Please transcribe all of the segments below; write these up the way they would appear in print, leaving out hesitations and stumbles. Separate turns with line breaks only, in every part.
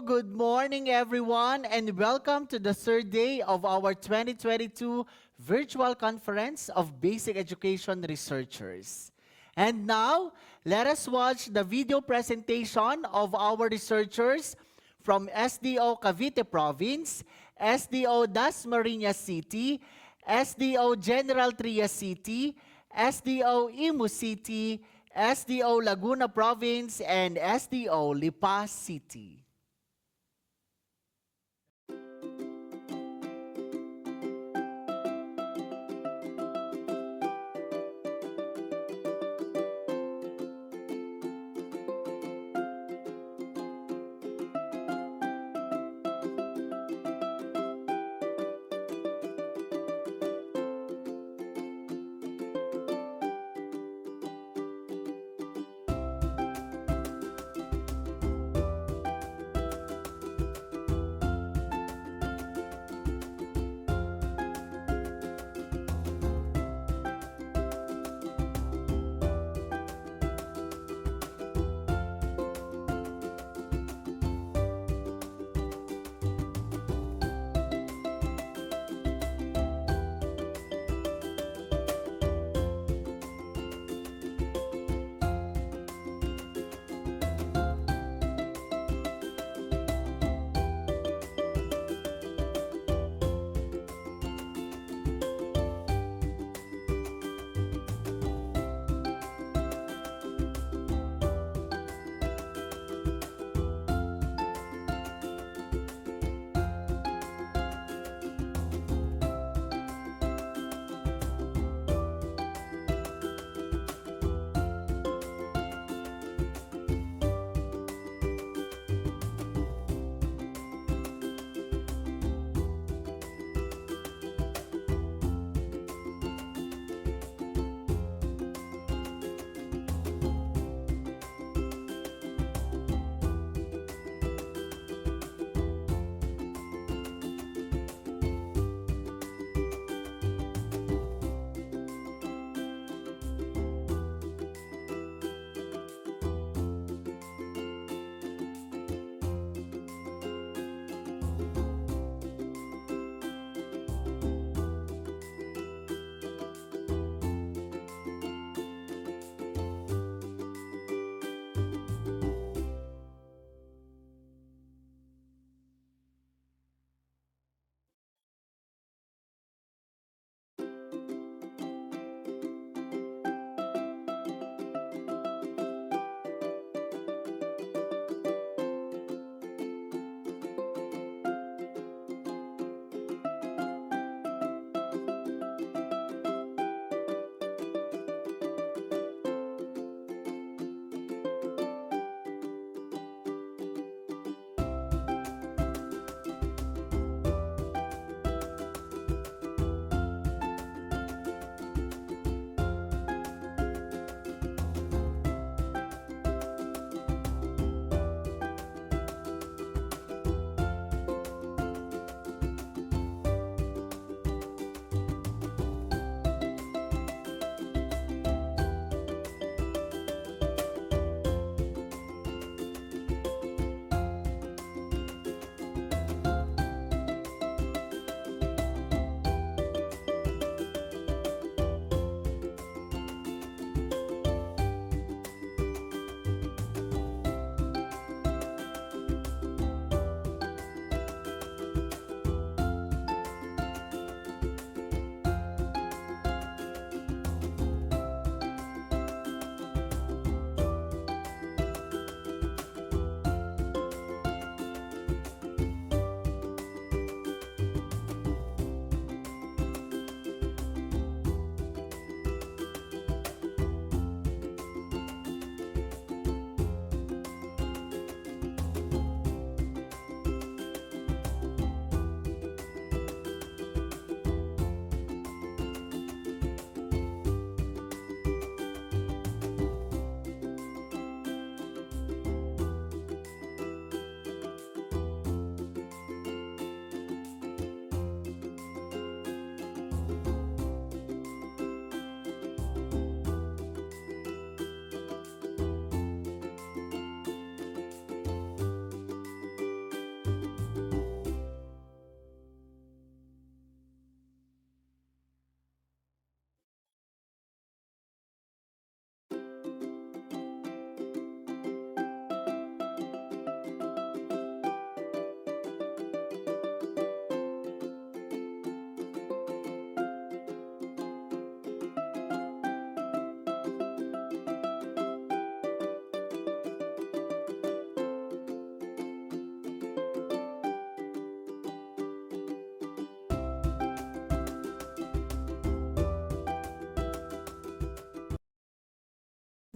good morning everyone, and welcome to the third day of our 2022 virtual conference of Basic Education Researchers. And now, let us watch the video presentation of our researchers from SDO Cavite Province, SDO Dasmariñas City, SDO General Trias City, SDO Imu City, SDO Laguna Province, and SDO Lipa City.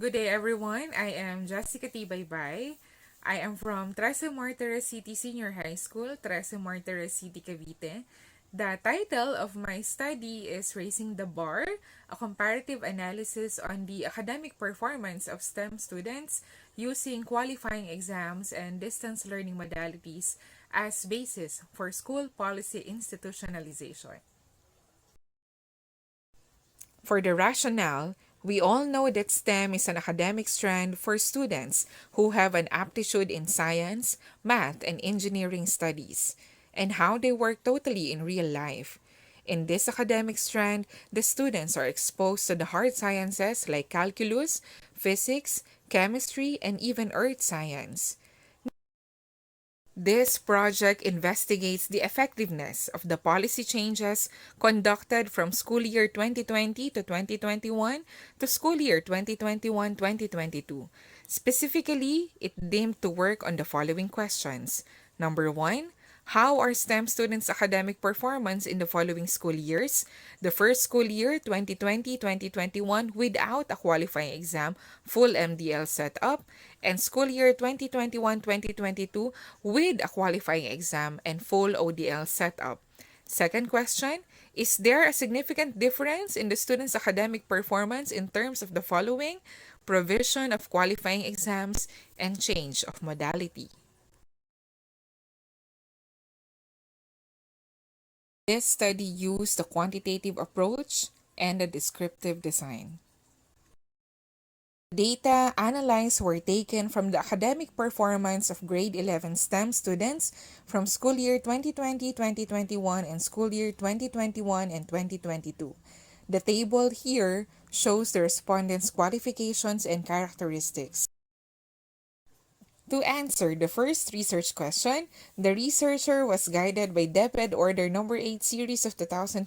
Good day, everyone. I am Jessica T. Baybay. I am from Trece Martires City Senior High School, Trece Martires City, Cavite. The title of my study is Raising the Bar, a comparative analysis on the academic performance of STEM students using qualifying exams and distance learning modalities as basis for school policy institutionalization. For the rationale, we all know that STEM is an academic strand for students who have an aptitude in science, math, and engineering studies, and how they work totally in real life. In this academic strand, the students are exposed to the hard sciences like calculus, physics, chemistry, and even earth science. This project investigates the effectiveness of the policy changes conducted from school year 2020 to 2021 to school year 2021-2022. Specifically, it aimed to work on the following questions. Number 1, how are STEM students' academic performance in the following school years? The first school year, 2020-2021, without a qualifying exam, full MDL setup, and school year 2021-2022 with a qualifying exam and full ODL setup. Second question, is there a significant difference in the student's academic performance in terms of the following? Provision of qualifying exams and change of modality. This study used the quantitative approach and the descriptive design. Data analyzed were taken from the academic performance of grade 11 STEM students from school year 2020-2021 and school year 2021 and 2022. The table here shows the respondents' qualifications and characteristics. To answer the first research question, the researcher was guided by DepEd Order Number 8 Series of 2015.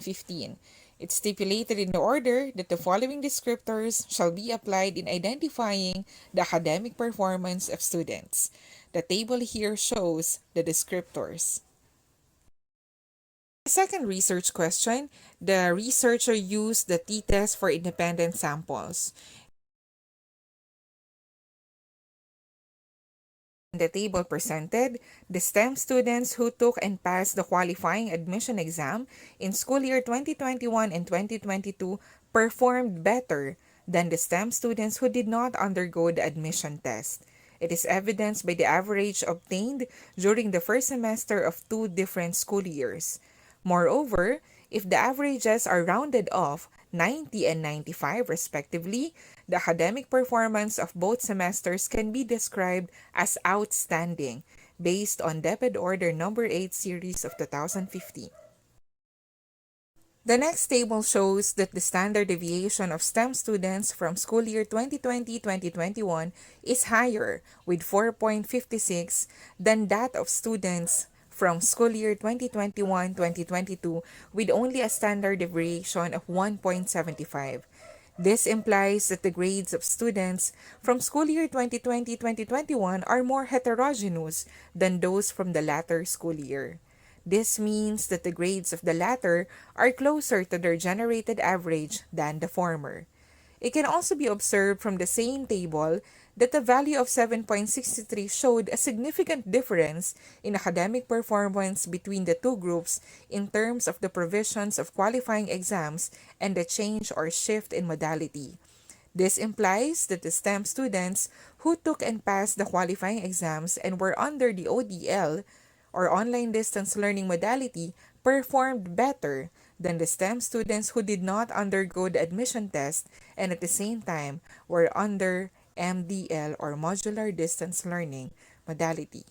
It stipulated in the order that the following descriptors shall be applied in identifying the academic performance of students. The table here shows the descriptors. The second research question, the researcher used the t-test for independent samples. The table presented, the STEM students who took and passed the qualifying admission exam in school year 2021 and 2022 performed better than the STEM students who did not undergo the admission test. It is evidenced by the average obtained during the first semester of two different school years. Moreover, if the averages are rounded off 90 and 95 respectively, the academic performance of both semesters can be described as outstanding based on DepEd Order Number 8 Series of 2015. The next table shows that the standard deviation of STEM students from school year 2020-2021 is higher with 4.56 than that of students from school year 2021-2022 with only a standard deviation of 1.75. This implies that the grades of students from school year 2020-2021 are more heterogeneous than those from the latter school year. This means that the grades of the latter are closer to their generated average than the former. It can also be observed from the same table that the value of 7.63 showed a significant difference in academic performance between the two groups in terms of the provisions of qualifying exams and the change or shift in modality. This implies that the STEM students who took and passed the qualifying exams and were under the ODL or online distance learning modality performed better than the STEM students who did not undergo the admission test and at the same time were under MDL or modular distance learning modality.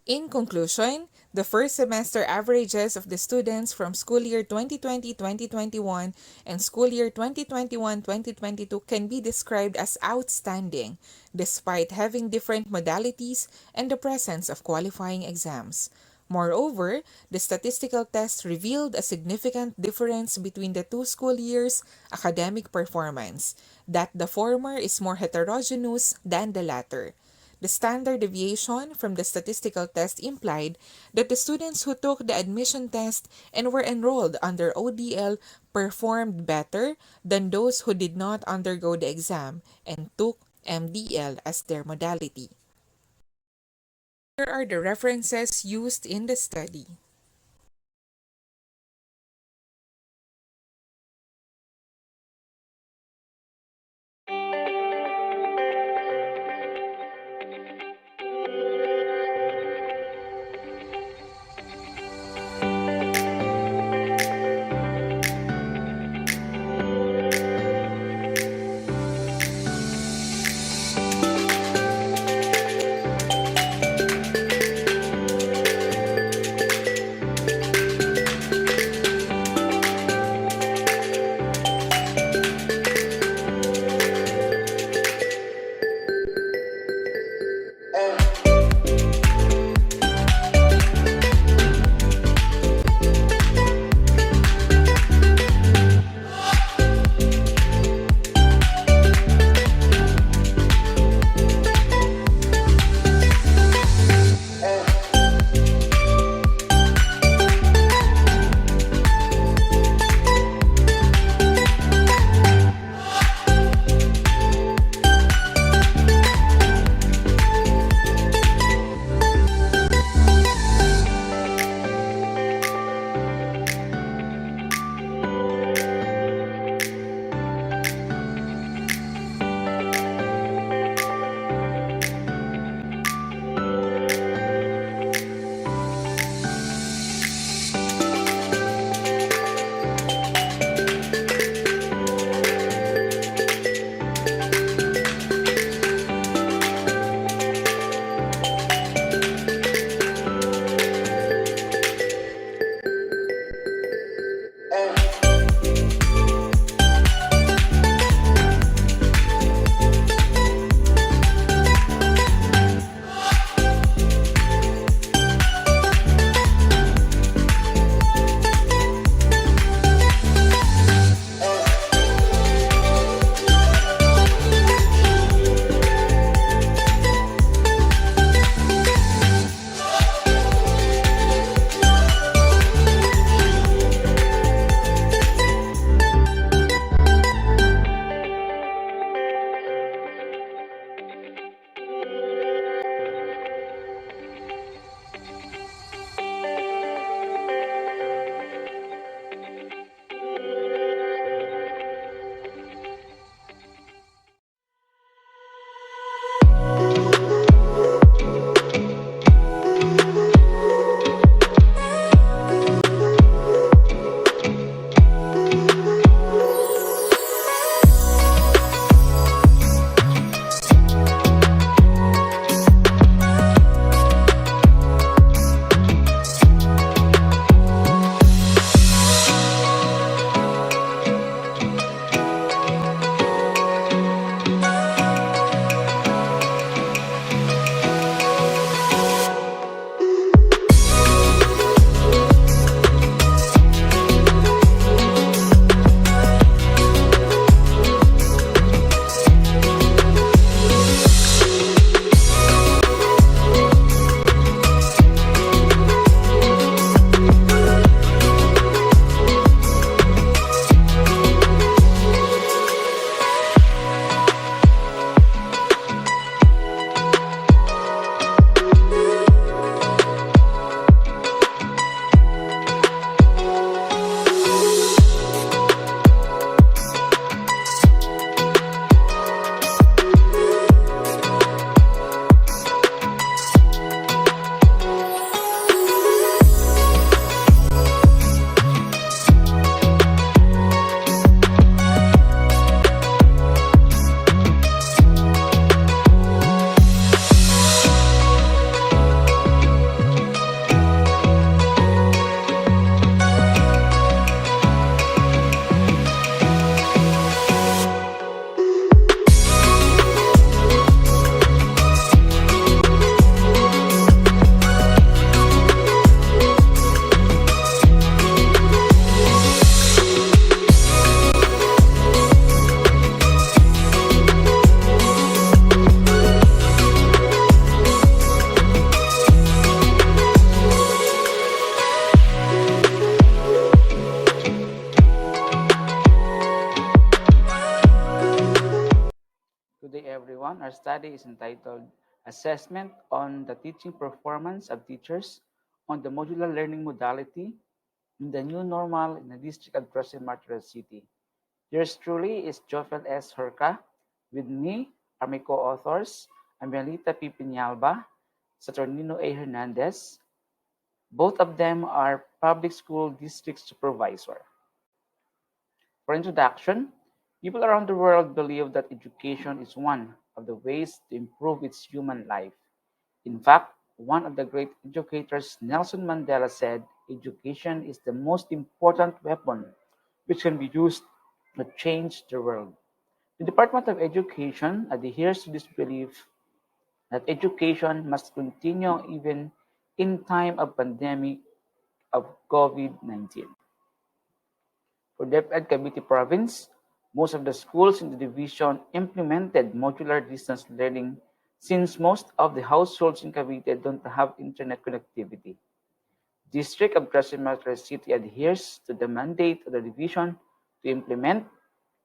In conclusion, the first semester averages of the students from school year 2020-2021 and school year 2021-2022 can be described as outstanding despite having different modalities and the presence of qualifying exams. Moreover, the statistical test revealed a significant difference between the two school years' academic performance, that the former is more heterogeneous than the latter. The standard deviation from the statistical test implied that the students who took the admission test and were enrolled under ODL performed better than those who did not undergo the exam and took MDL as their modality. Here are the references used in the study.
study is entitled Assessment on the Teaching Performance of Teachers on the Modular Learning Modality in the New Normal in the District of Martyrs City. Yours truly is Jofel S. Herca. With me are my co-authors, Amelita P. Piñalba, Saturnino A. Hernandez. Both of them are public school district supervisor. For introduction, people around the world believe that education is one of the ways to improve its human life. In fact, one of the great educators, Nelson Mandela, said, education is the most important weapon which can be used to change the world. The Department of Education adheres to this belief that education must continue even in time of pandemic of COVID-19. For DepEd Cavite Province, most of the schools in the division implemented modular distance learning since most of the households in Cavite don't have internet connectivity. District of Martyrs City adheres to the mandate of the division to implement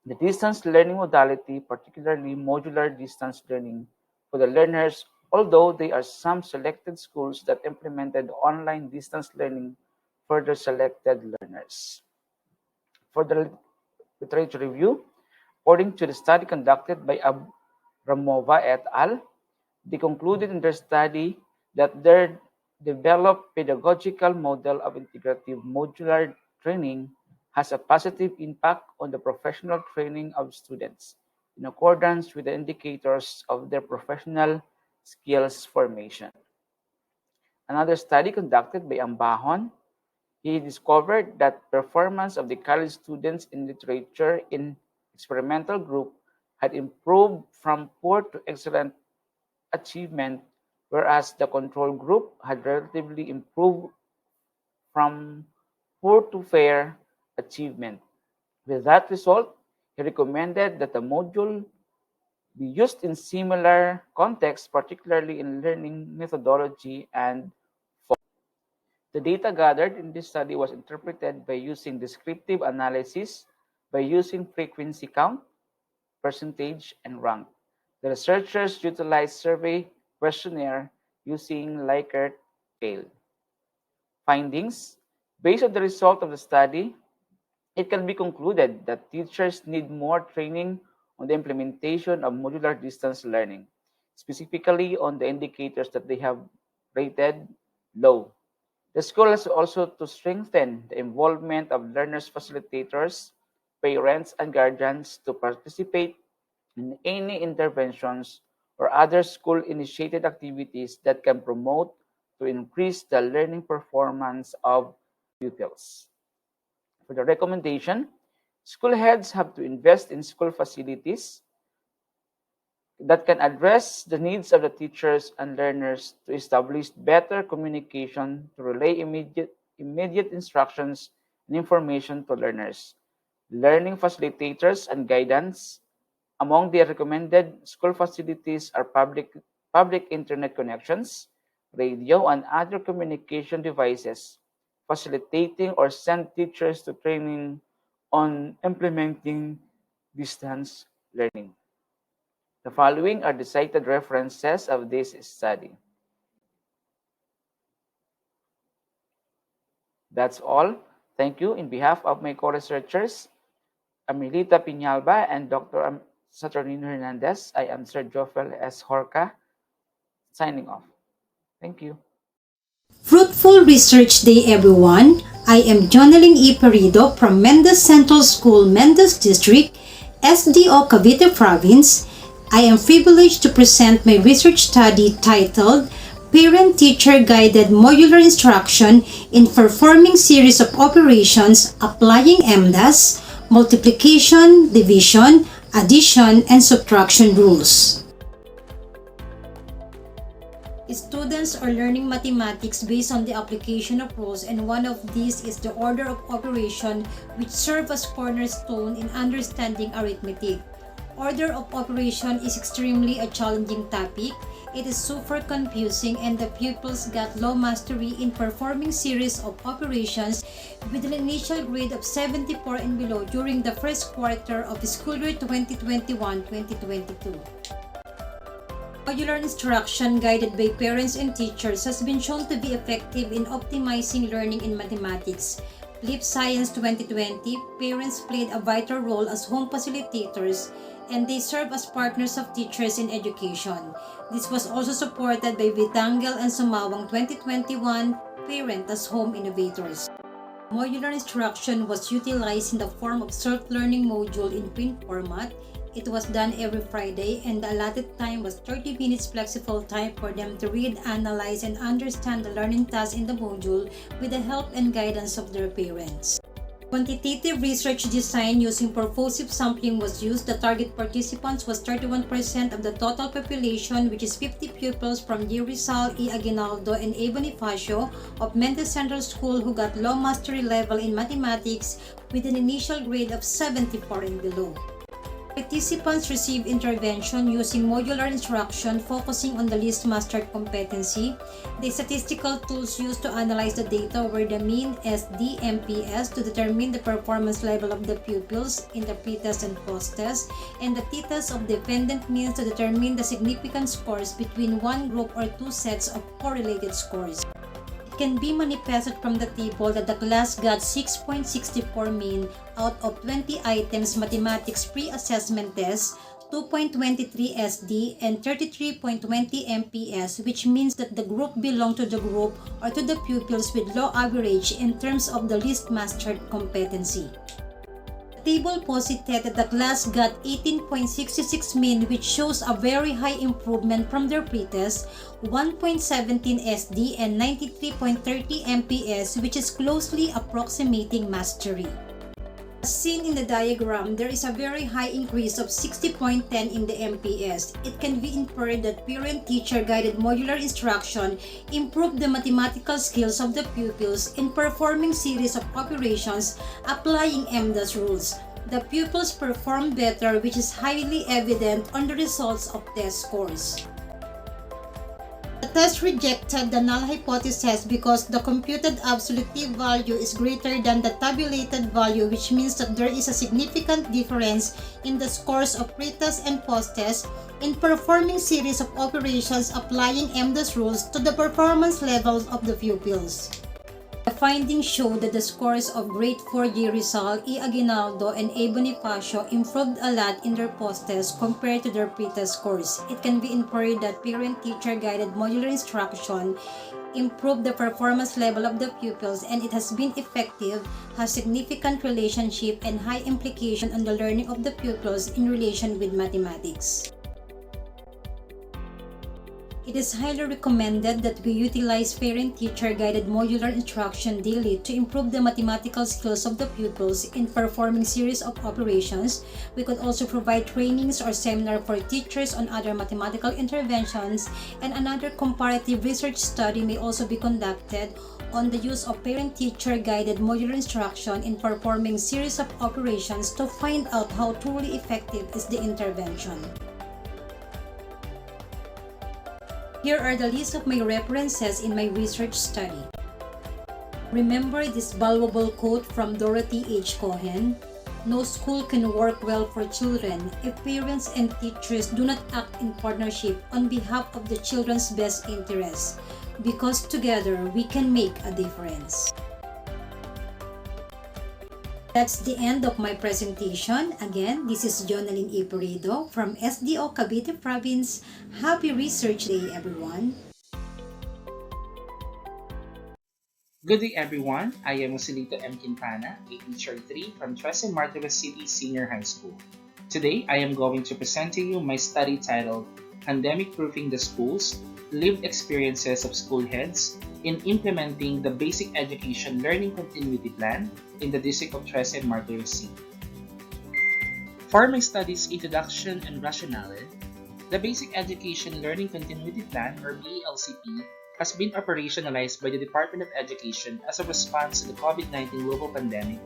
the distance learning modality, particularly modular distance learning for the learners, although there are some selected schools that implemented online distance learning for the selected learners. For the literature review, according to the study conducted by Abramova et al., they concluded in their study that their developed pedagogical model of integrative modular training has a positive impact on the professional training of students in accordance with the indicators of their professional skills formation. Another study conducted by Ambahon, he discovered that performance of the college students in literature in experimental group had improved from poor to excellent achievement, whereas the control group had relatively improved from poor to fair achievement. With that result, he recommended that the module be used in similar contexts, particularly in learning methodology and the data gathered in this study was interpreted by using descriptive analysis, by using frequency count, percentage, and rank. The researchers utilized survey questionnaire using Likert scale. Findings: based on the result of the study, it can be concluded that teachers need more training on the implementation of modular distance learning, specifically on the indicators that they have rated low. The school has also to strengthen the involvement of learners facilitators, parents, and guardians to participate in any interventions or other school-initiated activities that can promote to increase the learning performance of pupils. For the recommendation, school heads have to invest in school facilities that can address the needs of the teachers and learners to establish better communication to relay immediate instructions and information to learners. Learning facilitators and guidance. Among the recommended school facilities are public internet connections, radio, and other communication devices, facilitating or send teachers to training on implementing distance learning. The following are the cited references of this study. That's all. Thank you. In behalf of my co-researchers, Amelita Piñalba and Dr. Saturnino Hernandez, I am Sir Jofel S. Horca, signing off. Thank you.
Fruitful Research Day, everyone. I am Jonaling E. Perido from Mendez Central School, Mendez District, SDO Cavite Province. I am privileged to present my research study titled Parent-Teacher Guided Modular Instruction in Performing Series of Operations Applying MDAS, Multiplication, Division, Addition, and Subtraction Rules. Students are learning mathematics based on the application of rules, and one of these is the order of operation, which serve as cornerstone in understanding arithmetic. Order of operation is extremely a challenging topic. It is super confusing, and the pupils got low mastery in performing series of operations with an initial grade of 74 and below during the first quarter of the school year 2021-2022. Modular instruction guided by parents and teachers has been shown to be effective in optimizing learning in mathematics. Flip Science 2020, parents played a vital role as home facilitators and they serve as partners of teachers in education. This was also supported by Vitangel and Sumawang 2021, parent as home innovators. Modular instruction was utilized in the form of self-learning module in print format. It was done every Friday and the allotted time was 30 minutes flexible time for them to read, analyze, and understand the learning tasks in the module with the help and guidance of their parents. Quantitative research design using purposive sampling was used. The target participants was 31% of the total population, which is 50 pupils from D. Rizal, E. Aguinaldo, and A. Bonifacio of Mendez Central School who got low mastery level in mathematics with an initial grade of 74 and below. Participants receive intervention using modular instruction focusing on the least mastered competency. The statistical tools used to analyze the data were the mean, SD, MPS to determine the performance level of the pupils in the pre-test and post-test, and the t-test of dependent means to determine the significant scores between one group or two sets of correlated scores. Can be manifested from the table that the class got 6.64 mean out of 20 items mathematics pre-assessment test, 2.23 SD, and 33.20 MPS, which means that the group belonged to the group or to the pupils with low average in terms of the least mastered competency. The table posited that the class got 18.66 mean, which shows a very high improvement from their pretest, 1.17 SD, and 93.30 MPS, which is closely approximating mastery. As seen in the diagram, there is a very high increase of 60.10 in the MPS. It can be inferred that parent-teacher guided modular instruction improved the mathematical skills of the pupils in performing series of operations applying MDAS rules. The pupils performed better, which is highly evident on the results of test scores. The test rejected the null hypothesis because the computed absolute value is greater than the tabulated value, which means that there is a significant difference in the scores of pre-test and post-test in performing series of operations applying MDAS rules to the performance levels of the pupils. The findings show that the scores of grade 4 D. Rizal, E. Aguinaldo, and A. Bonifacio improved a lot in their post-test compared to their pre-test scores. It can be inferred that parent-teacher guided modular instruction improved the performance level of the pupils, and it has been effective, has significant relationship and high implication on the learning of the pupils in relation with mathematics. It is highly recommended that we utilize parent-teacher guided modular instruction daily to improve the mathematical skills of the pupils in performing series of operations. We could also provide trainings or seminar for teachers on other mathematical interventions, and another comparative research study may also be conducted on the use of parent-teacher guided modular instruction in performing series of operations to find out how truly effective is the intervention. Here are the list of my references in my research study. Remember this valuable quote from Dorothy H. Cohen: "No school can work well for children if parents and teachers do not act in partnership on behalf of the children's best interests, because together we can make a difference." That's the end of my presentation. Again, this is Jonalyn E. Perido from SDO Cavite Province. Happy Research Day, everyone!
Good day, everyone. I am Joselito M. Quintana, a teacher 3 from Tres Martires City Senior High School. Today, I am going to present to you my study titled Pandemic Proofing the Schools, Lived Experiences of School Heads in Implementing the Basic Education Learning Continuity Plan in the District of Tres Martires City. For my study's introduction and rationale, the Basic Education Learning Continuity Plan, or BELCP, has been operationalized by the Department of Education as a response to the COVID-19 global pandemic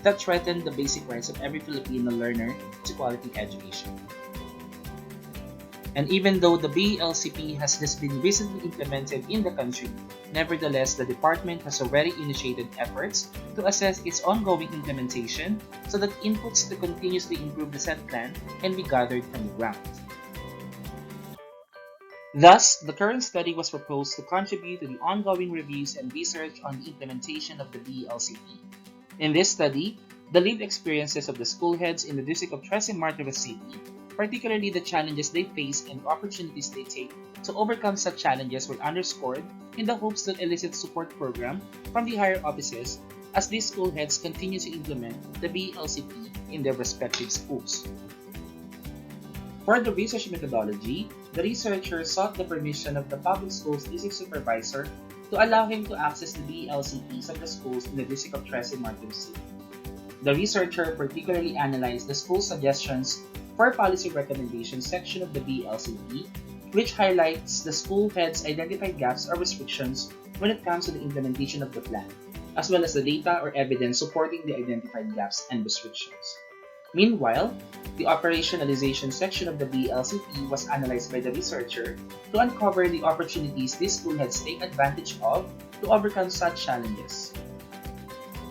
that threatened the basic rights of every Filipino learner to quality education. And even though the BELCP has just been recently implemented in the country, nevertheless, the department has already initiated efforts to assess its ongoing implementation so that inputs to continuously improve the said plan can be gathered from the ground. Thus, the current study was proposed to contribute to the ongoing reviews and research on the implementation of the BELCP. In this study, the lived experiences of the school heads in the district of Tres Martires City, particularly the challenges they face and opportunities they take to overcome such challenges, were underscored in the hopes to elicit support program from the higher offices as these school heads continue to implement the BELCP in their respective schools. For the research methodology, the researcher sought the permission of the public schools district supervisor to allow him to access the BELCPs of the schools in the district of Tres Martires City. The researcher particularly analyzed the school suggestions for policy recommendations section of the BLCP, which highlights the school heads' identified gaps or restrictions when it comes to the implementation of the plan, as well as the data or evidence supporting the identified gaps and restrictions. Meanwhile, the operationalization section of the BLCP was analyzed by the researcher to uncover the opportunities these school heads take advantage of to overcome such challenges.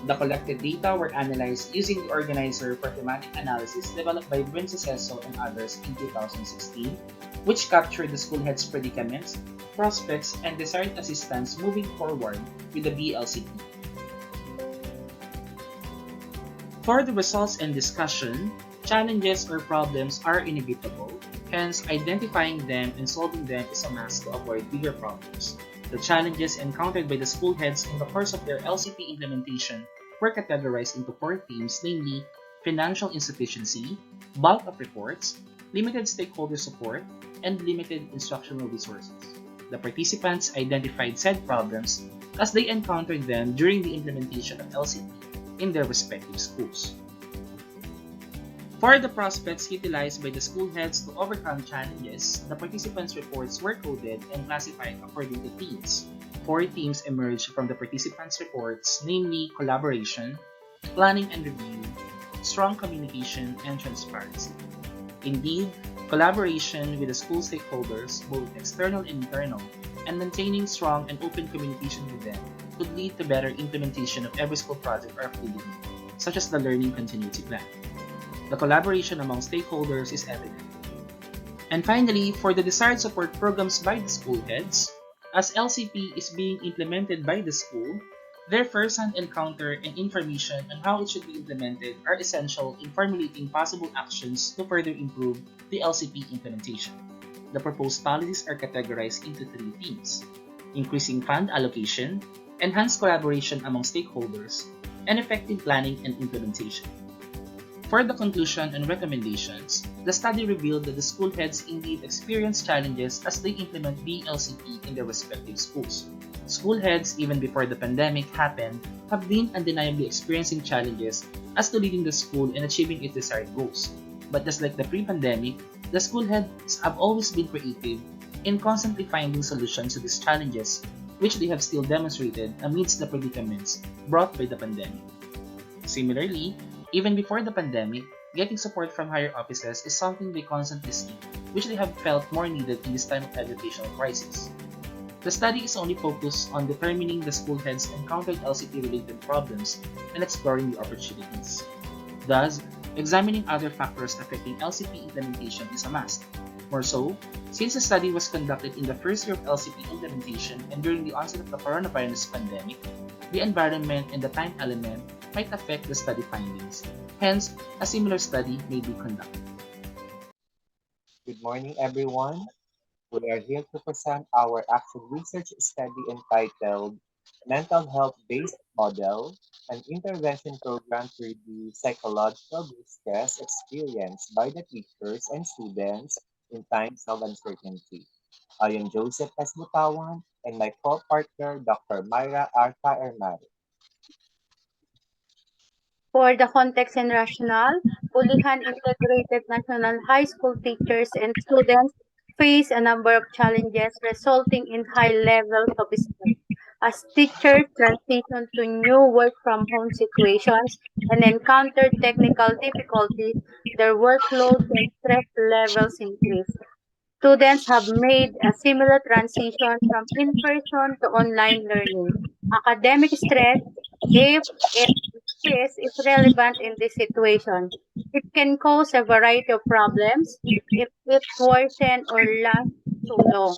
The collected data were analyzed using the organizer for thematic analysis developed by Brinceseso and others in 2016, which captured the school heads' predicaments, prospects, and desired assistance moving forward with the BLCP. For the results and discussion, challenges or problems are inevitable, hence identifying them and solving them is a must to avoid bigger problems. The challenges encountered by the school heads in the course of their LCP implementation were categorized into four themes, namely financial insufficiency, bulk of reports, limited stakeholder support, and limited instructional resources. The participants identified said problems as they encountered them during the implementation of LCP in their respective schools. For the prospects utilized by the school heads to overcome challenges, the participants' reports were coded and classified according to themes. Four themes emerged from the participants' reports, namely collaboration, planning and review, strong communication, and transparency. Indeed, collaboration with the school stakeholders, both external and internal, and maintaining strong and open communication with them could lead to better implementation of every school project or activity, such as the Learning Continuity Plan. The collaboration among stakeholders is evident. And finally, for the desired support programs by the school heads, as LCP is being implemented by the school, their first-hand encounter and information on how it should be implemented are essential in formulating possible actions to further improve the LCP implementation. The proposed policies are categorized into three themes: increasing fund allocation, enhanced collaboration among stakeholders, and effective planning and implementation. For the conclusion and recommendations, the study revealed that the school heads indeed experience challenges as they implement BLCP in their respective schools. School heads, even before the pandemic happened, have been undeniably experiencing challenges as to leading the school in achieving its desired goals. But just like the pre-pandemic, the school heads have always been creative in constantly finding solutions to these challenges, which they have still demonstrated amidst the predicaments brought by the pandemic. Similarly, even before the pandemic, getting support from higher offices is something they constantly seek, which they have felt more needed in this time of educational crisis. The study is only focused on determining the school heads' encountered LCP-related problems and exploring the opportunities. Thus, examining other factors affecting LCP implementation is a must. More so, since the study was conducted in the first year of LCP implementation and during the onset of the coronavirus pandemic, the environment and the time element might affect the study findings. Hence, a similar study may be conducted.
Good morning, everyone. We are here to present our action research study entitled Mental Health Based Model, an intervention program to reduce psychological distress experienced by the teachers and students in times of uncertainty. I am Joseph S. Butawan and my co-partner, Dr. Myra Arca Hermano.
For the context and rationale, Bulihan Integrated National High School teachers and students face a number of challenges resulting in high levels of stress. As teachers transition to new work from home situations and encounter technical difficulties, their workloads and stress levels increase. Students have made a similar transition from in-person to online learning. Academic stress, if it is relevant in this situation. It can cause a variety of problems if it worsens or lasts too long.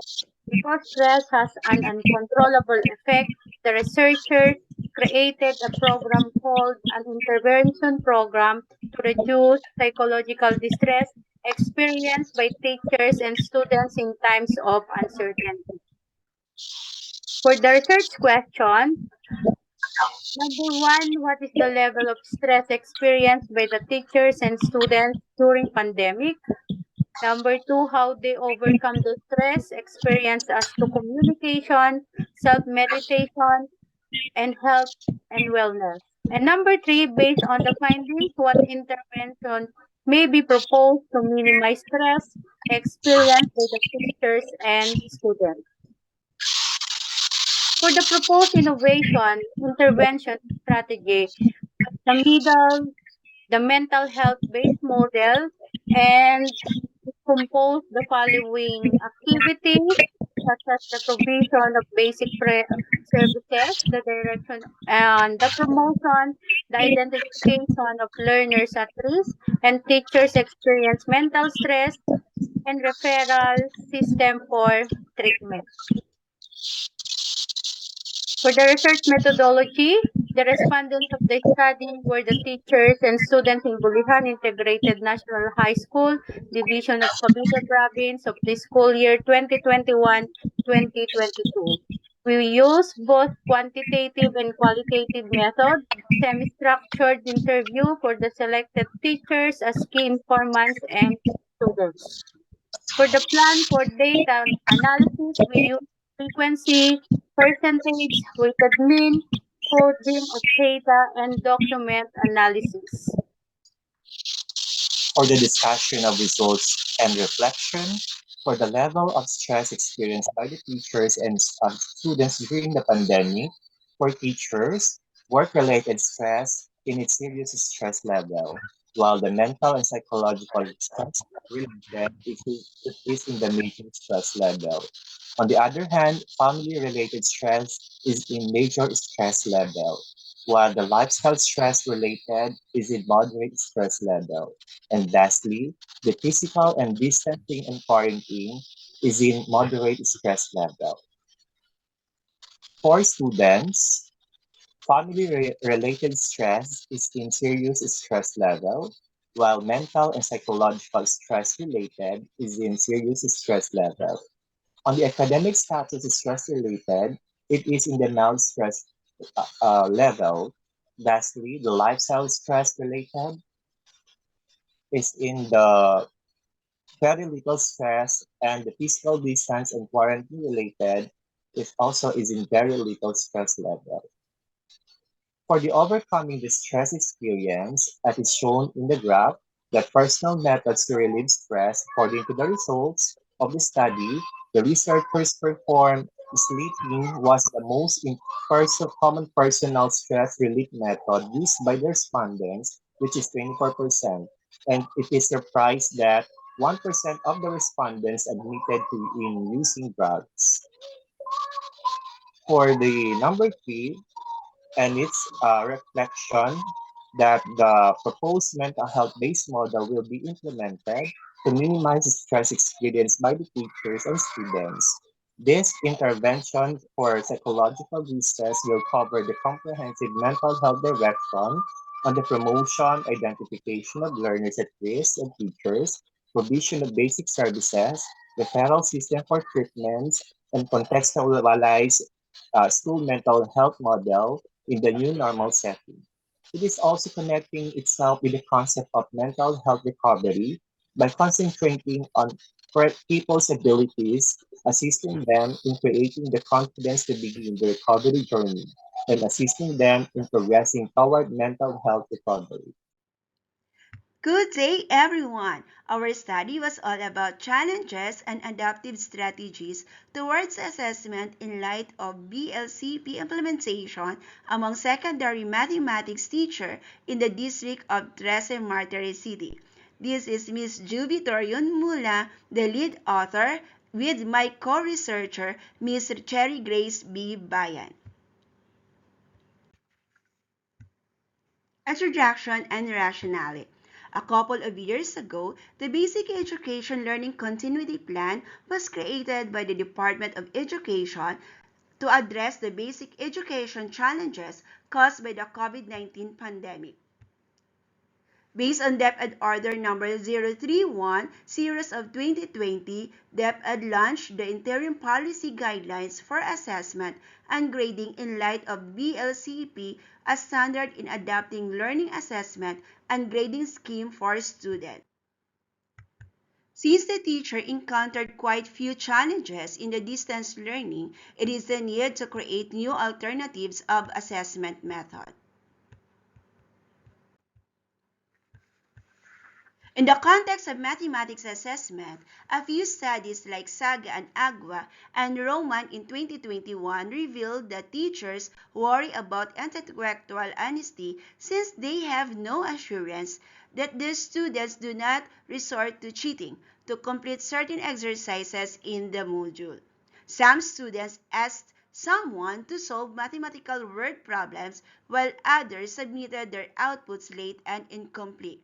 Because stress has an uncontrollable effect, the researchers created a program called an intervention program to reduce psychological distress experienced by teachers and students in times of uncertainty. For the research question, number one, what is the level of stress experienced by the teachers and students during pandemic? Number two, how they overcome the stress experience as to communication, self-meditation, and health and wellness. And number three, based on the findings, what intervention may be proposed to minimize stress experienced by the teachers and students. For the proposed innovation, intervention strategy, the middle the mental health based model and compose the following activities such as the provision of basic services, the direction and the promotion, the identification of learners at risk and teachers experience mental stress and referral system for treatment. For the research methodology, the respondents of the study were the teachers and students in Bulihan Integrated National High School, Division of Cavite Province of the school year 2021-2022. We use both quantitative and qualitative methods, semi-structured interview for the selected teachers as key informants and students. For the plan for data analysis, we use frequency, percentage, weighted mean, coding of data, and document analysis.
For the discussion of results and reflection, for the level of stress experienced by the teachers and students during the pandemic, for teachers, work-related stress in its serious stress level, while the mental and psychological stress related is in the major stress level. On the other hand, family-related stress is in major stress level, while the lifestyle stress related is in moderate stress level. And lastly, the physical and distancing and quarantine is in moderate stress level. For students, family related stress is in serious stress level, while mental and psychological stress related is in serious stress level. On the academic status stress related, it is in the mild stress level. Lastly, the lifestyle stress related is in the very little stress, and the physical distance and quarantine related is in very little stress level. For the overcoming the stress experience, as is shown in the graph, the personal methods to relieve stress according to the results of the study, the researchers performed sleeping was the most common personal stress relief method used by the respondents, which is 24%. And it is surprised that 1% of the respondents admitted to in using drugs. For the number three, and its reflection that the proposed mental health based model will be implemented to minimize the stress experienced by the teachers and students. This intervention for psychological distress will cover the comprehensive mental health direction on the promotion, identification of learners at risk and teachers, provision of basic services, referral system for treatments, and contextualized school mental health model in the new normal setting. It is also connecting itself with the concept of mental health recovery by concentrating on people's abilities, assisting them in creating the confidence to begin the recovery journey, and assisting them in progressing toward mental health recovery.
Good day, everyone! Our study was all about challenges and adaptive strategies towards assessment in light of BLCP implementation among secondary mathematics teachers in the district of Trece Martires City. This is Ms. Juby Torion Mula, the lead author, with my co-researcher, Ms. Cherry Grace B. Bayan. Introduction and rationale. A couple of years ago, the Basic Education Learning Continuity Plan was created by the Department of Education to address the basic education challenges caused by the COVID-19 pandemic. Based on DepEd Order Number 031, Series of 2020, DepEd launched the Interim Policy Guidelines for Assessment and Grading in light of BLCP as standard in adopting learning assessment and grading scheme for students. Since the teacher encountered quite few challenges in the distance learning, it is the need to create new alternatives of assessment method. In the context of mathematics assessment, a few studies like Saga and Agua and Roman in 2021 revealed that teachers worry about intellectual honesty since they have no assurance that their students do not resort to cheating to complete certain exercises in the module. Some students asked someone to solve mathematical word problems while others submitted their outputs late and incomplete.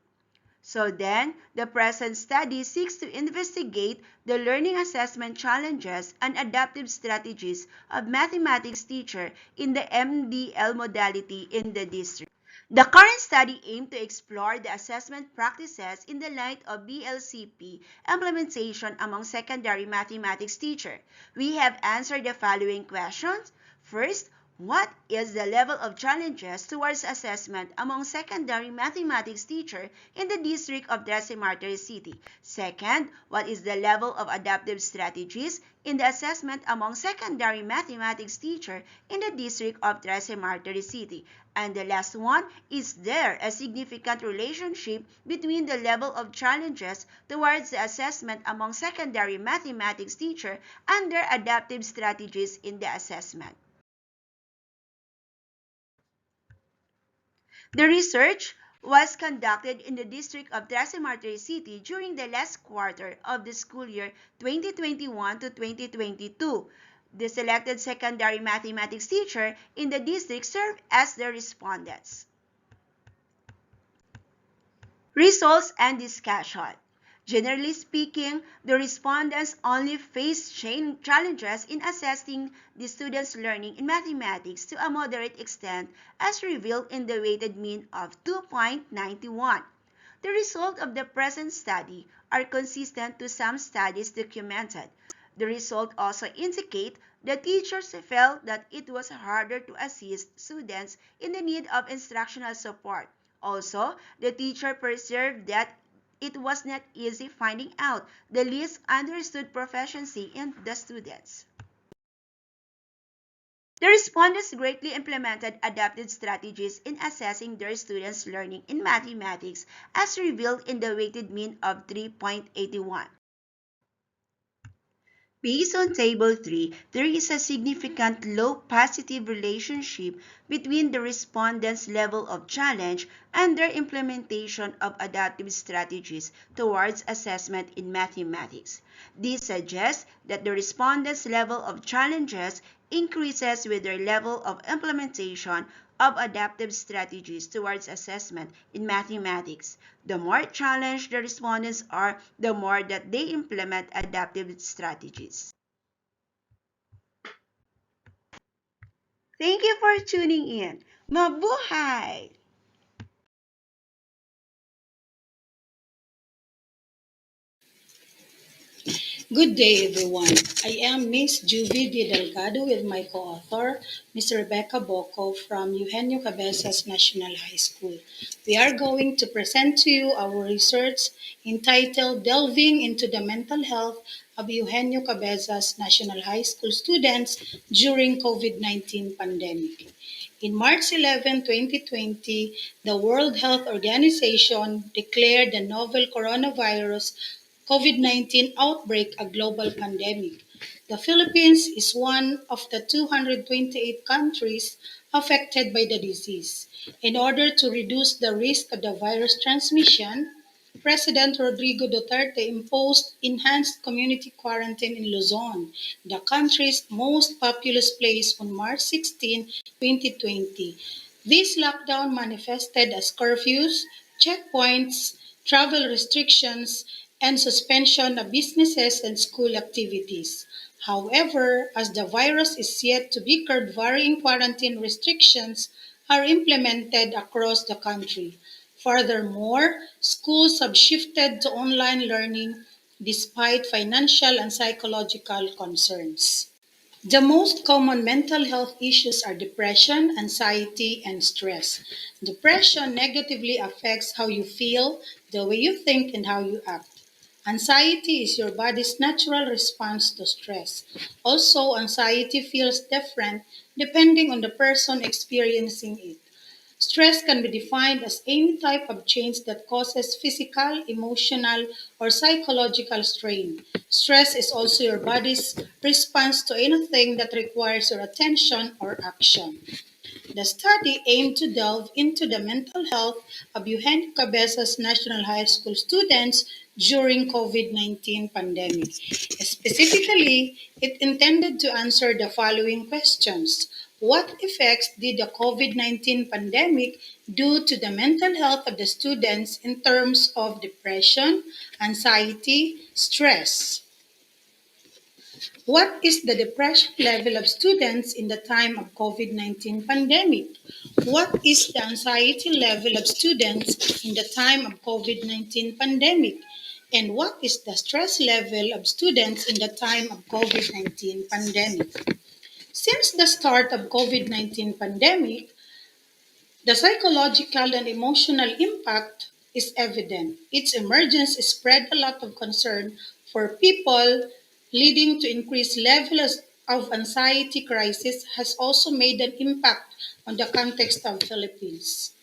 So then, the present study seeks to investigate the learning assessment challenges and adaptive strategies of mathematics teacher in the MDL modality in the district. The current study aimed to explore the assessment practices in the light of BLCP implementation among secondary mathematics teachers. We have answered the following questions. First, what is the level of challenges towards assessment among secondary mathematics teachers in the district of Trece Martires City? Second, what is the level of adaptive strategies in the assessment among secondary mathematics teachers in the district of Trece Martires City? And the last one, is there a significant relationship between the level of challenges towards the assessment among secondary mathematics teachers and their adaptive strategies in the assessment? The research was conducted in the district of Trece Martires City during the last quarter of the school year 2021 to 2022. The selected secondary mathematics teacher in the district served as the respondents. Results and discussion. Generally speaking, the respondents only faced challenges in assessing the students' learning in mathematics to a moderate extent as revealed in the weighted mean of 2.91. The results of the present study are consistent to some studies documented. The results also indicate that teachers felt that it was harder to assist students in the need of instructional support. Also, the teacher perceived that it was not easy finding out the least understood proficiency in the students. The respondents greatly implemented adapted strategies in assessing their students' learning in mathematics as revealed in the weighted mean of 3.81. Based on Table 3, there is a significant low positive relationship between the respondents' level of challenge and their implementation of adaptive strategies towards assessment in mathematics. This suggests that the respondents' level of challenges increases with their level of implementation of adaptive strategies towards assessment in mathematics. The more challenged the respondents are, the more that they implement adaptive strategies. Thank you for tuning in. Mabuhay!
Good day, everyone. I am Miss Juvie D. Delgado with my co-author, Ms. Rebecca Boco from Eugenio Cabezas National High School. We are going to present to you our research entitled Delving into the Mental Health of Eugenio Cabezas National High School Students During COVID-19 Pandemic. In March 11, 2020, the World Health Organization declared the novel coronavirus COVID-19 outbreak a global pandemic. The Philippines is one of the 228 countries affected by the disease. In order to reduce the risk of the virus transmission, President Rodrigo Duterte imposed enhanced community quarantine in Luzon, the country's most populous place, on March 16, 2020. This lockdown manifested as curfews, checkpoints, travel restrictions, and suspension of businesses and school activities. However, as the virus is yet to be curbed, varying quarantine restrictions are implemented across the country. Furthermore, schools have shifted to online learning despite financial and psychological concerns. The most common mental health issues are depression, anxiety, and stress. Depression negatively affects how you feel, the way you think, and how you act. Anxiety is your body's natural response to stress. Also, anxiety feels different depending on the person experiencing it. Stress can be defined as any type of change that causes physical, emotional, or psychological strain. Stress is also your body's response to anything that requires your attention or action. The study aimed to delve into the mental health of Eugenio Cabezas National High School students during COVID-19 pandemic. Specifically, it intended to answer the following questions. What effects did the COVID-19 pandemic do to the mental health of the students in terms of depression, anxiety, stress? What is the depression level of students in the time of COVID-19 pandemic? What is the anxiety level of students in the time of COVID-19 pandemic? And what is the stress level of students in the time of COVID-19 pandemic? Since the start of COVID-19 pandemic, the psychological and emotional impact is evident. Its emergence spread a lot of concern for people, leading to increased levels of anxiety crisis has also made an impact on the context of Philippines.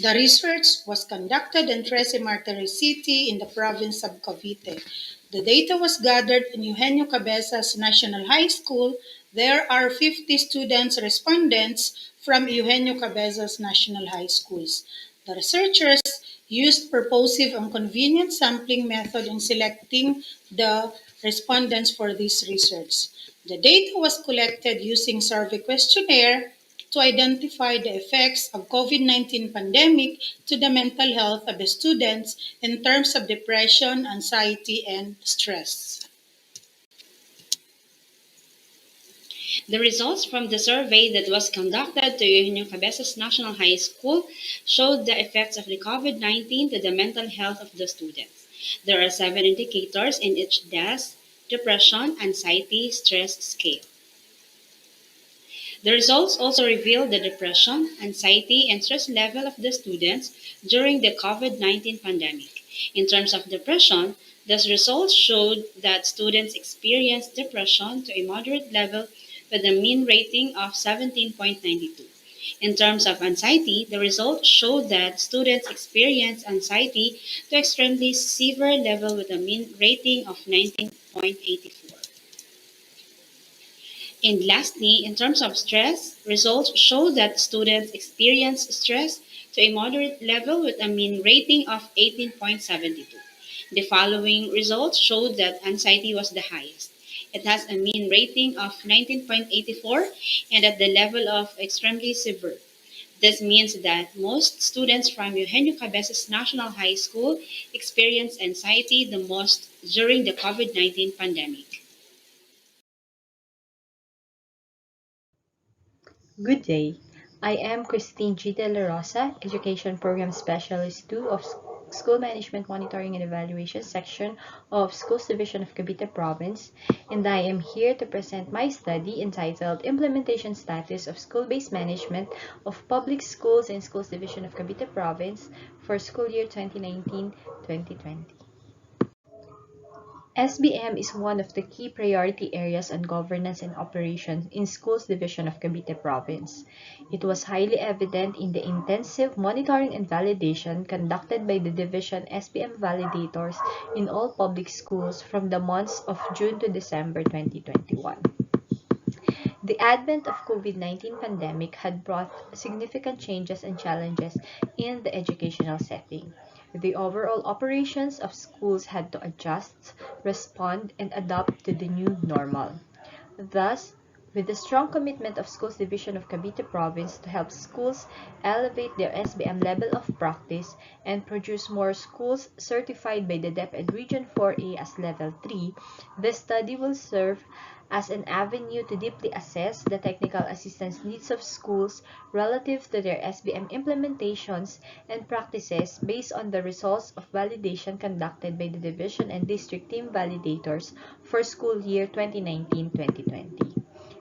The research was conducted in Trece Martires City in the province of Cavite. The data was gathered in Eugenio Cabezas National High School. There are 50 students respondents from Eugenio Cabezas National High Schools. The researchers used purposive and convenient sampling method in selecting the respondents for this research. The data was collected using survey questionnaire to identify the effects of COVID-19 pandemic to the mental health of the students in terms of depression, anxiety, and stress.
The results from the survey that was conducted to Eugenio Cabezas National High School showed the effects of the COVID-19 to the mental health of the students. There are 7 indicators in each DAS, depression, anxiety, stress scale. The results also reveal the depression, anxiety, and stress level of the students during the COVID-19 pandemic. In terms of depression, the results showed that students experienced depression to a moderate level with a mean rating of 17.92. In terms of anxiety, the results showed that students experienced anxiety to extremely severe level with a mean rating of 19.84. And lastly, in terms of stress, results show that students experience stress to a moderate level with a mean rating of 18.72. The following results show that anxiety was the highest. It has a mean rating of 19.84 and at the level of extremely severe. This means that most students from Eugenio Cabezas National High School experience anxiety the most during the COVID-19 pandemic.
Good day. I am Christine G. De La Rosa, Education Program Specialist 2 of School Management Monitoring and Evaluation Section of Schools Division of Cavite Province, and I am here to present my study entitled Implementation Status of School-Based Management of Public Schools and Schools Division of Cavite Province for school year 2019-2020. SBM is one of the key priority areas on governance and operations in Schools Division of Cavite Province. It was highly evident in the intensive monitoring and validation conducted by the Division SBM validators in all public schools from the months of June to December 2021. The advent of COVID-19 pandemic had brought significant changes and challenges in the educational setting. The overall operations of schools had to adjust, respond, and adapt to the new normal. Thus, With the strong commitment of Schools Division of Cavite Province to help schools elevate their SBM level of practice and produce more schools certified by the DepEd Region 4A as Level 3, this study will serve as an avenue to deeply assess the technical assistance needs of schools relative to their SBM implementations and practices based on the results of validation conducted by the division and district team validators for school year 2019-2020.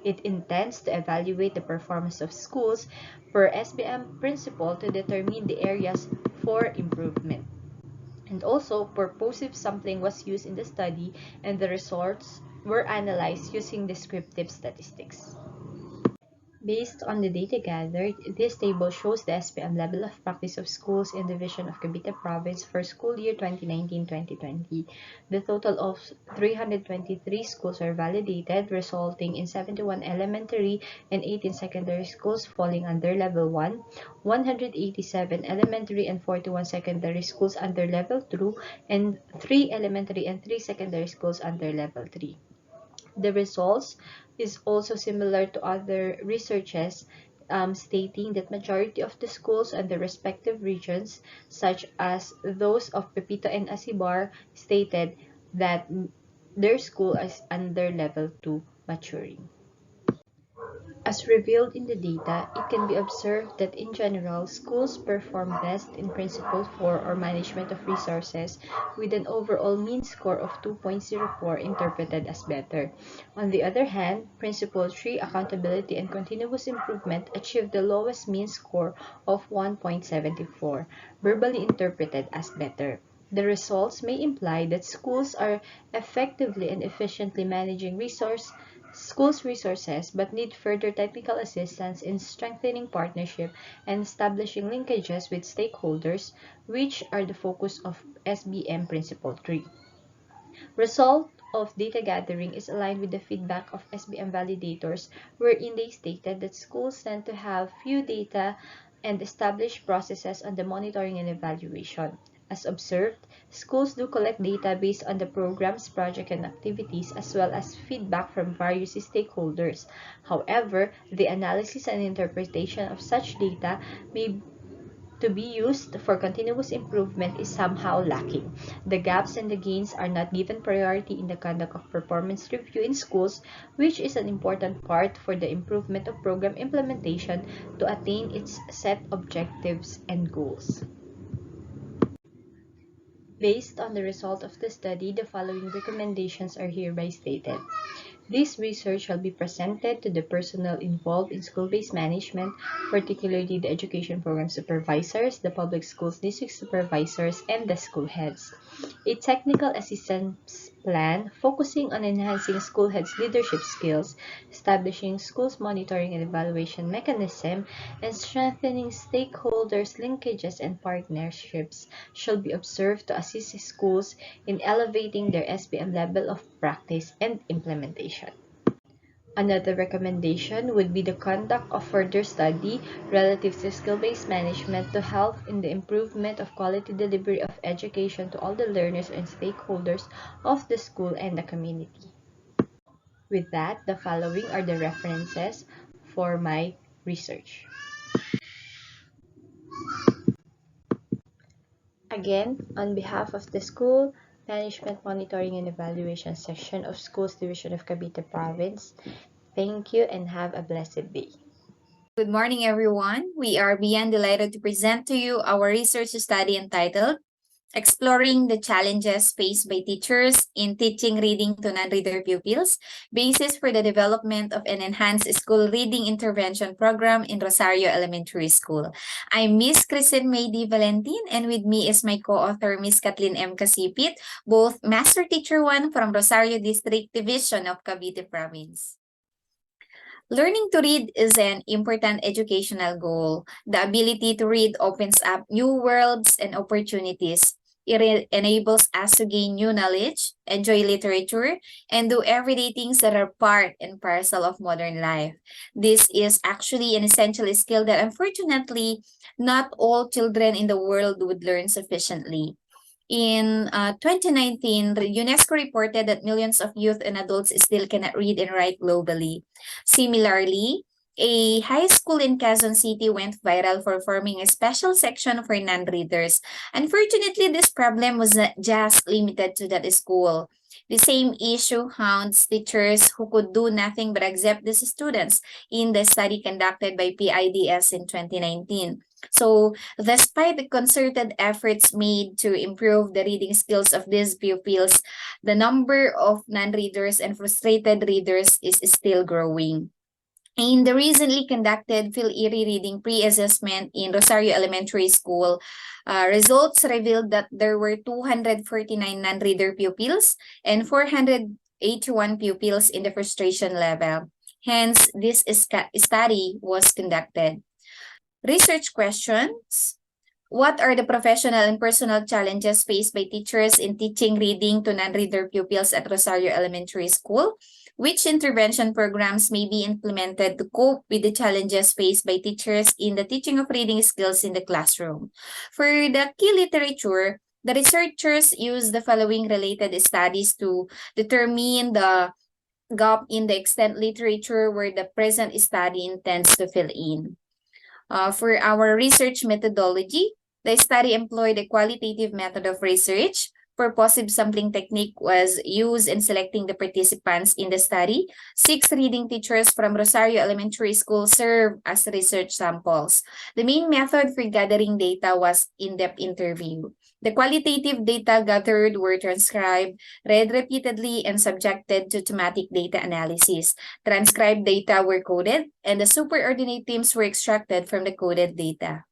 It intends to evaluate the performance of schools per SBM principle to determine the areas for improvement. And also, purposive sampling was used in the study, and the results were analyzed using descriptive statistics. Based on the data gathered, this table shows the SPM level of practice of schools in Division of Cavite Province for school year 2019-2020. The total of 323 schools are validated, resulting in 71 elementary and 18 secondary schools falling under Level 1, 187 elementary and 41 secondary schools under Level 2, and 3 elementary and 3 secondary schools under Level 3. The results is also similar to other researches, stating that majority of the schools and the respective regions, such as those of Pepito and Asibar, stated that their school is under level 2 maturing. As revealed in the data, it can be observed that in general, schools perform best in Principle 4 or Management of Resources with an overall mean score of 2.04 interpreted as better. On the other hand, Principle 3 Accountability and Continuous Improvement achieved the lowest mean score of 1.74, verbally interpreted as better. The results may imply that schools are effectively and efficiently managing schools' resources but need further technical assistance in strengthening partnership and establishing linkages with stakeholders, which are the focus of SBM Principle 3. Result of data gathering is aligned with the feedback of SBM validators, wherein they stated that schools tend to have few data and established processes on the monitoring and evaluation. As observed, schools do collect data based on the program's project and activities as well as feedback from various stakeholders. However, the analysis and interpretation of such data may to be used for continuous improvement is somehow lacking. The gaps and the gains are not given priority in the conduct of performance review in schools, which is an important part for the improvement of program implementation to attain its set objectives and goals. Based on the result of the study, the following recommendations are hereby stated. This research shall be presented to the personnel involved in school-based management, particularly the education program supervisors, the public schools district supervisors, and the school heads. A technical assistance plan focusing on enhancing school heads' leadership skills, establishing schools' monitoring and evaluation mechanism, and strengthening stakeholders' linkages and partnerships shall be observed to assist schools in elevating their SPM level of practice and implementation. Another recommendation would be the conduct of further study relative to skill-based management to help in the improvement of quality delivery of education to all the learners and stakeholders of the school and the community. With that, the following are the references for my research. Again, on behalf of the School Management Monitoring and Evaluation Section of Schools Division of Cavite Province, thank you and have a blessed day.
Good morning, everyone. We are beyond delighted to present to you our research study entitled Exploring the Challenges Faced by Teachers in Teaching Reading to Non-Reader Pupils, Basis for the Development of an Enhanced School Reading Intervention Program in Rosario Elementary School. I'm Miss Cristin Maydi Valentin, and with me is my co-author, Miss Kathleen M. Casipit, both Master Teacher 1 from Rosario District Division of Cavite Province. Learning to read is an important educational goal. The ability to read opens up new worlds and opportunities. It enables us to gain new knowledge, enjoy literature, and do everyday things that are part and parcel of modern life. This is actually an essential skill that unfortunately not all children in the world would learn sufficiently. In 2019, UNESCO reported that millions of youth and adults still cannot read and write globally. Similarly, a high school in Quezon City went viral for forming a special section for non-readers. Unfortunately, this problem was not just limited to that school. The same issue haunts teachers who could do nothing but accept these students in the study conducted by PIDS in 2019. So, despite the concerted efforts made to improve the reading skills of these pupils, the number of non-readers and frustrated readers is still growing. In the recently conducted Phil-Erie Reading Pre-Assessment in Rosario Elementary School, results revealed that there were 249 non-reader pupils and 481 pupils in the frustration level. Hence, this study was conducted. Research questions. What are the professional and personal challenges faced by teachers in teaching reading to non-reader pupils at Rosario Elementary School? Which intervention programs may be implemented to cope with the challenges faced by teachers in the teaching of reading skills in the classroom? For the key literature, the researchers use the following related studies to determine the gap in the extant literature where the present study intends to fill in. For our research methodology, the study employed a qualitative method of research. Purposive sampling technique was used in selecting the participants in the study. 6 reading teachers from Rosario Elementary School served as research samples. The main method for gathering data was in-depth interview. The qualitative data gathered were transcribed, read repeatedly, and subjected to thematic data analysis. Transcribed data were coded, and the superordinate teams were extracted from the coded data.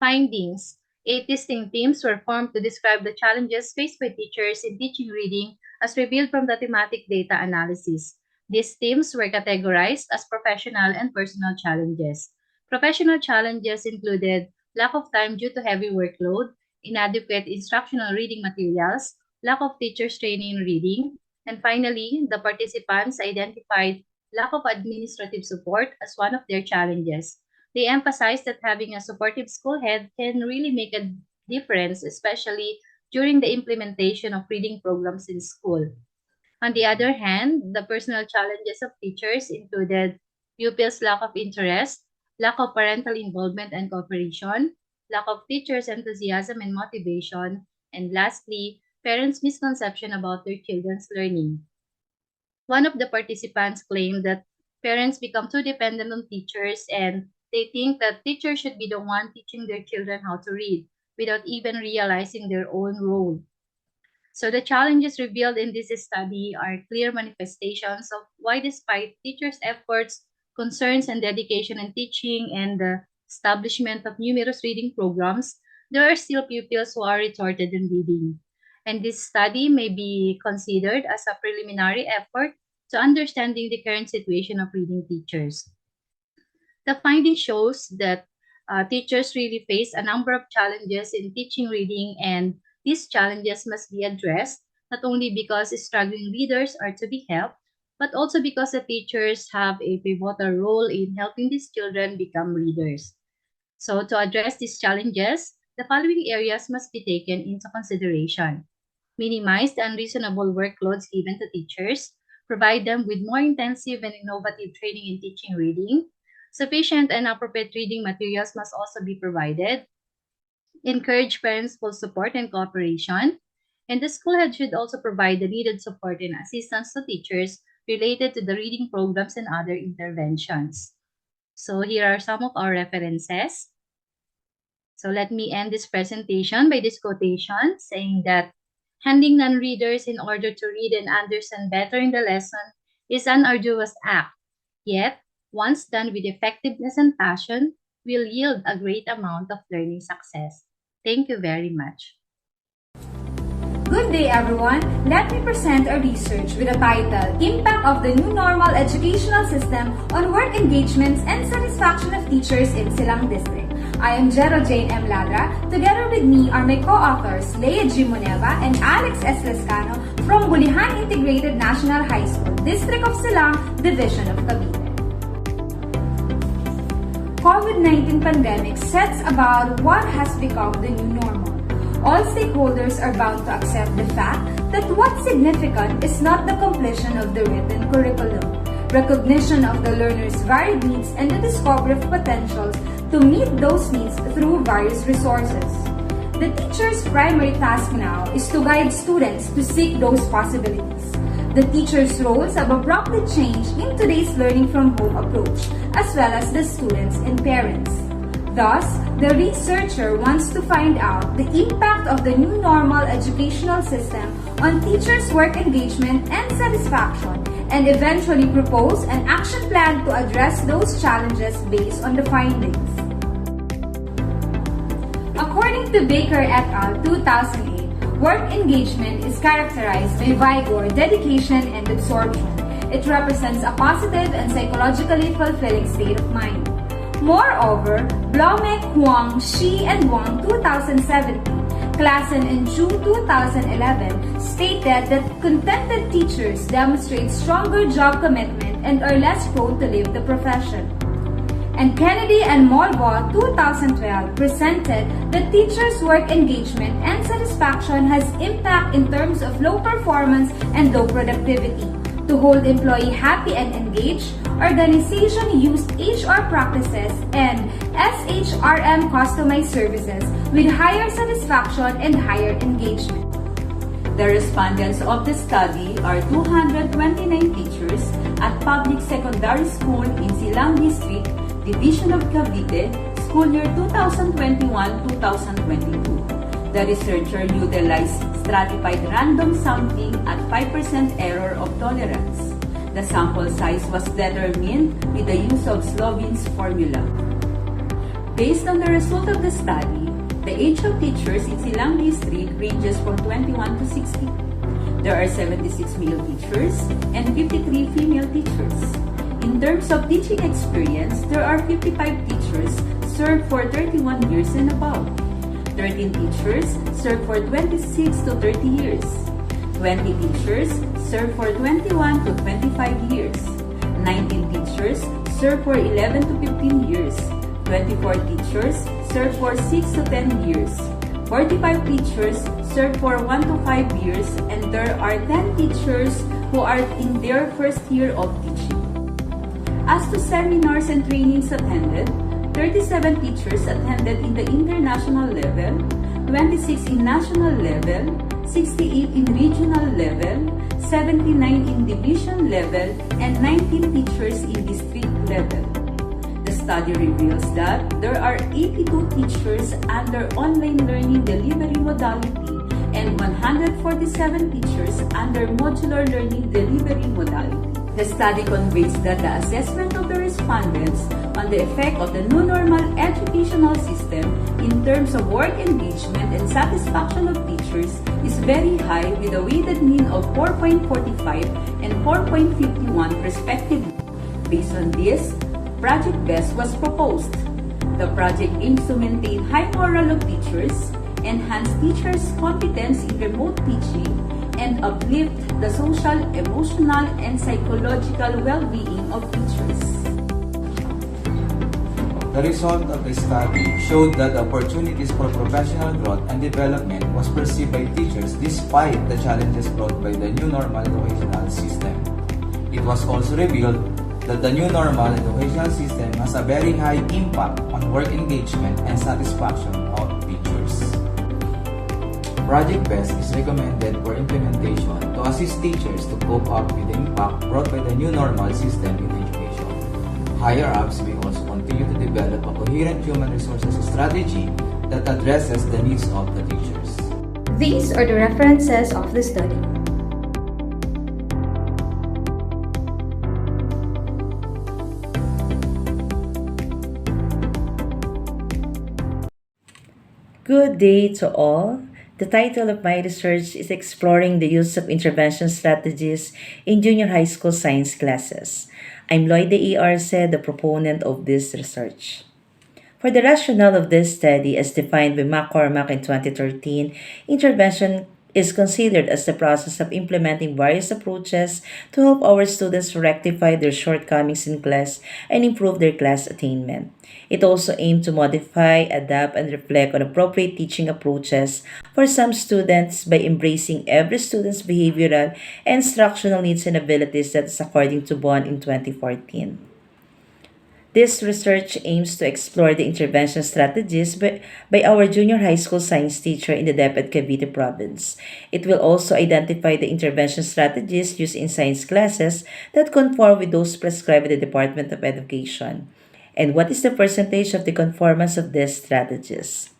Findings. 8 distinct teams were formed to describe the challenges faced by teachers in teaching reading as revealed from the thematic data analysis. These teams were categorized as professional and personal challenges. Professional challenges included lack of time due to heavy workload, inadequate instructional reading materials, lack of teachers training in reading, and finally, the participants identified lack of administrative support as one of their challenges. They emphasized that having a supportive school head can really make a difference, especially during the implementation of reading programs in school. On the other hand, the personal challenges of teachers included pupils' lack of interest, lack of parental involvement and cooperation, lack of teachers' enthusiasm and motivation, and lastly, parents' misconception about their children's learning. One of the participants claimed that parents become too dependent on teachers and they think that teachers should be the one teaching their children how to read without even realizing their own role. So the challenges revealed in this study are clear manifestations of why despite teachers' efforts, concerns, and dedication in teaching and the establishment of numerous reading programs, there are still pupils who are retarded in reading. And this study may be considered as a preliminary effort to understanding the current situation of reading teachers. The finding shows that teachers really face a number of challenges in teaching reading, and these challenges must be addressed not only because struggling readers are to be helped, but also because the teachers have a pivotal role in helping these children become readers. So, to address these challenges, the following areas must be taken into consideration. Minimize the unreasonable workloads given to teachers, provide them with more intensive and innovative training in teaching reading. Sufficient and appropriate reading materials must also be provided. Encourage parents' full support and cooperation. And the school head should also provide the needed support and assistance to teachers related to the reading programs and other interventions. So here are some of our references. So let me end this presentation by this quotation saying that handling non-readers in order to read and understand better in the lesson is an arduous act. Yet, once done with effectiveness and passion, will yield a great amount of learning success. Thank you very much.
Good day everyone! Let me present a research with the title Impact of the New Normal Educational System on Work Engagements and Satisfaction of Teachers in Silang District. I am Gerald Jane M. Ladra. Together with me are my co-authors Leia G. Moneva and Alex S. Lescano from Bulihan Integrated National High School, District of Silang, Division of Cavite. COVID-19 pandemic sets about what has become the new normal. All stakeholders are bound to accept the fact that what's significant is not the completion of the written curriculum, recognition of the learner's varied needs, and the discovery of potentials to meet those needs through various resources. The teacher's primary task now is to guide students to seek those possibilities. The teacher's roles have abruptly changed in today's learning from home approach, as well as the students and parents. Thus, the researcher wants to find out the impact of the new normal educational system on teachers' work engagement and satisfaction, and eventually propose an action plan to address those challenges based on the findings. According to Baker et al. 2008, work engagement is characterized by vigor, dedication, and absorption. It represents a positive and psychologically fulfilling state of mind. Moreover, Blomek, Huang, Shi, and Wang 2017, Klassen in June 2011, stated that contented teachers demonstrate stronger job commitment and are less prone to leave the profession. And Kennedy and Molvo 2012 presented that teachers' work engagement and satisfaction has impact in terms of low performance and low productivity. To hold employee happy and engaged, organization used HR practices and SHRM customized services with higher satisfaction and higher engagement.
The respondents of the study are 229 teachers at public secondary school in Silang District, Division of Cavite, school year 2021-2022. The researcher utilized stratified random sampling at 5% error of tolerance. The sample size was determined with the use of Slovin's formula. Based on the result of the study, the age of teachers in Silang District ranges from 21 to 60. There are 76 male teachers and 53 female teachers. In terms of teaching experience, there are 55 teachers served for 31 years and above. 13 teachers served for 26 to 30 years. 20 teachers served for 21 to 25 years. 19 teachers served for 11 to 15 years. 24 teachers served for 6 to 10 years. 45 teachers served for 1 to 5 years, and there are 10 teachers who are in their first year of teaching. As to seminars and trainings attended, 37 teachers attended in the international level, 26 in national level, 68 in regional level, 79 in division level, and 19 teachers in district level. The study reveals that there are 82 teachers under online learning delivery modality and 147 teachers under modular learning delivery modality. The study conveys that the assessment of the respondents on the effect of the new normal educational system in terms of work engagement and satisfaction of teachers is very high, with a weighted mean of 4.45 and 4.51 respectively. Based on this, Project BEST was proposed. The project aims to maintain high morale of teachers, enhance teachers' competence in remote teaching, and uplift the social, emotional, and psychological well-being of teachers.
The result of the study showed that the opportunities for professional growth and development was perceived by teachers despite the challenges brought by the new normal educational system. It was also revealed that the new normal educational system has a very high impact on work engagement and satisfaction of teachers. Project BEST is recommended for implementation to assist teachers to cope up with the impact brought by the new normal system in education. Higher-ups may also continue to develop a coherent human resources strategy that addresses the needs of the teachers.
These are the references of the study.
Good day to all. The title of my research is Exploring the Use of Intervention Strategies in Junior High School Science Classes. I'm Lloyd De Arce, the proponent of this research. For the rationale of this study, as defined by McCormack in 2013, intervention is considered as the process of implementing various approaches to help our students rectify their shortcomings in class and improve their class attainment. It also aimed to modify, adapt, and reflect on appropriate teaching approaches for some students by embracing every student's behavioral and instructional needs and abilities that is according to Bond in 2014. This research aims to explore the intervention strategies by our junior high school science teacher in the DepEd Cavite Province. It will also identify the intervention strategies used in science classes that conform with those prescribed by the Department of Education. And what is the percentage of the conformance of these strategies?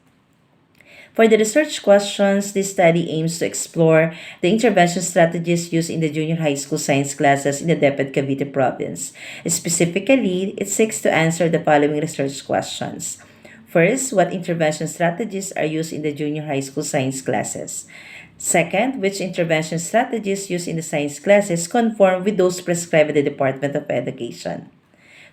For the research questions, this study aims to explore the intervention strategies used in the junior high school science classes in the DepEd Cavite Province. Specifically, it seeks to answer the following research questions. First, what intervention strategies are used in the junior high school science classes? Second, which intervention strategies used in the science classes conform with those prescribed by the Department of Education?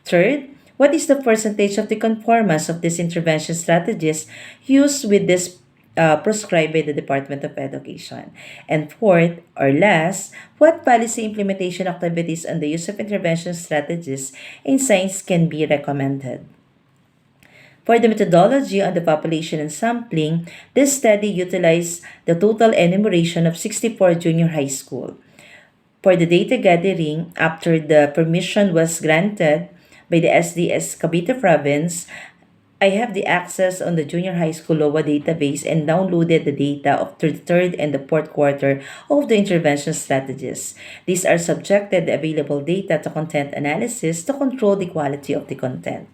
Third, what is the percentage of the conformance of these intervention strategies used with this prescribed by the Department of Education? And fourth, or last, what policy implementation activities on the use of intervention strategies in science can be recommended? For the methodology on the population and sampling, this study utilized the total enumeration of 64 junior high school. For the data gathering, after the permission was granted by the SDS Cavite Province, I have the access on the junior high school LOA database and downloaded the data of the third and the fourth quarter of the intervention strategies. These are subjected the available data to content analysis to control the quality of the content.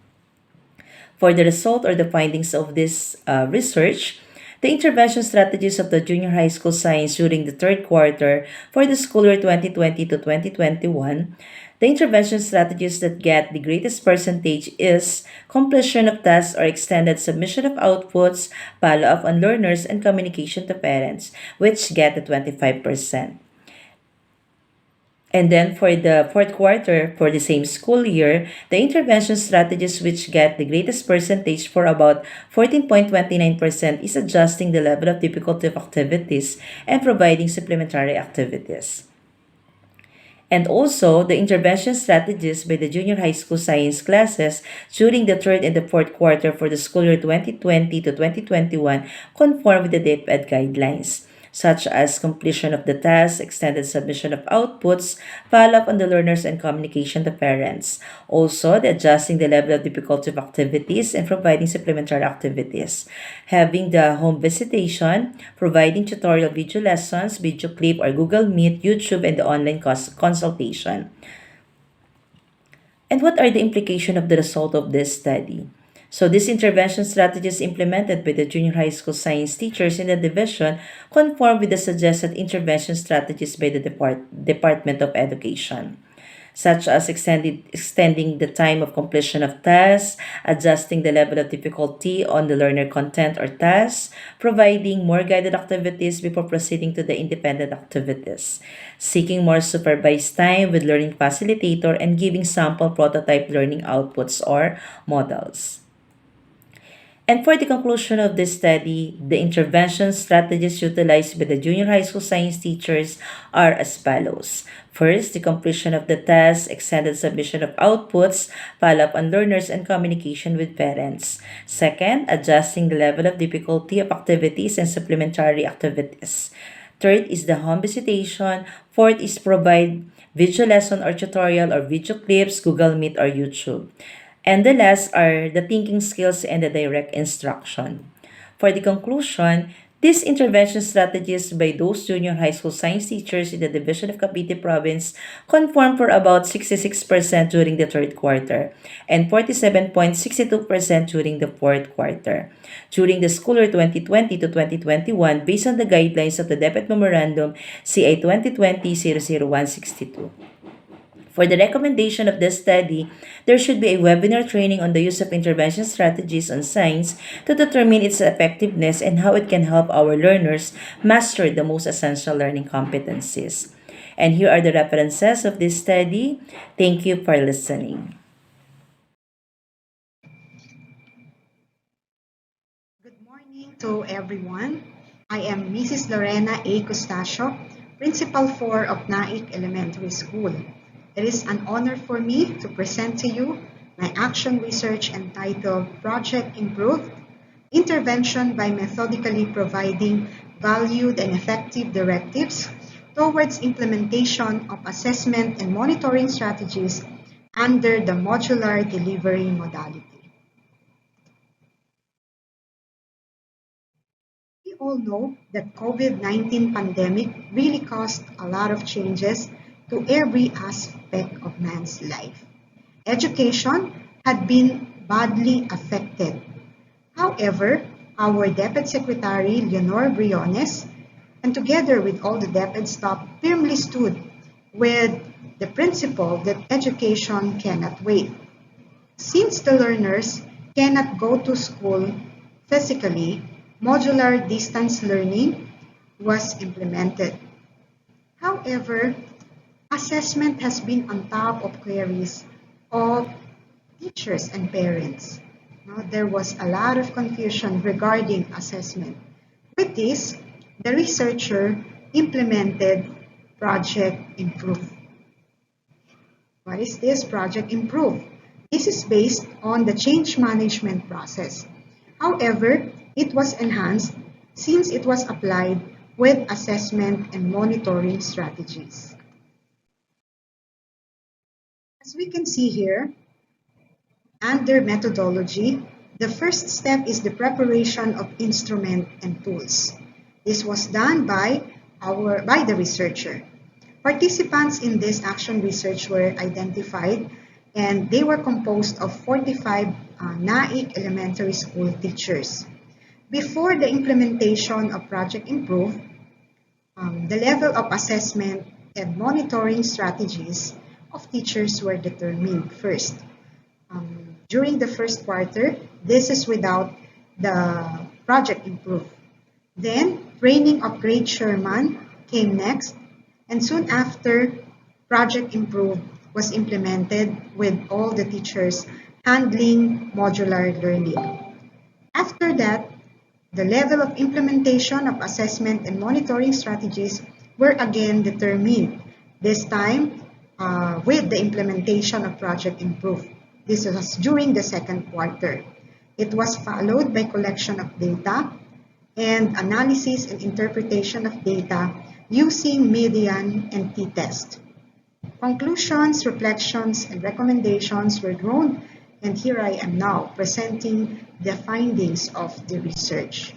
For the result or the findings of this research, the intervention strategies of the junior high school science during the third quarter for the school year 2020 to 2021, the intervention strategies that get the greatest percentage is completion of tasks or extended submission of outputs, follow-up on learners, and communication to parents, which get the 25%. And then for the fourth quarter for the same school year, the intervention strategies which get the greatest percentage for about 14.29% is adjusting the level of difficulty of activities and providing supplementary activities. And also, the intervention strategies by the junior high school science classes during the third and the fourth quarter for the school year 2020 to 2021 conform with the DepEd guidelines, such as completion of the tasks, extended submission of outputs, follow-up on the learners, and communication to parents. Also, the adjusting the level of difficulty of activities and providing supplementary activities. Having the home visitation, providing tutorial video lessons, video clip or Google Meet, YouTube, and the online consultation. And what are the implications of the result of this study? So these intervention strategies implemented by the junior high school science teachers in the division conform with the suggested intervention strategies by the Department of Education, such as extending the time of completion of tasks, adjusting the level of difficulty on the learner content or tasks, providing more guided activities before proceeding to the independent activities, seeking more supervised time with learning facilitator, and giving sample prototype learning outputs or models. And for the conclusion of this study, the intervention strategies utilized by the junior high school science teachers are as follows. First, the completion of the tasks, extended submission of outputs, follow-up on learners, and communication with parents. Second, adjusting the level of difficulty of activities and supplementary activities. Third is the home visitation. Fourth is provide video lesson or tutorial or video clips, Google Meet or YouTube. And the last are the thinking skills and the direct instruction. For the conclusion, these intervention strategies by those junior high school science teachers in the division of Cavite Province conform for about 66% during the third quarter and 47.62% during the fourth quarter. During the school year 2020 to 2021, based on the guidelines of the DepEd Memorandum CA 2020-00162. For the recommendation of this study, there should be a webinar training on the use of intervention strategies on science to determine its effectiveness and how it can help our learners master the most essential learning competencies. And here are the references of this study. Thank you for listening.
Good morning to everyone. I am Mrs. Lorena A. Custasio, Principal 4 of Naik Elementary School. It is an honor for me to present to you my action research entitled Project Improve, Intervention by Methodically Providing Valued and Effective Directives towards Implementation of Assessment and Monitoring Strategies under the Modular Delivery Modality. We all know that COVID-19 pandemic really caused a lot of changes to every aspect of man's life. Education had been badly affected. However, our DepEd Secretary Leonor Briones, and together with all the DepEd staff, firmly stood with the principle that education cannot wait. Since the learners cannot go to school physically, modular distance learning was implemented. However, assessment has been on top of queries of teachers and parents. Now, there was a lot of confusion regarding assessment. With this, the researcher implemented Project Improve. What is this Project Improve? This is based on the change management process. However, it was enhanced since it was applied with assessment and monitoring strategies. As we can see here, under methodology, the first step is the preparation of instrument and tools. This was done by the researcher. Participants in this action research were identified and they were composed of 45 NAIC elementary school teachers. Before the implementation of Project Improve, the level of assessment and monitoring strategies of teachers were determined first. During the first quarter, this is without the Project Improve. Then, training of grade chairman came next, and soon after, Project Improve was implemented with all the teachers handling modular learning. After that, the level of implementation of assessment and monitoring strategies were again determined, this time with the implementation of Project Improve. This was during the second quarter. It was followed by collection of data and analysis and interpretation of data using median and t-test. Conclusions, reflections, and recommendations were drawn, and here I am now presenting the findings of the research.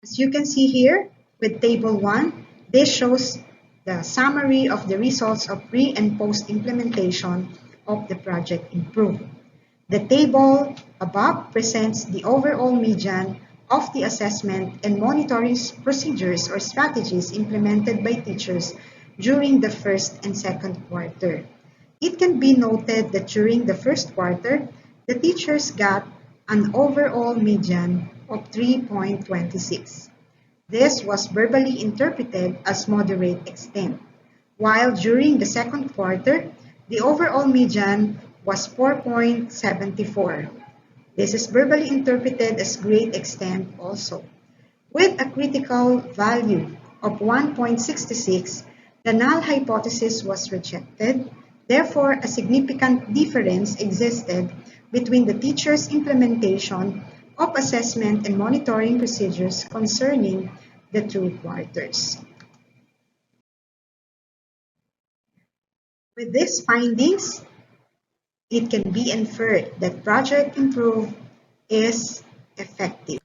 As you can see here with Table 1, this shows the summary of the results of pre and post implementation of the Project Improve. The table above presents the overall median of the assessment and monitoring procedures or strategies implemented by teachers during the first and second quarter. It can be noted that during the first quarter, the teachers got an overall median of 3.26. This was verbally interpreted as moderate extent, while during the second quarter, the overall median was 4.74. This is verbally interpreted as great extent also. With a critical value of 1.66, the null hypothesis was rejected. Therefore, a significant difference existed between the teacher's implementation of assessment and monitoring procedures concerning the two quarters. With these findings, it can be inferred that Project Improve is effective.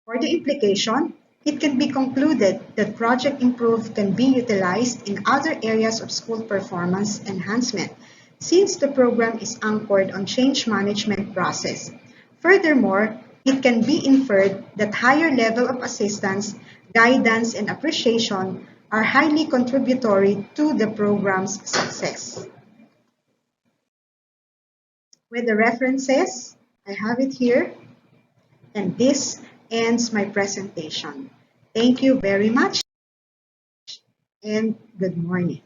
For the implication, it can be concluded that Project Improve can be utilized in other areas of school performance enhancement since the program is anchored on change management process. Furthermore, it can be inferred that higher level of assistance, guidance, and appreciation are highly contributory to the program's success. With the references, I have it here, and this ends my presentation. Thank you very much, and good morning.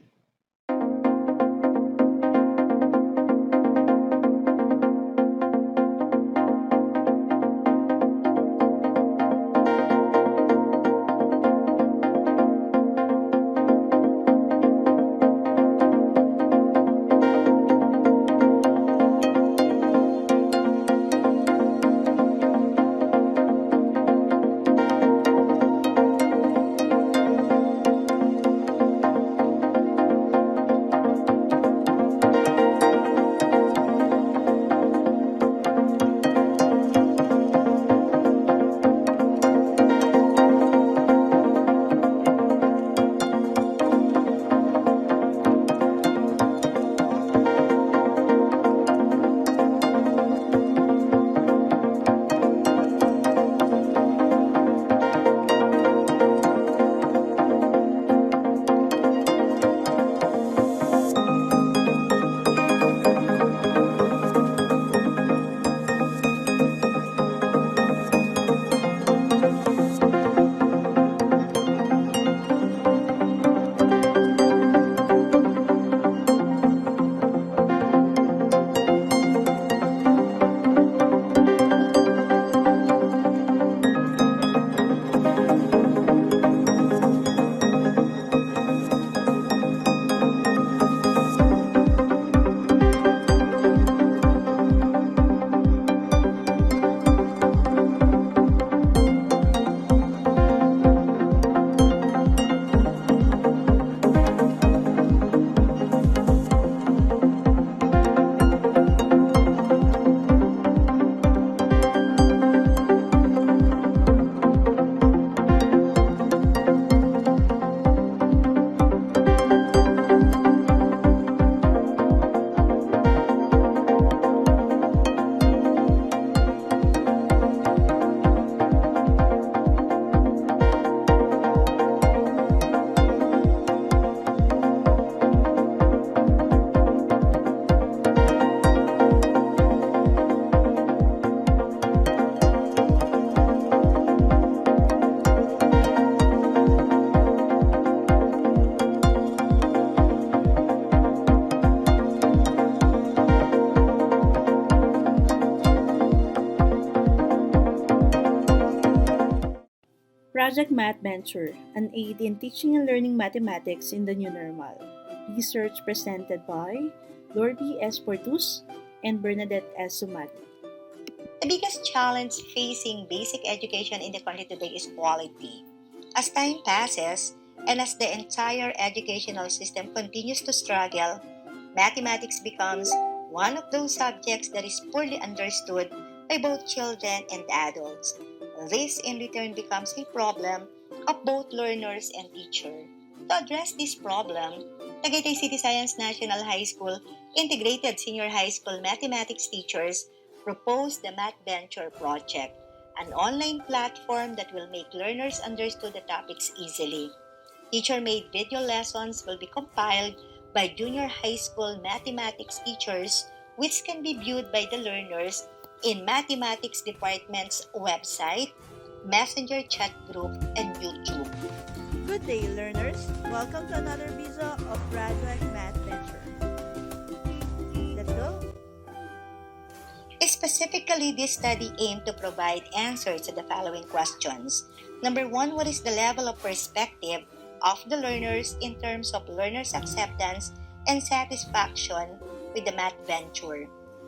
Project Math Venture, an aid in teaching and learning mathematics in the new normal. Research presented by Lorby S. Portus and Bernadette S. Sumagi.
The biggest challenge facing basic education in the country today is quality. As time passes, and as the entire educational system continues to struggle, mathematics becomes one of those subjects that is poorly understood by both children and adults. This in return becomes a problem of both learners and teachers. To address this problem, Tagaytay City Science National High School integrated senior high school mathematics teachers proposed the Math Venture project, an online platform that will make learners understand the topics easily. Teacher-made video lessons will be compiled by junior high school mathematics teachers, which can be viewed by the learners in mathematics department's website, messenger chat group, and YouTube.
Good day, learners. Welcome to another video of Project Math Venture. Let's go.
Specifically, this study aimed to provide answers to the following questions. Number one, what is the level of perspective of the learners in terms of learners' acceptance and satisfaction with the Math Venture?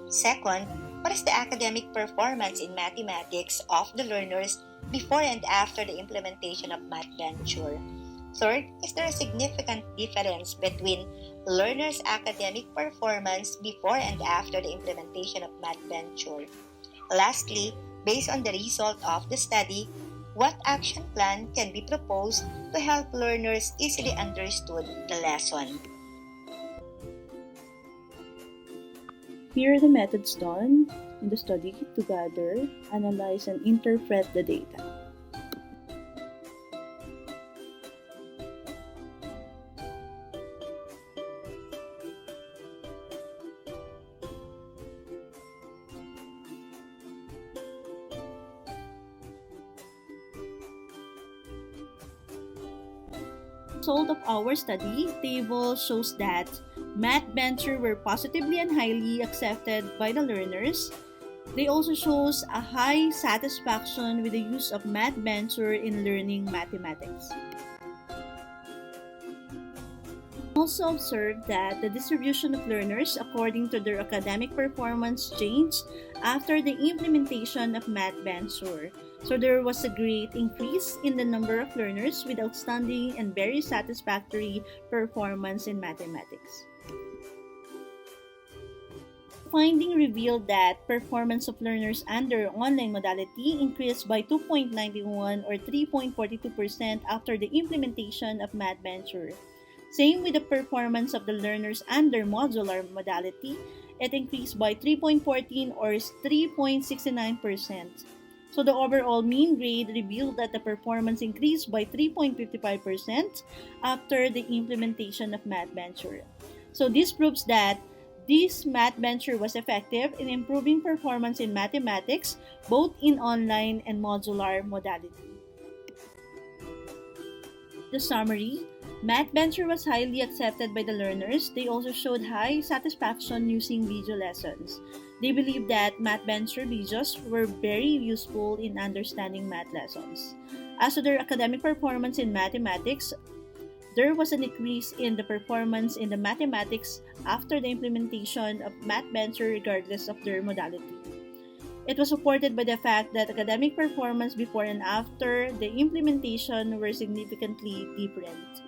Second, what is the academic performance in mathematics of the learners before and after the implementation of Math Venture? Third, is there a significant difference between learners' academic performance before and after the implementation of Math Venture? Lastly, based on the result of the study, what action plan can be proposed to help learners easily understood the lesson?
Here are the methods done in the study to gather, analyze, and interpret the data. Result of our study table shows that Math Venture were positively and highly accepted by the learners. They also shows a high satisfaction with the use of Math Venture in learning mathematics. Also observed that the distribution of learners according to their academic performance changed after the implementation of Math Venture. So there was a great increase in the number of learners with outstanding and very satisfactory performance in mathematics. Finding revealed that performance of learners under online modality increased by 2.91 or 3.42% after the implementation of Math Venture. Same with the performance of the learners under modular modality, it increased by 3.14 or 3.69%. So the overall mean grade revealed that the performance increased by 3.55% after the implementation of Math Venture. So this proves that this Math Venture was effective in improving performance in mathematics, both in online and modular modality. The summary, Math Venture was highly accepted by the learners. They also showed high satisfaction using video lessons. They believe that Math Venture videos were very useful in understanding math lessons. As to their academic performance in mathematics, there was an increase in the performance in the mathematics after the implementation of Math Venture regardless of their modality. It was supported by the fact that academic performance before and after the implementation were significantly different.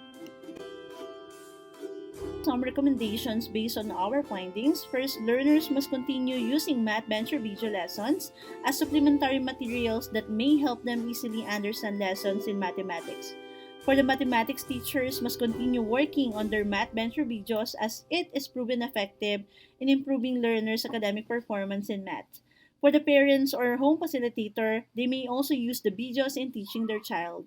Some recommendations based on our findings. First, learners must continue using Math Venture video lessons as supplementary materials that may help them easily understand lessons in mathematics. For the mathematics teachers must continue working on their Math Venture videos as it is proven effective in improving learners' academic performance in math. For the parents or home facilitator, they may also use the videos in teaching their child.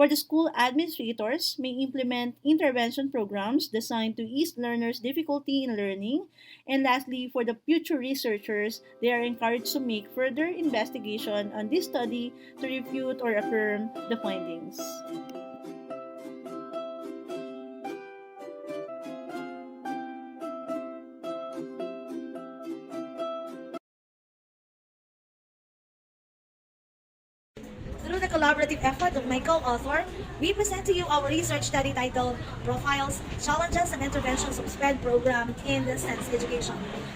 For the school administrators, may implement intervention programs designed to ease learners' difficulty in learning. And lastly, for the future researchers, they are encouraged to make further investigation on this study to refute or affirm the findings.
Through the
the collaborative effort of my co-author, we present to you our research study titled Profiles, Challenges, and Interventions of SPED Program in Distance Education,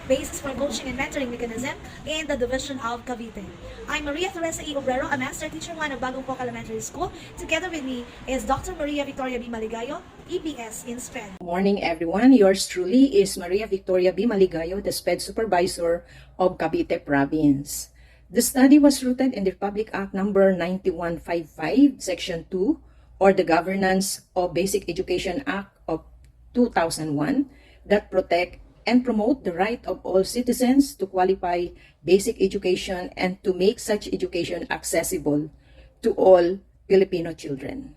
Basis for Coaching and Mentoring Mechanism in the Division of Cavite. I'm Maria Teresa E. Obrero, a Master Teacher 1 of Bagong Poc Elementary School. Together with me is Dr. Maria Victoria B. Maligayo, EBS in SPED.
Good morning, everyone. Yours truly is Maria Victoria B. Maligayo, the SPED Supervisor of Cavite Province. The study was rooted in the Republic Act number 9155, Section 2, or the Governance of Basic Education Act of 2001, that protect and promote the right of all citizens to qualify basic education and to make such education accessible to all Filipino children.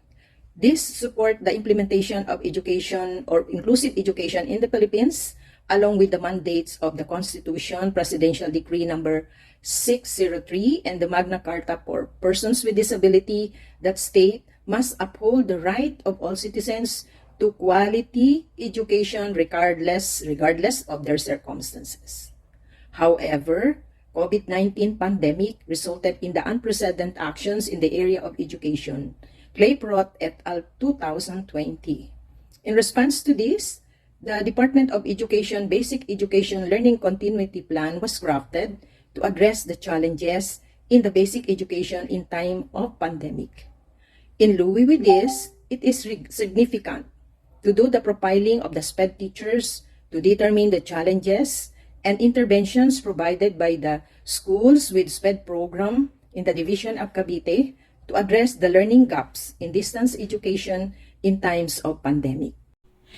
This support the implementation of education or inclusive education in the Philippines, along with the mandates of the Constitution, Presidential Decree number 603, and the Magna Carta for persons with disability that state must uphold the right of all citizens to quality education regardless of their circumstances. However, COVID-19 pandemic resulted in the unprecedented actions in the area of education. Claybrot et al. 2020. In response to this, the Department of Education Basic Education Learning Continuity Plan was crafted to address the challenges in the basic education in time of pandemic. In lieu with this, it is significant to do the profiling of the SPED teachers to determine the challenges and interventions provided by the schools with SPED program in the Division of Cavite to address the learning gaps in distance education in times of pandemic.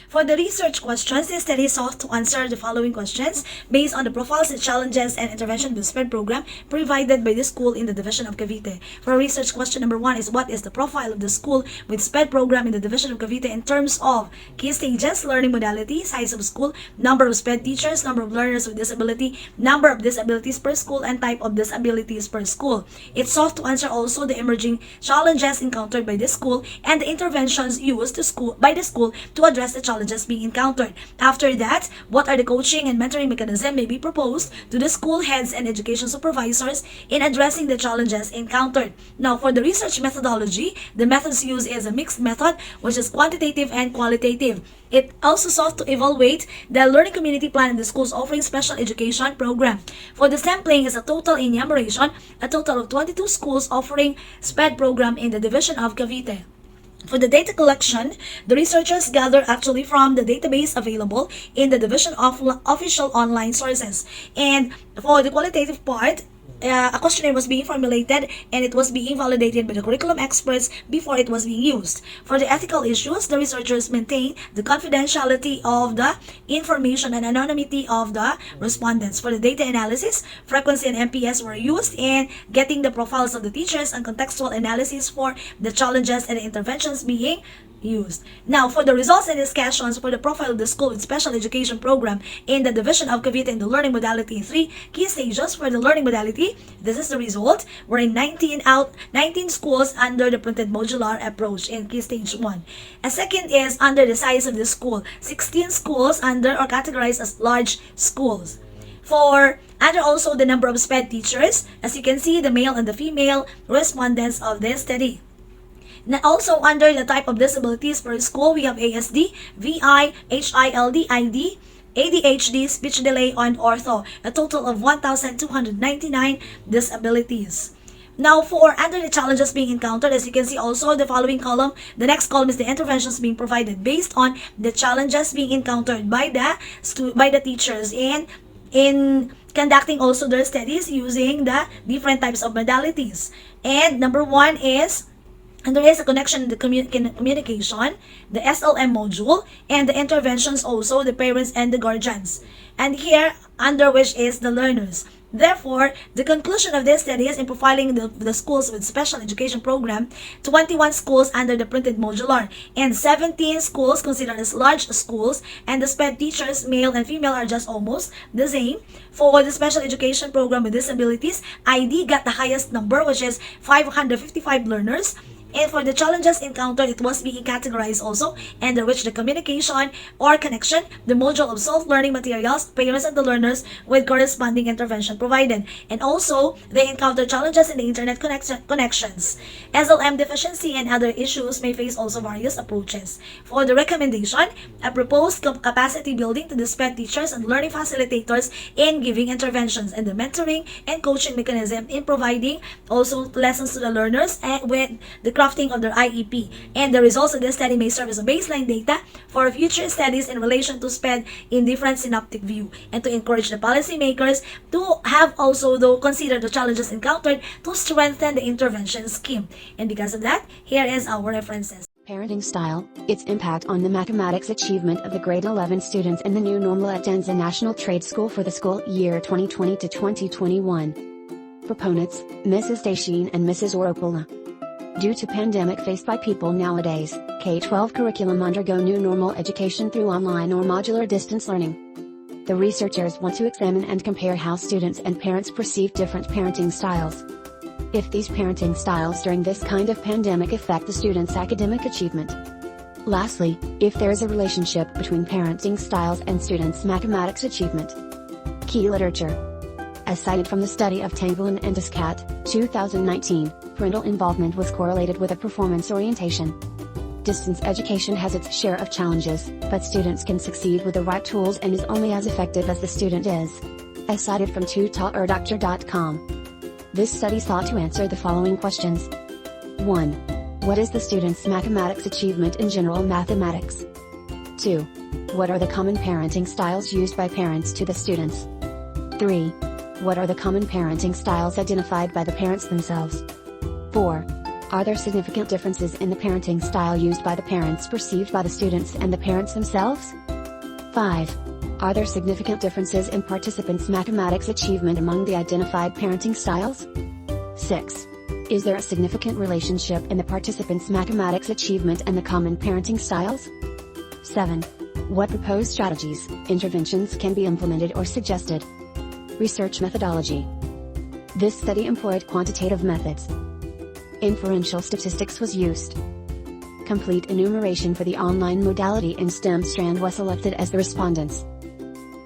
For the research questions, this study sought to answer the following questions based on the profiles, challenges, and intervention with SPED program provided by the school in the Division of Cavite. For research question number 1 is what is the profile of the school with SPED program in the Division of Cavite in terms of key stages, learning modality, size of school, number of SPED teachers, number of learners with disability, number of disabilities per school, and type of disabilities per school. It sought to answer also the emerging challenges encountered by the school and the interventions used by the school to address the challenges being encountered. After that, what are the coaching and mentoring mechanism may be proposed to the school heads and education supervisors in addressing the challenges encountered. Now, for the research methodology, the methods used is a mixed method, which is quantitative and qualitative. It also sought to evaluate the learning community plan in the schools offering special education program. For the sampling is a total enumeration, a total of 22 schools offering SPED program in the Division of Cavite. For the data collection, the researchers gather actually from the database available in the Division of official online sources. And for the qualitative part, a questionnaire was being formulated and it was being validated by the curriculum experts before it was being used. For the ethical issues, the researchers maintain the confidentiality of the information and anonymity of the respondents. For the data analysis, frequency and MPS were used in getting the profiles of the teachers and contextual analysis for the challenges and the interventions being used. Now, for the results and discussions for the profile of the school with special education program in the Division of Cavite in the learning modality 3 key stages for the learning modality, this is the result. We're in 19 schools under the printed modular approach in key stage 1. A second is under the size of the school, 16 schools under or categorized as large schools. For under also the number of SPED teachers, as you can see, the male and the female respondents of this study. Now, also under the type of disabilities per school, we have ASD, VI, HILD, ID, ADHD, speech delay, and ortho, a total of 1,299 disabilities. Now, for under the challenges being encountered, as you can see also the following column, the next column is the interventions being provided based on the challenges being encountered by the teachers in conducting also their studies using the different types of modalities. And number 1 is, and there is a connection in the communication, the SLM module, and the interventions also, the parents and the guardians. And here, under which is the learners. Therefore, the conclusion of this study is in profiling the schools with special education program, 21 schools under the printed modular, and 17 schools considered as large schools, and the SPED teachers, male and female, are just almost the same. For the special education program with disabilities, ID got the highest number, which is 555 learners, And for the challenges encountered, it was being categorized also, under which the communication or connection, the module of self-learning materials, parents and the learners with corresponding intervention provided. And also, they encounter challenges in the internet connections. SLM deficiency and other issues may face also various approaches. For the recommendation, a proposed capacity building to dispense teachers and learning facilitators in giving interventions, and the mentoring and coaching mechanism in providing also lessons to the learners and with the crafting of their IEP. And the results of this study may serve as a baseline data for future studies in relation to SPED in different synoptic view, and to encourage the policymakers to have also though consider the challenges encountered to strengthen the intervention scheme. And because of that, here is our references.
Parenting style, its impact on the mathematics achievement of the grade 11 students in the new normal at Denza National Trade School for the school year 2020 to 2021. Proponents, Mrs. Desheen and Mrs. Oropola. Due to pandemic faced by people nowadays, K-12 curriculum undergo new normal education through online or modular distance learning. The researchers want to examine and compare how students and parents perceive different parenting styles. If these parenting styles during this kind of pandemic affect the student's academic achievement. Lastly, if there is a relationship between parenting styles and students' mathematics achievement. Key literature. As cited from the study of Tanglin and Descat, 2019, parental involvement was correlated with a performance orientation. Distance education has its share of challenges, but students can succeed with the right tools and is only as effective as the student is. As cited from tutorDoctor.com. This study sought to answer the following questions. 1. What is the student's mathematics achievement in general mathematics? 2. What are the common parenting styles used by parents to the students? 3. What are the common parenting styles identified by the parents themselves? 4. Are there significant differences in the parenting style used by the parents perceived by the students and the parents themselves? 5. Are there significant differences in participants' mathematics achievement among the identified parenting styles? 6. Is there a significant relationship in the participants' mathematics achievement and the common parenting styles? 7. What proposed strategies, interventions can be implemented or suggested? Research methodology. This study employed quantitative methods. Inferential statistics was used. Complete enumeration for the online modality in STEM strand was selected as the respondents.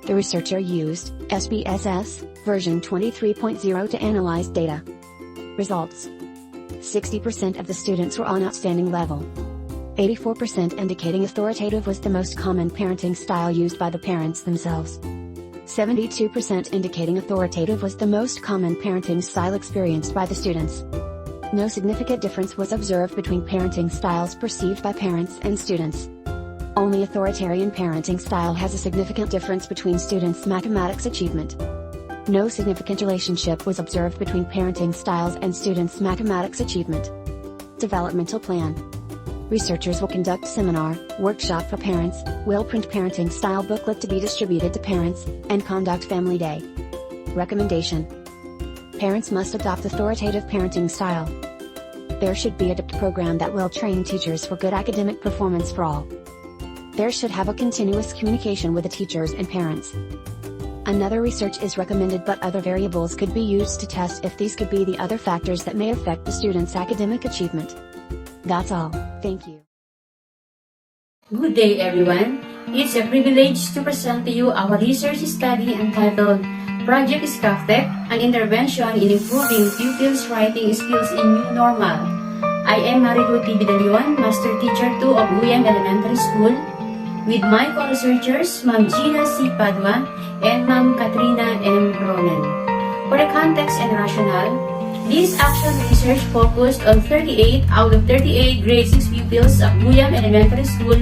The researcher used SPSS version 23.0 to analyze data. Results. 60% of the students were on outstanding level. 84% indicating authoritative was the most common parenting style used by the parents themselves. 72% indicating authoritative was the most common parenting style experienced by the students. No significant difference was observed between parenting styles perceived by parents and students. Only authoritarian parenting style has a significant difference between students' mathematics achievement. No significant relationship was observed between parenting styles and students' mathematics achievement. Developmental plan. Researchers will conduct seminar, workshop for parents, will print parenting style booklet to be distributed to parents, and conduct family day. Recommendation. Parents must adopt authoritative parenting style. There should be a DIPT program that will train teachers for good academic performance for all. There should have a continuous communication with the teachers and parents. Another research is recommended, but other variables could be used to test if these could be the other factors that may affect the student's academic achievement. That's all. Thank you.
Good day, everyone. It's a privilege to present to you our research study entitled Project SCAFTEC, an intervention in improving pupils' writing skills in New Normal. I am Marilu T. Bidalion, Master Teacher 2 of Uyam Elementary School, with my co-researchers, Ma'am Gina C. Padua and Ma'am Katrina M. Ronan. For the context and rationale, this action research focused on 38 out of 38 grade 6 pupils of Uyam Elementary School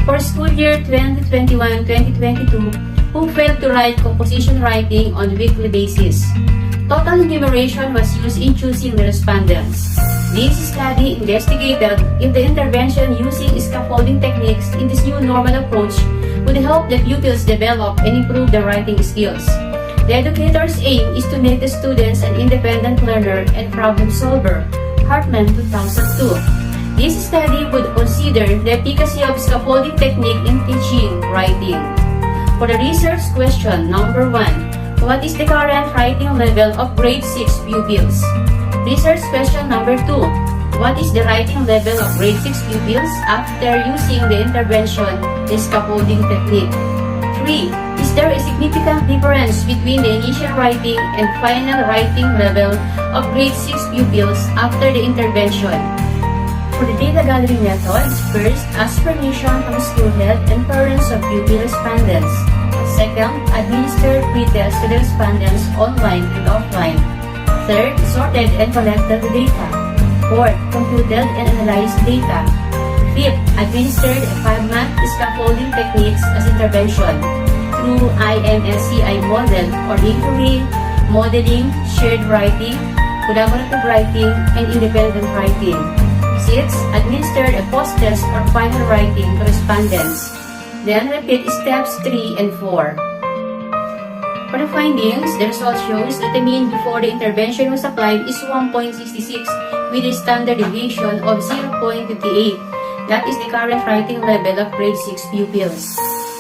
for school year 2021-2022 who failed to write composition writing on a weekly basis. Total enumeration was used in choosing the respondents. This study investigated if the intervention using scaffolding techniques in this new normal approach would help the pupils develop and improve their writing skills. The educator's aim is to make the students an independent learner and problem solver. Hartman 2002. This study would consider the efficacy of scaffolding technique in teaching writing. For the research question number 1, what is the current writing level of grade 6 pupils? Research question number 2, What is the writing level of grade 6 pupils after using the intervention, the scaffolding technique? 3. Is there a significant difference between the initial writing and final writing level of grade 6 pupils after the intervention? For the data gathering methods, first, ask permission from school head and parents of pupil respondents. Second, administer pre-test to the respondents online and offline. Third, sorted and collected the data. Fourth, computed and analyzed data. Fifth, administered a 5-month scaffolding techniques as intervention through IMSCI model or inquiry, modeling, shared writing, collaborative writing, and independent writing. 6. Administered a post-test or final writing to respondents. Then repeat steps 3 and 4. For the findings, the result shows that the mean before the intervention was applied is 1.66 with a standard deviation of 0.58. That is the current writing level of grade 6 pupils.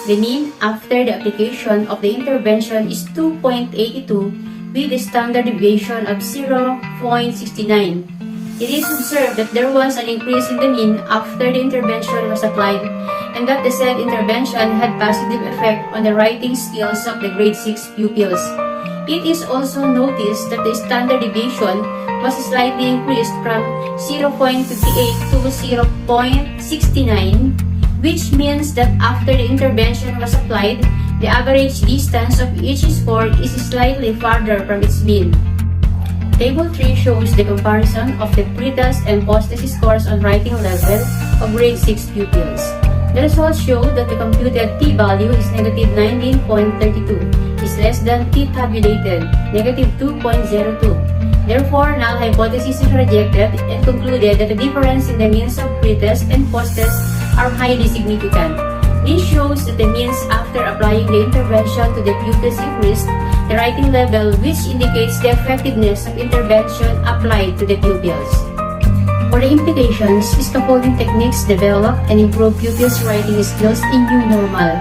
The mean after the application of the intervention is 2.82 with a standard deviation of 0.69. It is observed that there was an increase in the mean after the intervention was applied and that the said intervention had positive effect on the writing skills of the grade 6 pupils. It is also noticed that the standard deviation was slightly increased from 0.58 to 0.69, which means that after the intervention was applied, the average distance of each score is slightly farther from its mean. Table 3 shows the comparison of the pre-test and post-test scores on writing level of grade 6 pupils. The results show that the computed p-value is negative 19.32, is less than t-tabulated, negative 2.02. Therefore, null hypothesis is rejected and concluded that the difference in the means of pre-test and post-test are highly significant. This shows that the means after applying the intervention to the pupils increased the writing level, which indicates the effectiveness of intervention applied to the pupils. For the implications, scaffolding techniques develop and improve pupils' writing skills in new normal,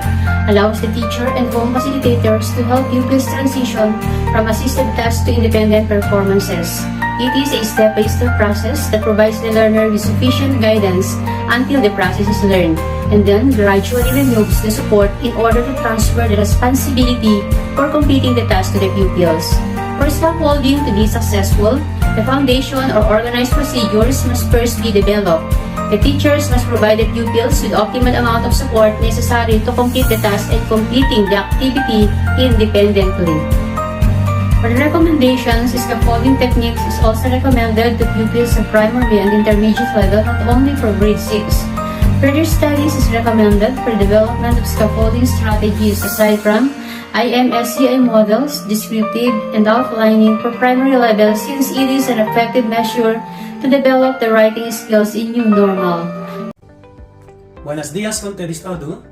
allows the teacher and home facilitators to help pupils transition from assisted tasks to independent performances. It is a step-by-step process that provides the learner with sufficient guidance until the process is learned, and then gradually removes the support in order to transfer the responsibility for completing the task to the pupils. For scaffolding to be successful, the foundation or organized procedures must first be developed. The teachers must provide the pupils with optimal amount of support necessary to complete the task and completing the activity independently. For the recommendations, scaffolding techniques is also recommended to pupils of primary and intermediate level, not only for grade 6. Further studies is recommended for development of scaffolding strategies aside from IMSCI models, descriptive, and outlining for primary level, since it is an effective measure to develop the writing skills in new normal.
Buenos días con todo estado.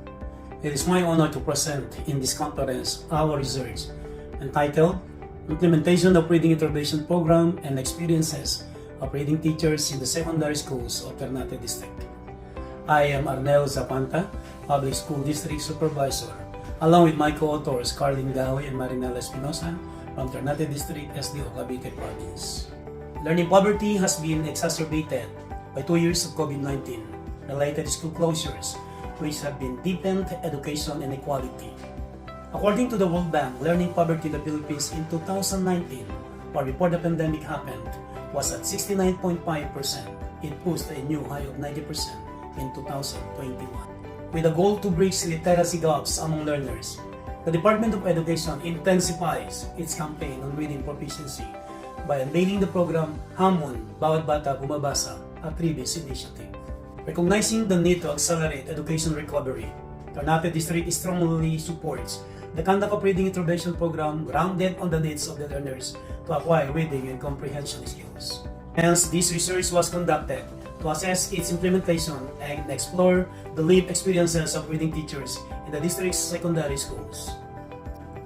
It is my honor to present in this conference our research entitled Implementation of Reading Intervention Program and Experiences of Reading Teachers in the Secondary Schools of Ternate District. I am Arnel Zapanta, Public School District Supervisor, along with my co-authors Carlin Gawi and Marinela Espinosa from Ternate District, SDO Cavite Province. Learning poverty has been exacerbated by 2 years of COVID-19, related school closures, which have been deepened education inequality. According to the World Bank, learning poverty in the Philippines in 2019, or before the pandemic happened, was at 69.5%. It pushed a new high of 90% in 2021. With a goal to bridge literacy gaps among learners, the Department of Education intensifies its campaign on reading proficiency by unveiling the program Hamon, Bawat Bata Bumabasa, a previous initiative. Recognizing the need to accelerate education recovery, Ternate District strongly supports the conduct of reading intervention program grounded on the needs of the learners to acquire reading and comprehension skills. Hence, this research was conducted to assess its implementation and explore the lived experiences of reading teachers in the district's secondary schools.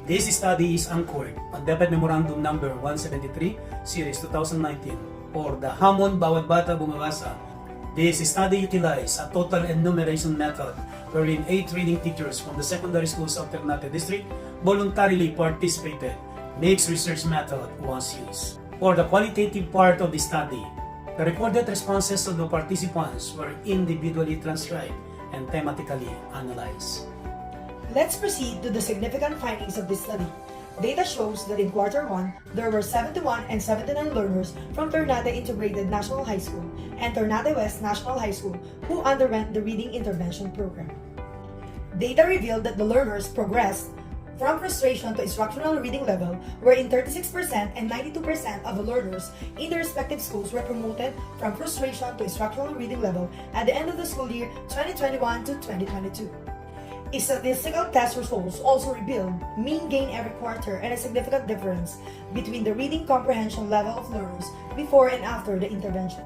This study is anchored on DepEd Memorandum Number 173, Series 2019, or the Hamon Bawat Bata Bumabasa. This study utilized a total enumeration method wherein 8 reading teachers from the secondary schools of Ternate District voluntarily participated. Mixed research method was used. For the qualitative part of the study, The recorded responses of the participants were individually transcribed and thematically analyzed.
Let's proceed to the significant findings of this study. Data shows that in quarter 1, there were 71 and 79 learners from Ternate Integrated National High School and Ternate West National High School who underwent the Reading Intervention Program. Data revealed that the learners progressed from frustration to instructional reading level, wherein 36% and 92% of the learners in their respective schools were promoted from frustration to instructional reading level at the end of the school year 2021 to 2022. Statistical test results also revealed mean gain every quarter and a significant difference between the reading comprehension level of learners before and after the intervention.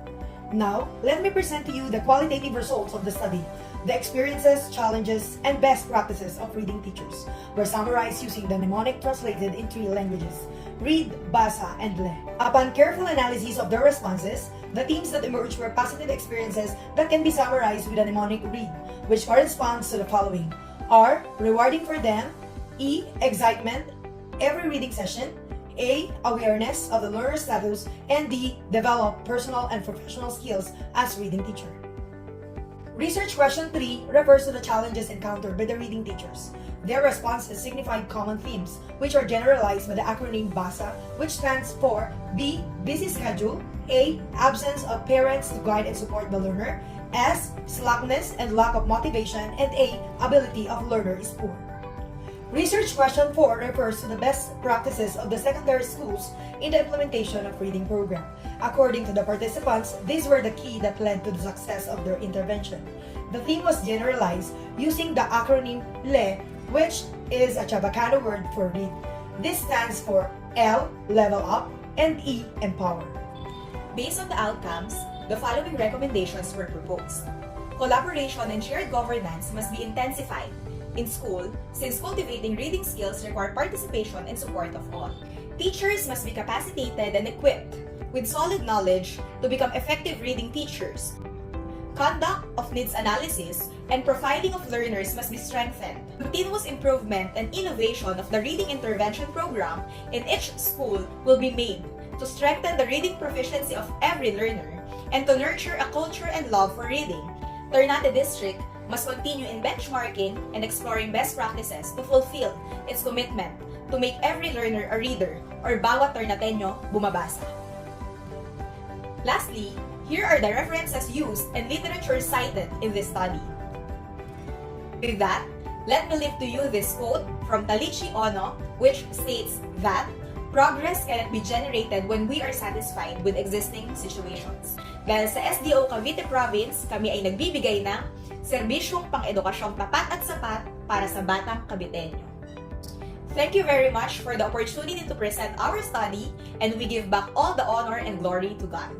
Now, let me present to you the qualitative results of the study. The experiences, challenges, and best practices of reading teachers were summarized using the mnemonic translated in 3 languages: read, basa, and le. Upon careful analysis of their responses, the themes that emerged were positive experiences that can be summarized with a mnemonic read, which corresponds to the following: R. Rewarding for them. E. Excitement every reading session. A. Awareness of the learner status. And D. Develop personal and professional skills as reading teacher. Research question 3 refers to the challenges encountered by the reading teachers. Their responses signified common themes, which are generalized by the acronym BASA, which stands for B. Busy schedule. A. Absence of parents to guide and support the learner. S. Slackness and lack of motivation. And A. Ability of learner is poor. Research question 4 refers to the best practices of the secondary schools in the implementation of reading program. According to the participants, these were the key that led to the success of their intervention. The theme was generalized using the acronym LE, which is a Chabacano word for read. This stands for L, level up, and E, empower.
Based on the outcomes, the following recommendations were proposed. Collaboration and shared governance must be intensified in school, since cultivating reading skills require participation and support of all. Teachers must be capacitated and equipped with solid knowledge to become effective reading teachers. Conduct of needs analysis and profiling of learners must be strengthened. Continuous improvement and innovation of the reading intervention program in each school will be made to strengthen the reading proficiency of every learner and to nurture a culture and love for reading. Ternate District must continue in benchmarking and exploring best practices to fulfill its commitment to make every learner a reader or bawat Ternateño bumabasa. Lastly, here are the references used and literature cited in this study. With that, let me leave to you this quote from Talichi Ono, which states that progress cannot be generated when we are satisfied with existing situations. Dahil sa SDO Cavite Province, kami ay nagbibigay ng serbisyong pang-edukasyong tapat at sapat para sa batang Caviteño. Thank you very much for the opportunity to present our study, and we give back all the honor and glory to God.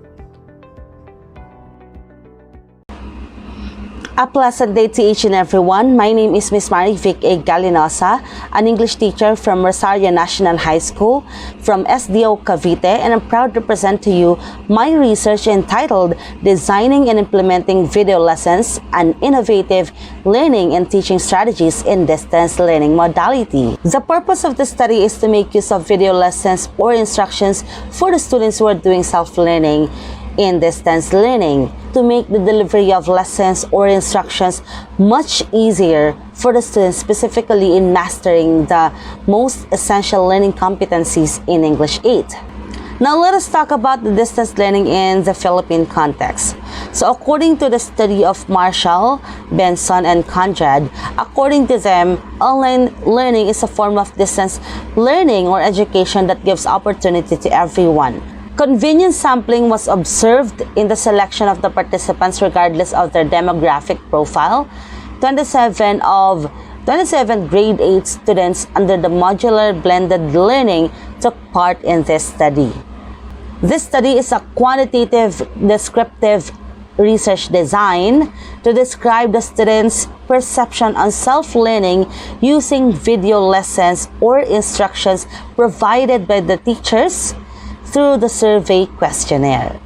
A pleasant day to each and everyone. My name is Miss Marivic A. Galinosa, an English teacher from Rosario National High School from SDO Cavite, and I'm proud to present to you my research entitled Designing and Implementing Video Lessons, an Innovative Learning and Teaching Strategies in Distance Learning Modality. The purpose of the study is to make use of video lessons or instructions for the students who are doing self-learning in distance learning to make the delivery of lessons or instructions much easier for the students, specifically in mastering the most essential learning competencies in English 8. Now let us talk about the distance learning in the Philippine context. So according to the study of Marshall, Benson, and Conrad, according to them, online learning is a form of distance learning or education that gives opportunity to everyone. Convenience sampling was observed in the selection of the participants regardless of their demographic profile. 27 grade 8 students under the modular blended learning took part in this study. This study is a quantitative descriptive research design to describe the students' perception on self-learning using video lessons or instructions provided by the teachers through the survey questionnaire.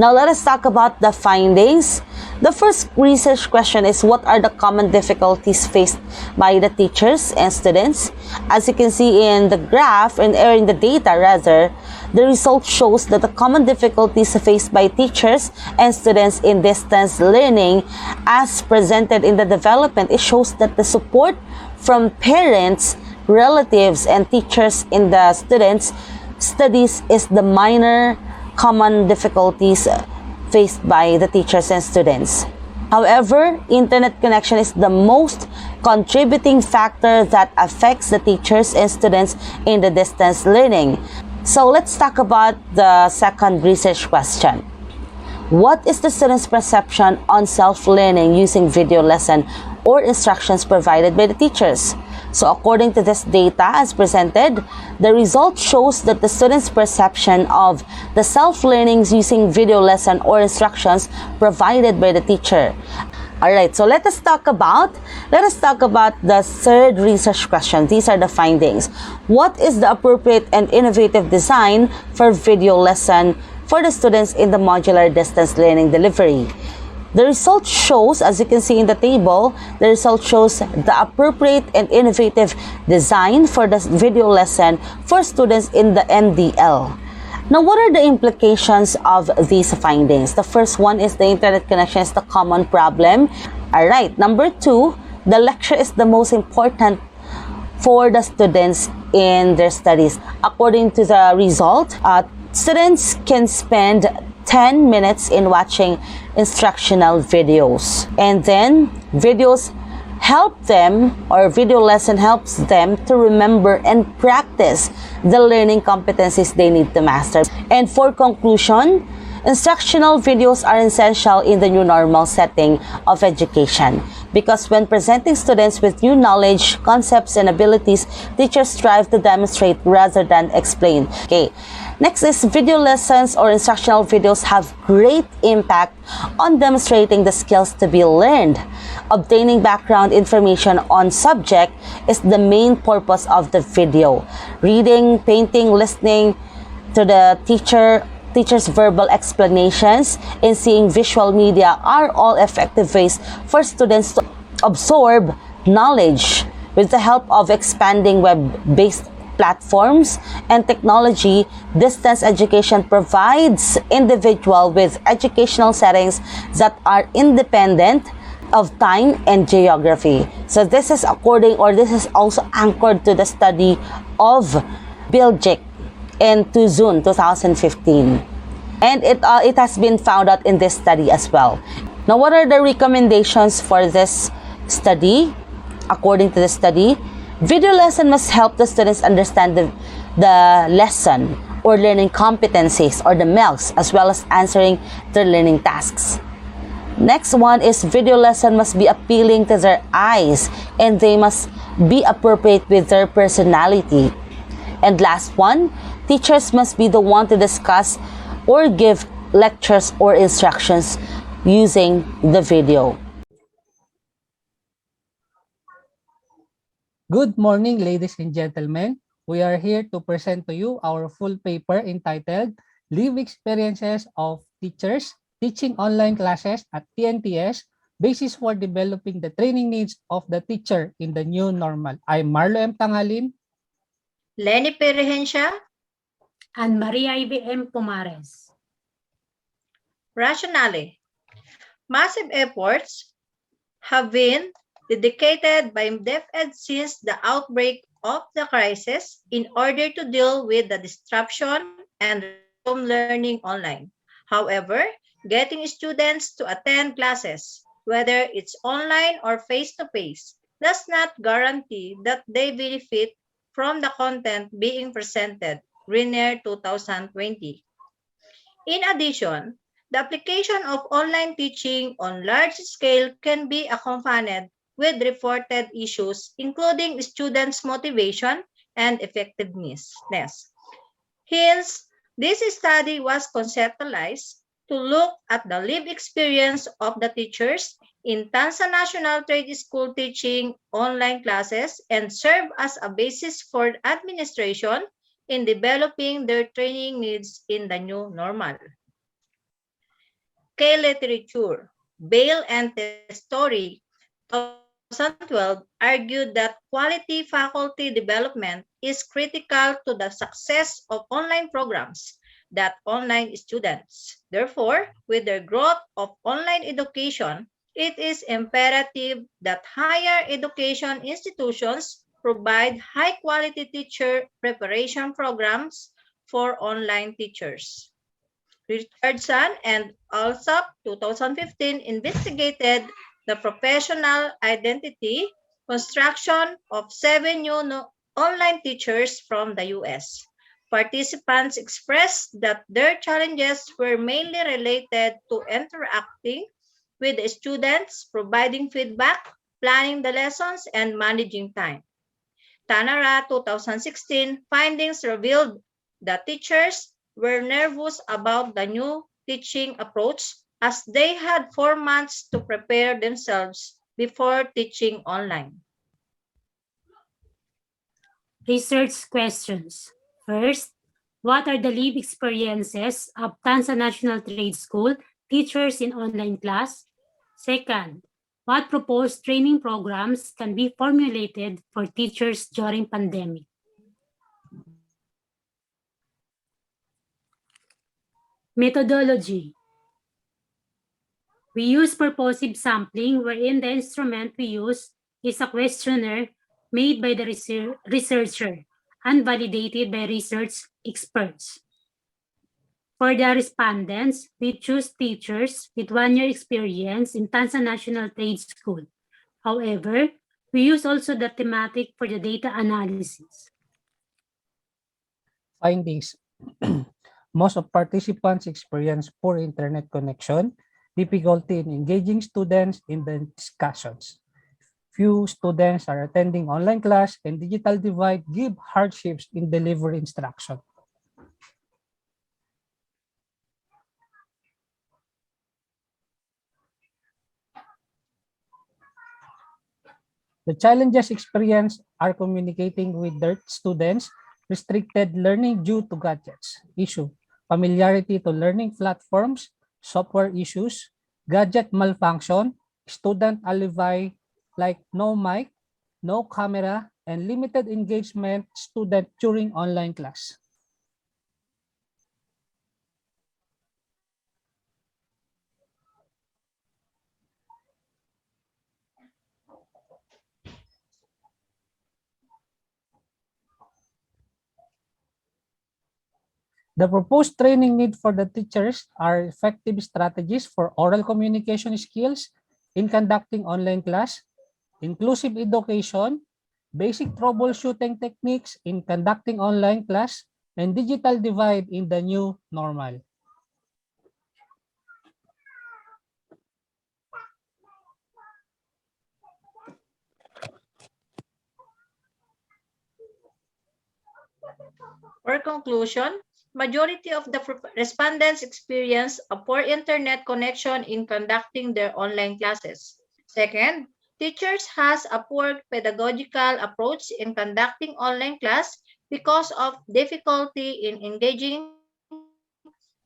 Now let us talk about the findings. The first research question is, what are the common difficulties faced by the teachers and students? As you can see in the graph, in the data rather, The result shows that the common difficulties faced by teachers and students in distance learning, as presented in the development, it shows that the support from parents, relatives, and teachers in the students' studies is the minor common difficulties faced by the teachers and students. However, internet connection is the most contributing factor that affects the teachers and students in the distance learning. So let's talk about the second research question. What is the student's perception on self-learning using video lesson or instructions provided by the teachers? So according to this data as presented, the result shows that the student's perception of the self-learning using video lesson or instructions provided by the teacher. Alright, so let us talk about the third research question. These are the findings. What is the appropriate and innovative design for video lesson for the students in the modular distance learning delivery? The result shows, as you can see in the table, the result shows the appropriate and innovative design for the video lesson for students in the MDL. Now, what are the implications of these findings? The first one is the internet connection is the common problem. Alright, number two, the lecture is the most important for the students in their studies. According to the result, students can spend 10 minutes in watching instructional videos, and then videos help them, or video lesson helps them to remember and practice the learning competencies they need to master. And for conclusion, instructional videos are essential in the new normal setting of education, because when presenting students with new knowledge, concepts, and abilities, teachers strive to demonstrate rather than explain. Okay. Next is video lessons or instructional videos have great impact on demonstrating the skills to be learned. Obtaining background information on subject is the main purpose of the video. Reading, painting, listening to the teacher's verbal explanations, and seeing visual media are all effective ways for students to absorb knowledge. With the help of expanding web-based platforms and technology, distance education provides individuals with educational settings that are independent of time and geography. So this is also anchored to the study of Biljik in June 2015. And it has been found out in this study as well. Now, what are the recommendations for this study? According to the study, video lesson must help the students understand the lesson or learning competencies, or the MELCs, as well as answering their learning tasks. Next one is video lesson must be appealing to their eyes, and they must be appropriate with their personality. And last one, teachers must be the one to discuss or give lectures or instructions using the video.
Good morning, ladies and gentlemen. We are here to present to you our full paper entitled Live Experiences of Teachers Teaching Online Classes at TNTS, Basis for Developing the Training Needs of the Teacher in the New Normal. I'm Marlo M. Tangalin,
Lenny Perehencia, and Maria IBM Pumares.
Rationale. Massive efforts have been dedicated by DepEd since the outbreak of the crisis in order to deal with the disruption and resume learning online. However, getting students to attend classes, whether it's online or face-to-face, does not guarantee that they benefit from the content being presented. Grenier 2020. In addition, the application of online teaching on large scale can be accompanied with reported issues, including students' motivation and effectiveness. Hence, this study was conceptualized to look at the lived experience of the teachers in Tansa National Trade School teaching online classes and serve as a basis for administration in developing their training needs in the new normal. K literature, Bale and Testori,
2012 argued that quality faculty development is critical to the success of online programs that online students. Therefore, with the growth of online education, it is imperative that higher education institutions provide high-quality teacher preparation programs for online teachers. Richardson and Alsop 2015 investigated the professional identity construction of 7 new online teachers from the US. Participants expressed that their challenges were mainly related to interacting with the students, providing feedback, planning the lessons, and managing time. Tanara 2016 findings revealed that teachers were nervous about the new teaching approach as they had 4 months to prepare themselves before teaching online.
Research questions. First, what are the lived experiences of Tansa National Trade School teachers in online class? Second, what proposed training programs can be formulated for teachers during pandemic? Methodology. We use purposive sampling wherein the instrument we use is a questionnaire made by the researcher and validated by research experts. For the respondents, we choose teachers with 1 year experience in Tansa National Trade School. However, we use also the thematic for the data analysis.
Findings. Most of participants experience poor internet connection, difficulty in engaging students in the discussions. Few students are attending online class, and digital divide give hardships in delivery instruction. The challenges experienced are communicating with their students, restricted learning due to gadgets, issue, familiarity to learning platforms, software issues, gadget malfunction, student alibi like no mic, no camera, and limited engagement student during online class. The proposed training need for the teachers are effective strategies for oral communication skills in conducting online class, inclusive education, basic troubleshooting techniques in conducting online class, and digital divide in the new normal.
For conclusion, majority of the respondents experience a poor internet connection in conducting their online classes. Second, teachers has a poor pedagogical approach in conducting online class because of difficulty in engaging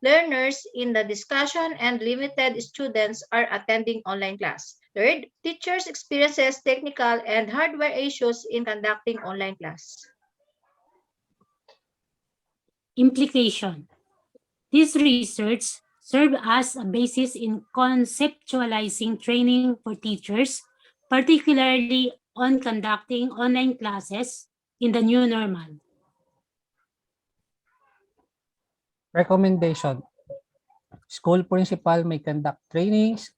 learners in the discussion and limited students are attending online class. Third, teachers experiences technical and hardware issues in conducting online class.
Implication. This research serves as a basis in conceptualizing training for teachers, particularly on conducting online classes in the new normal.
Recommendation. School principal may conduct trainings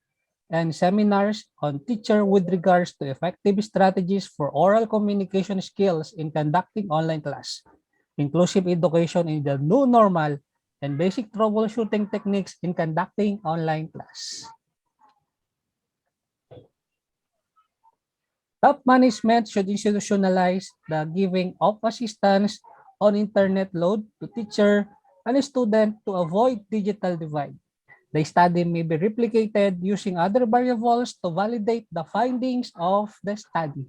and seminars on teacher with regards to effective strategies for oral communication skills in conducting online class, inclusive education in the new normal, and basic troubleshooting techniques in conducting online class. Top management should institutionalize the giving of assistance on internet load to teacher and student to avoid digital divide. The study may be replicated using other variables to validate the findings of the study.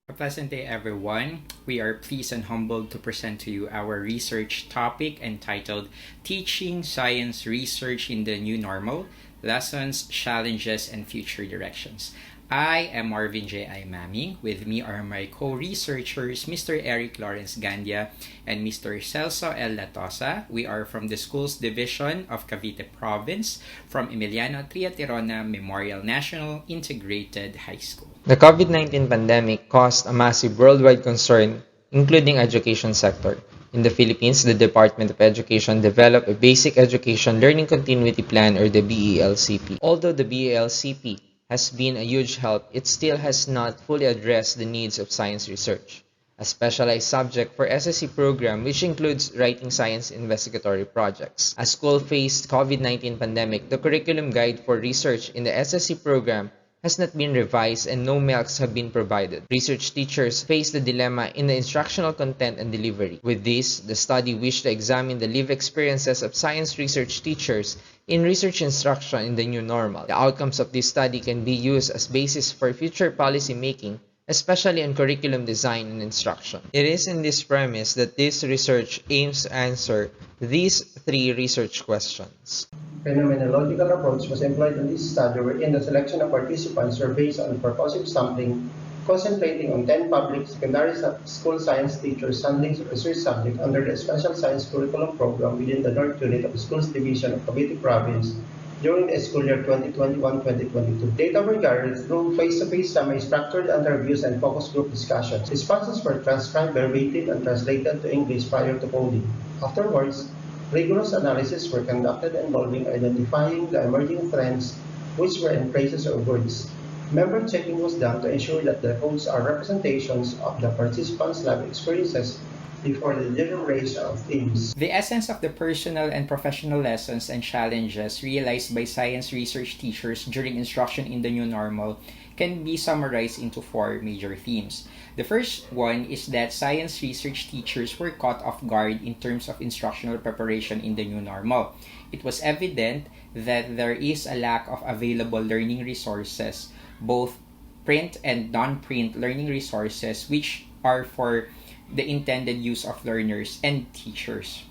A pleasant day, everyone. We are pleased and humbled to present to you our research topic entitled Teaching Science Research in the New Normal. lessons, challenges, and future directions. I am Marvin J. Imami. With me are my co-researchers, Mr. Eric Lawrence Gandia and Mr. Celso L. Latosa. We are from the Schools Division of Cavite Province from Emiliano Triatirona Memorial National Integrated High School.
The COVID-19 pandemic caused a massive worldwide concern, including education sector. In the Philippines, the Department of Education developed a Basic Education Learning Continuity Plan or the BELCP. Although the BELCP has been a huge help, it still has not fully addressed the needs of science research. A specialized subject for SSC program which includes writing science investigatory projects. As school faced COVID-19 pandemic, the curriculum guide for research in the SSC program has not been revised and no MELCs have been provided. Research teachers face the dilemma in the instructional content and delivery. With this, the study wished to examine the lived experiences of science research teachers in research instruction in the new normal. The outcomes of this study can be used as basis for future policy making, especially on curriculum design and instruction. It is in this premise that this research aims to answer these three research questions.
Phenomenological approach was employed in this study wherein the selection of participants were based on purposive sampling, concentrating on 10 public secondary school science teachers handling research subject under the Special Science Curriculum Program within the North Unit of the Schools Division of Cavite Province during the school year 2021-2022. Data were gathered through face-to-face semi-structured interviews and focus group discussions. Responses were transcribed verbatim and translated to English prior to polling. Afterwards, rigorous analysis were conducted involving identifying the emerging trends which were in phrases or words. Member checking was done to ensure that the votes are representations of the participants' life experiences before the generation of themes.
The essence of the personal and professional lessons and challenges realized by science research teachers during instruction in the new normal can be summarized into four major themes. The first one is that science research teachers were caught off guard in terms of instructional preparation in the new normal. It was evident that there is a lack of available learning resources, both print and non-print learning resources, which are for the intended use of learners and teachers.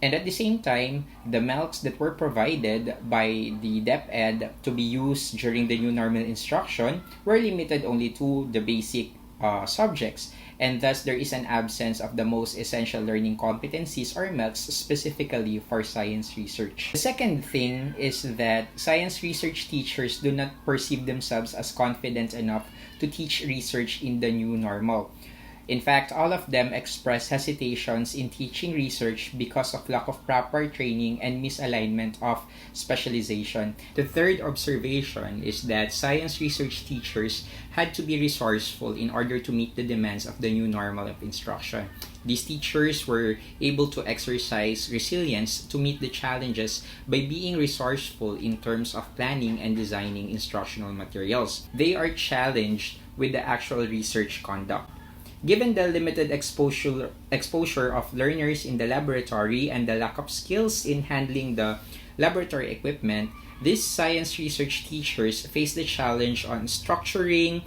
And at the same time, the MELCs that were provided by the DepEd to be used during the new normal instruction were limited only to the basic subjects, and thus there is an absence of the most essential learning competencies or MELCs specifically for science research. The second thing is that science research teachers do not perceive themselves as confident enough to teach research in the new normal. In fact, all of them express hesitations in teaching research because of lack of proper training and misalignment of specialization. The third observation is that science research teachers had to be resourceful in order to meet the demands of the new normal of instruction. These teachers were able to exercise resilience to meet the challenges by being resourceful in terms of planning and designing instructional materials. They are challenged with the actual research conduct. Given the limited exposure of learners in the laboratory and the lack of skills in handling the laboratory equipment, these science research teachers face the challenge on structuring,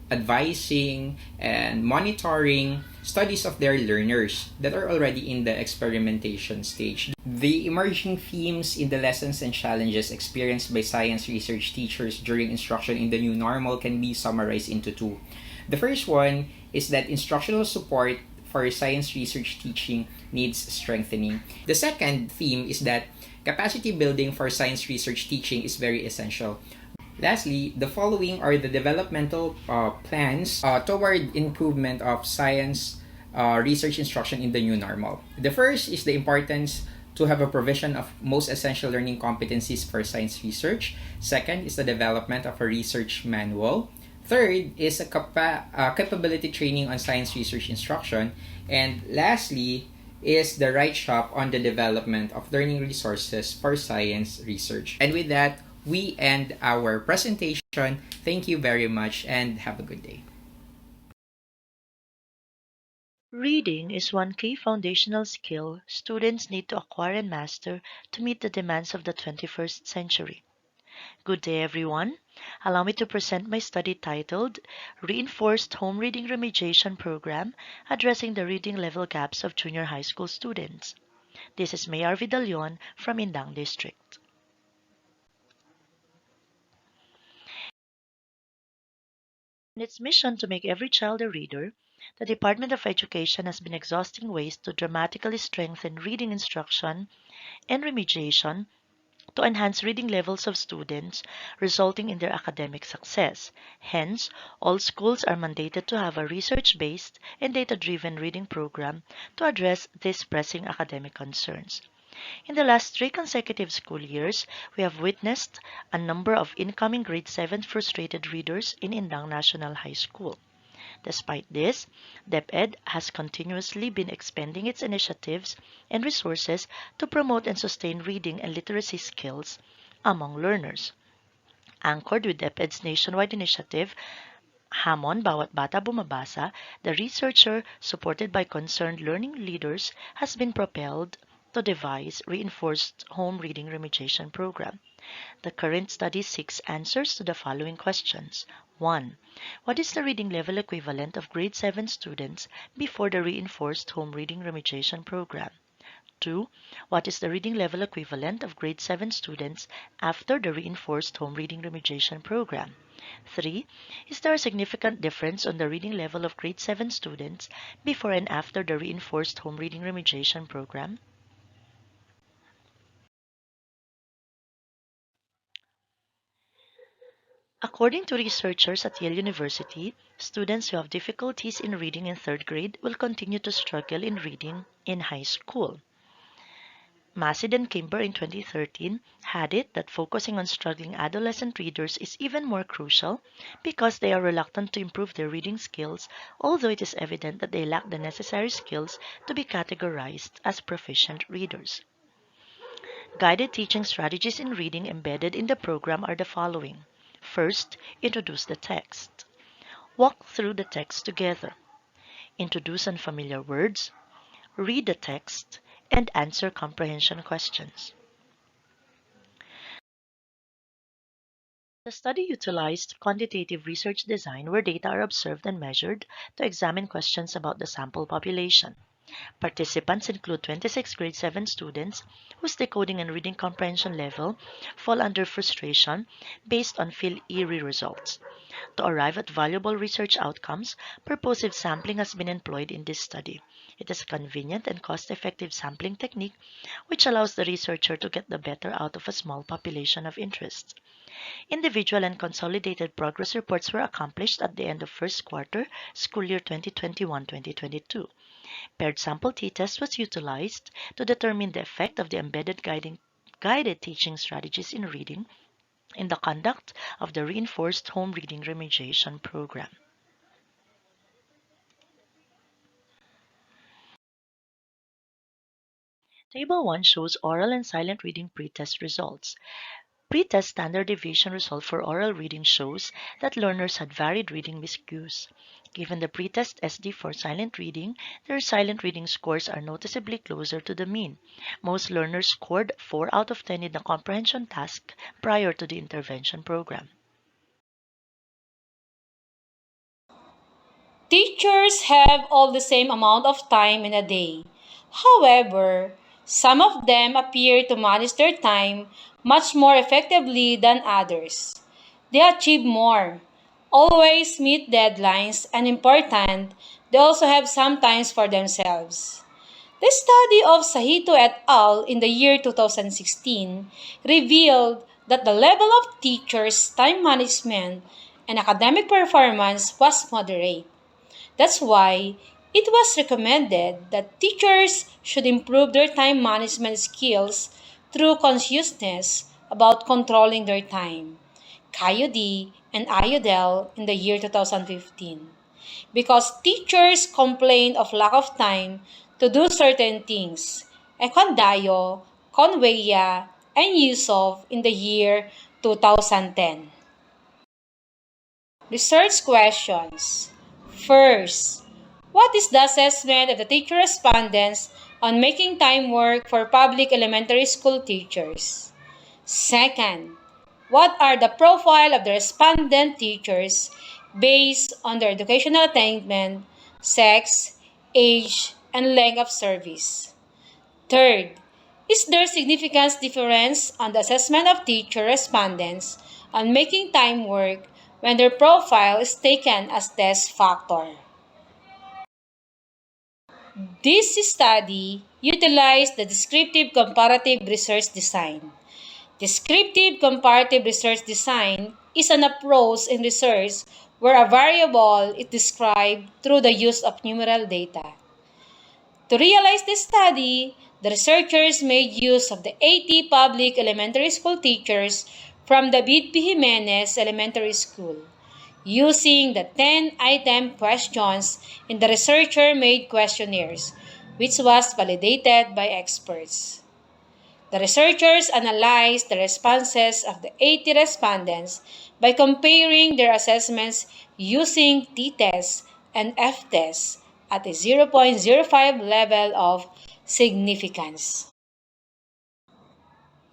advising, and monitoring studies of their learners that are already in the experimentation stage. The emerging themes in the lessons and challenges experienced by science research teachers during instruction in the new normal can be summarized into two. The first one is that instructional support for science research teaching needs strengthening. The second theme is that capacity building for science research teaching is very essential. Lastly, the following are the developmental plans toward improvement of science research instruction in the new normal. The first is the importance to have a provision of most essential learning competencies for science research. Second is the development of a research manual. Third is a capability training on science research instruction. And lastly is the right shop on the development of learning resources for science research. And with that, we end our presentation. Thank you very much and have a good day.
Reading is one key foundational skill students need to acquire and master to meet the demands of the 21st century. Good day, everyone. Allow me to present my study titled Reinforced Home Reading Remediation Program Addressing the Reading Level Gaps of Junior High School Students. This is Mayor Vidalion from Indang District. In its mission to make every child a reader, the Department of Education has been exhausting ways to dramatically strengthen reading instruction and remediation to enhance reading levels of students, resulting in their academic success. Hence, all schools are mandated to have a research based and data driven reading program to address these pressing academic concerns. In the last 3 consecutive school years, we have witnessed a number of incoming grade 7 frustrated readers in Indang National High School. Despite this, DepEd has continuously been expanding its initiatives and resources to promote and sustain reading and literacy skills among learners. Anchored with DepEd's nationwide initiative, Hamon Bawat Bata Bumabasa, the researcher, supported by concerned learning leaders, has been propelled to devise reinforced home reading remediation program. The current study seeks answers to the following questions. 1. What is the reading level equivalent of grade 7 students before the reinforced home reading remediation program? 2. What is the reading level equivalent of grade 7 students after the reinforced home reading remediation program? 3. Is there a significant difference on the reading level of grade 7 students before and after the reinforced home reading remediation program? According to researchers at Yale University, students who have difficulties in reading in third grade will continue to struggle in reading in high school. Masid and Kimber in 2013 had it that focusing on struggling adolescent readers is even more crucial because they are reluctant to improve their reading skills, although it is evident that they lack the necessary skills to be categorized as proficient readers. Guided teaching strategies in reading embedded in the program are the following. First, introduce the text. Walk through the text together. Introduce unfamiliar words. Read the text and answer comprehension questions. The study utilized quantitative research design where data are observed and measured to examine questions about the sample population. Participants include 26 grade 7 students whose decoding and reading comprehension level fall under frustration based on Phil-ERI results. To arrive at valuable research outcomes, purposive sampling has been employed in this study. It is a convenient and cost-effective sampling technique which allows the researcher to get the better out of a small population of interest. Individual and consolidated progress reports were accomplished at the end of first quarter, school year 2021-2022. Paired sample t-test was utilized to determine the effect of the embedded guided teaching strategies in reading in the conduct of the reinforced home reading remediation program. Table 1 shows oral and silent reading pretest results. Pretest standard deviation result for oral reading shows that learners had varied reading miscues. Given the pretest SD for silent reading, their silent reading scores are noticeably closer to the mean. Most learners scored 4 out of 10 in the comprehension task prior to the intervention program.
Teachers have all the same amount of time in a day. However, some of them appear to manage their time much more effectively than others. They achieve more, always meet deadlines, and important, they also have some time for themselves. The study of Sahito et al. In the year 2016 revealed that the level of teachers' time management and academic performance was moderate. That's why it was recommended that teachers should improve their time management skills through consciousness about controlling their time. Coyote and Iodel in the year 2015. Because teachers complain of lack of time to do certain things. Ekondayo, Conweya, and Yusuf in the year 2010. Research questions. First, what is the assessment of the teacher respondents on making time work for public elementary school teachers? Second, what are the profile of the respondent teachers based on their educational attainment, sex, age, and length of service? Third, is there significant difference on the assessment of teacher respondents on making time work when their profile is taken as test factor. This study utilized the descriptive comparative research design. Descriptive comparative research design is an approach in research where a variable is described through the use of numeral data. To realize this study, the researchers made use of the 80 public elementary school teachers from the Bidpi Jimenez Elementary School, using the 10-item questions in the researcher-made questionnaires, which was validated by experts. The researchers analyzed the responses of the 80 respondents by comparing their assessments using t-tests and f-tests at a 0.05 level of significance.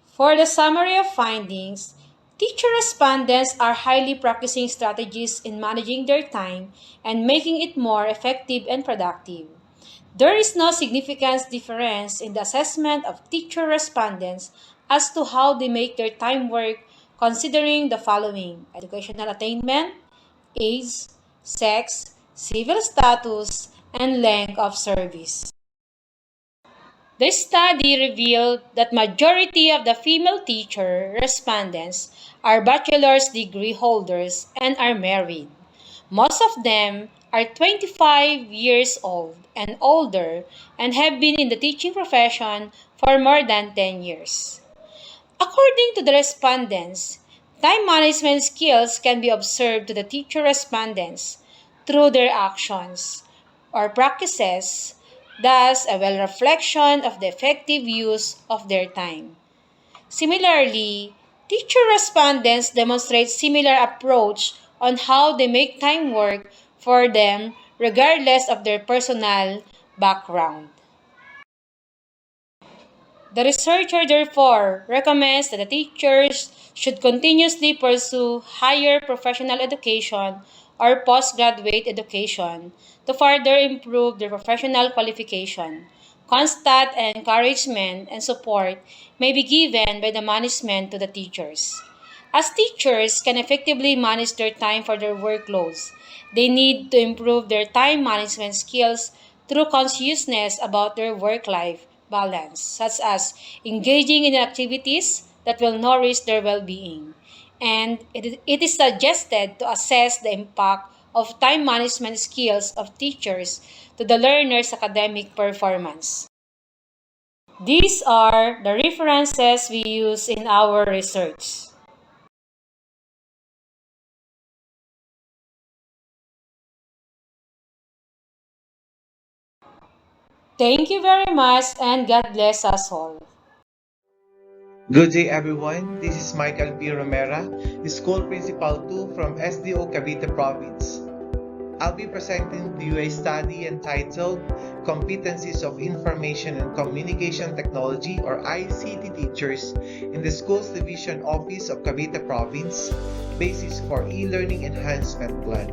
For the summary of findings, teacher respondents are highly practicing strategies in managing their time and making it more effective and productive. There is no significant difference in the assessment of teacher respondents as to how they make their time work, considering the following: educational attainment, age, sex, civil status, and length of service. The study revealed that majority of the female teacher respondents are bachelor's degree holders and are married. Most of them are 25 years old and older and have been in the teaching profession for more than 10 years. According to the respondents, time management skills can be observed to the teacher respondents through their actions or practices, thus a well reflection of the effective use of their time. Similarly, teacher respondents demonstrate similar approach on how they make time work for them regardless of their personal background. The researcher therefore recommends that the teachers should continuously pursue higher professional education or postgraduate education to further improve their professional qualification. Constant encouragement and support may be given by the management to the teachers. As teachers can effectively manage their time for their workloads, they need to improve their time management skills through consciousness about their work-life balance, such as engaging in activities that will nourish their well-being. And it is suggested to assess the impact of time management skills of teachers to the learner's academic performance. These are the references we use in our research. Thank you very much and God bless us all.
Good day everyone, this is Michael P. Romera, the School Principal 2 from SDO Cavite Province. I'll be presenting to you a study entitled Competencies of Information and Communication Technology or ICT Teachers in the Schools Division Office of Cavite Province, Basis for E-Learning Enhancement Plan.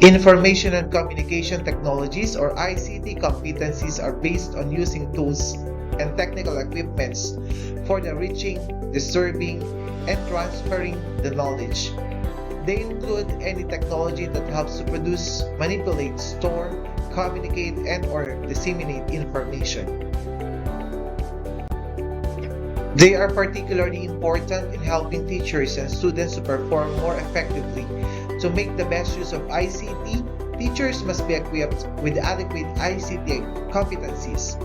Information and Communication Technologies or ICT competencies are based on using tools and technical equipments for the reaching, disturbing, and transferring the knowledge. They include any technology that helps to produce, manipulate, store, communicate, and/or disseminate information. They are particularly important in helping teachers and students to perform more effectively. To make the best use of ICT, teachers must be equipped with adequate ICT competencies.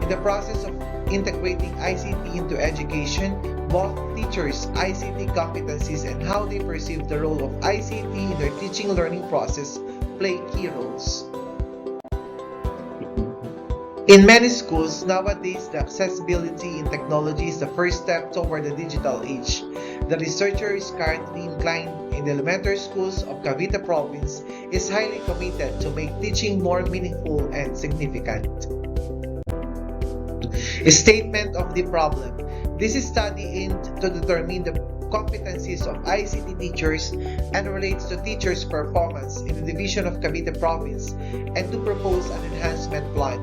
In the process of integrating ICT into education, both teachers' ICT competencies and how they perceive the role of ICT in their teaching learning process play key roles. In many schools, nowadays the accessibility in technology is the first step toward the digital age. The researcher is currently inclined in the elementary schools of Cavite Province is highly committed to make teaching more meaningful and significant. A statement of the problem. This study aimed to determine the competencies of ICT teachers and relates to teachers' performance in the division of Cavite Province and to propose an enhancement plan.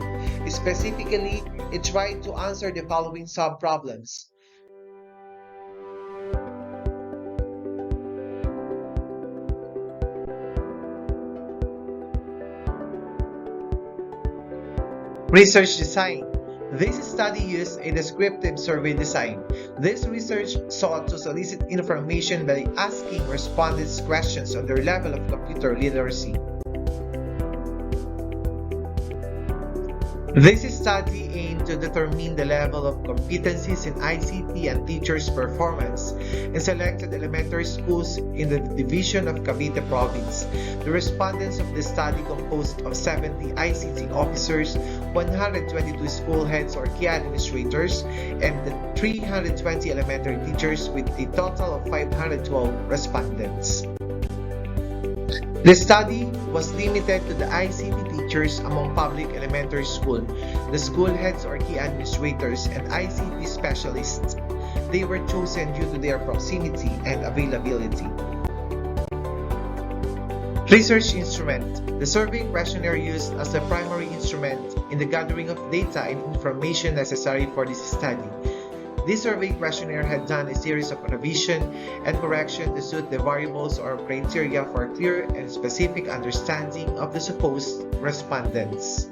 Specifically, it tried to answer the following sub-problems. Research design. This study used a descriptive survey design. This research sought to solicit information by asking respondents questions on their level of computer literacy. This study aimed to determine the level of competencies in ICT and teachers' performance in selected elementary schools in the division of Cavite Province. The respondents of the study composed of 70 ICT officers, 122 school heads or key administrators, and 320 elementary teachers with a total of 512 respondents. The study was limited to the ICT teachers among public elementary school, the school heads or key administrators, and ICT specialists. They were chosen due to their proximity and availability. Research instrument. The survey questionnaire used as the primary instrument in the gathering of data and information necessary for this study. This survey questionnaire had done a series of revision and correction to suit the variables or criteria for clear and specific understanding of the supposed respondents.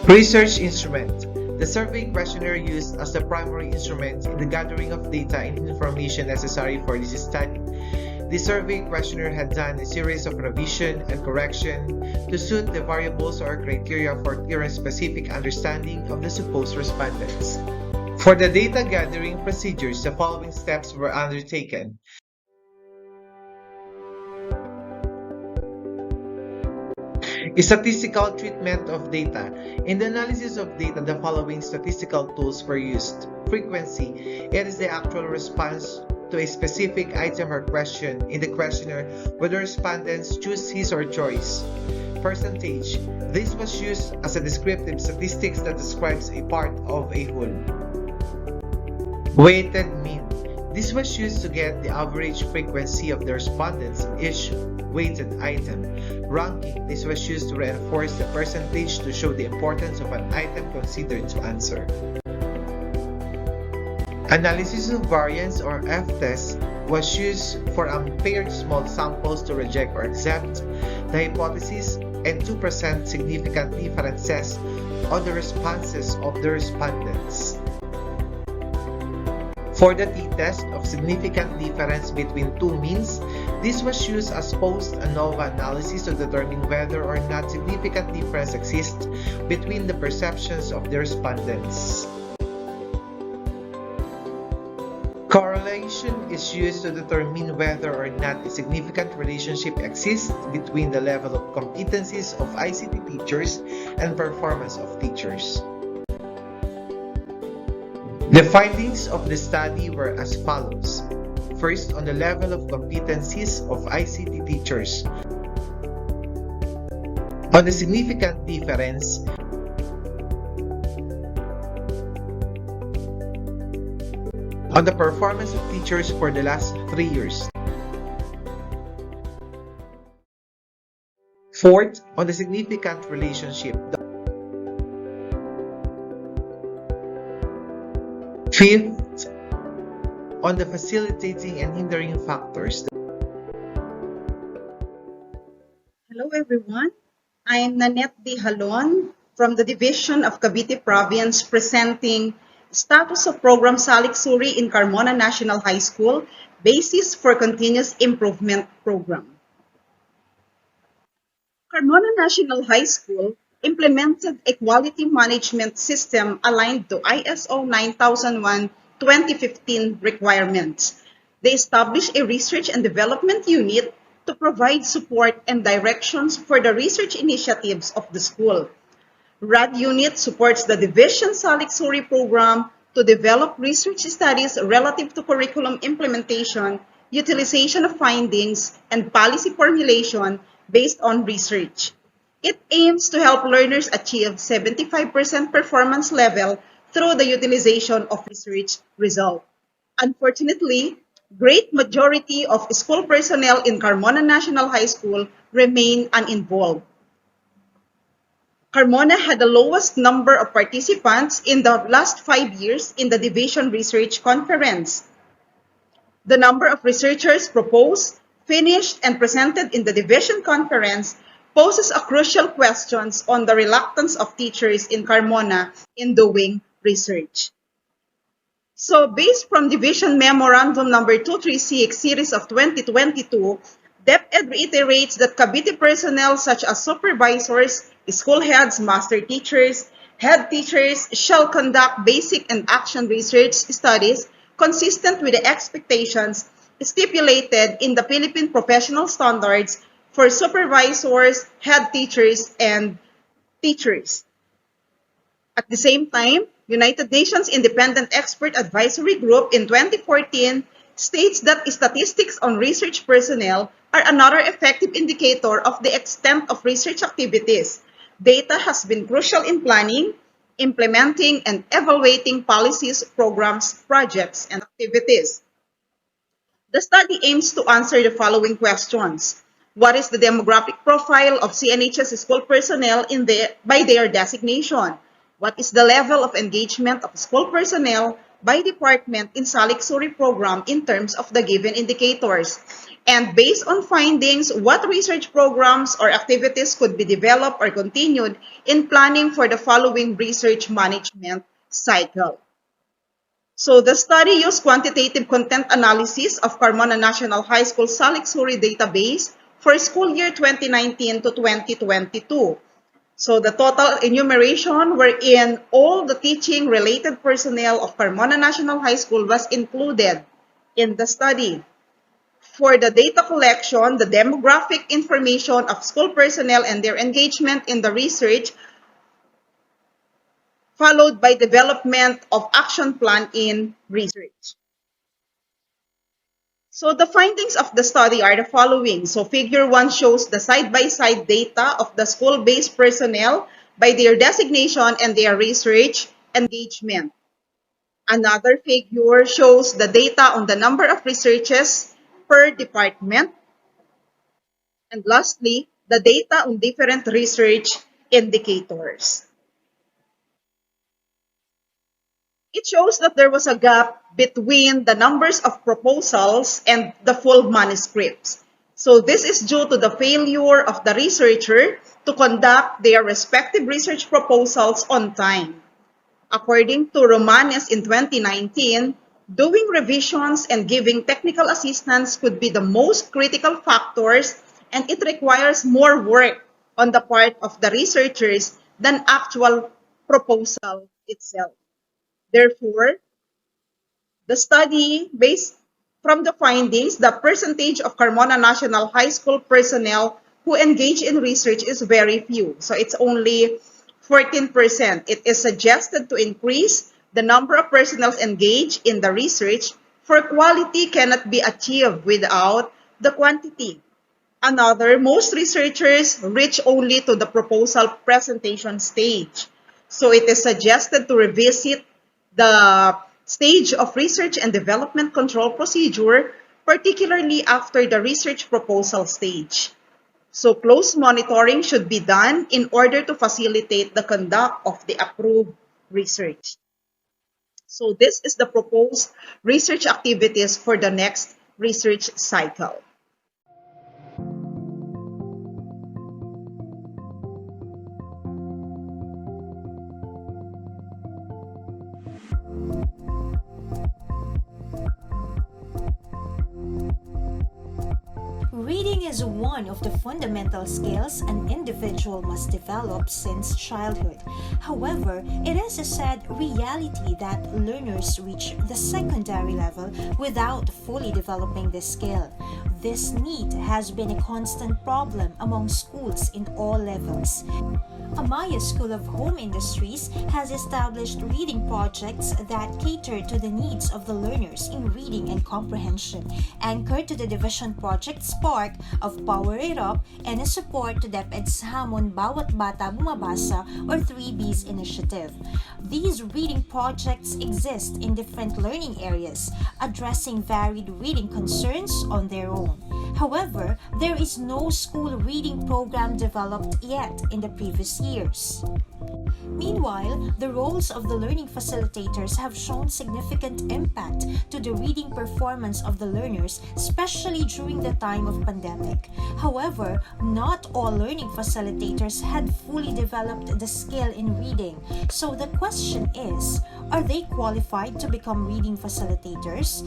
Research instrument. The survey questionnaire used as the primary instrument in the gathering of data and information necessary for this study. The survey questionnaire had done a series of revision and correction to suit the variables or criteria for clear and specific understanding of the supposed respondents. For the data gathering procedures, the following steps were undertaken. A statistical treatment of data. In the analysis of data, the following statistical tools were used. Frequency. It is the actual response to a specific item or question in the questionnaire where the respondents choose his or choice. Percentage. This was used as a descriptive statistics that describes a part of a whole. Weighted mean. This was used to get the average frequency of the respondents in each weighted item. Ranking. This was used to reinforce the percentage to show the importance of an item considered to answer. Analysis of variance or F-test was used for unpaired small samples to reject or accept the hypothesis and 2% significant differences on the responses of the respondents. For the t-test of significant difference between two means, this was used as post-ANOVA analysis to determine whether or not significant difference exists between the perceptions of the respondents. Correlation is used to determine whether or not a significant relationship exists between the level of competencies of ICT teachers and performance of teachers. The findings of the study were as follows. First, on the level of competencies of ICT teachers. On the significant difference, on the performance of teachers for the last 3 years. Fourth, on the significant relationship. Fifth, on the facilitating and hindering factors.
Hello everyone, I am Nanette D. Halon from the Division of Cavite Province presenting Status of Program Salik Suri in Carmona National High School, Basis for Continuous Improvement Program. Carmona National High School implemented a quality management system aligned to ISO 9001:2015 requirements. They established a research and development unit to provide support and directions for the research initiatives of the school. RAD unit supports the Division Salik Suri program to develop research studies relative to curriculum implementation, utilization of findings, and policy formulation based on research. It aims to help learners achieve 75% performance level through the utilization of research results. Unfortunately, great majority of school personnel in Carmona National High School remain uninvolved. Carmona had the lowest number of participants in the last 5 years in the Division Research Conference. The number of researchers proposed, finished, and presented in the Division Conference poses a crucial question on the reluctance of teachers in Carmona in doing research. So based from Division Memorandum number 236 series of 2022, DepEd reiterates that Cavite personnel such as supervisors, school heads, master teachers, head teachers shall conduct basic and action research studies consistent with the expectations stipulated in the Philippine Professional Standards for supervisors, head teachers, and teachers. At the same time, United Nations Independent Expert Advisory Group in 2014 states that statistics on research personnel are another effective indicator of the extent of research activities. Data has been crucial in planning, implementing, and evaluating policies, programs, projects, and activities. The study aims to answer the following questions. What is the demographic profile of CNHS school personnel by their designation? What is the level of engagement of school personnel by department in Salik-Suri program in terms of the given indicators? And based on findings, what research programs or activities could be developed or continued in planning for the following research management cycle? So the study used quantitative content analysis of Carmona National High School Salik-Suri database for school year 2019 to 2022. So the total enumeration wherein all the teaching-related personnel of Carmona National High School was included in the study. For the data collection, the demographic information of school personnel and their engagement in the research, followed by development of action plan in research. So the findings of the study are the following. So figure 1 shows the side-by-side data of the school-based personnel by their designation and their research engagement. Another figure shows the data on the number of researches per department. And lastly, the data on different research indicators. It shows that there was a gap between the numbers of proposals and the full manuscripts. So this is due to the failure of the researcher to conduct their respective research proposals on time. According to Romanes in 2019, doing revisions and giving technical assistance could be the most critical factors, and it requires more work on the part of the researchers than actual proposal itself. Therefore, the study, based from the findings, the percentage of Carmona National High School personnel who engage in research is very few. So it's only 14%. It is suggested to increase the number of personnel engaged in the research, for quality cannot be achieved without the quantity. Another, most researchers reach only to the proposal presentation stage. So it is suggested to revisit the stage of research and development control procedure, particularly after the research proposal stage. So close monitoring should be done in order to facilitate the conduct of the approved research. So this is the proposed research activities for the next research cycle.
Reading is one of the fundamental skills an individual must develop since childhood. However, it is a sad reality that learners reach the secondary level without fully developing this skill. This need has been a constant problem among schools in all levels. Amaya School of Home Industries has established reading projects that cater to the needs of the learners in reading and comprehension, anchored to the Division Project Spark of Power It Up and a support to DepEd's Hamon Bawat Bata Bumabasa or 3Bs initiative. These reading projects exist in different learning areas, addressing varied reading concerns on their own. However, there is no school reading program developed yet in the previous years. Meanwhile, the roles of the learning facilitators have shown significant impact to the reading performance of the learners, especially during the time of pandemic. However, not all learning facilitators had fully developed the skill in reading. So the question is, are they qualified to become reading facilitators?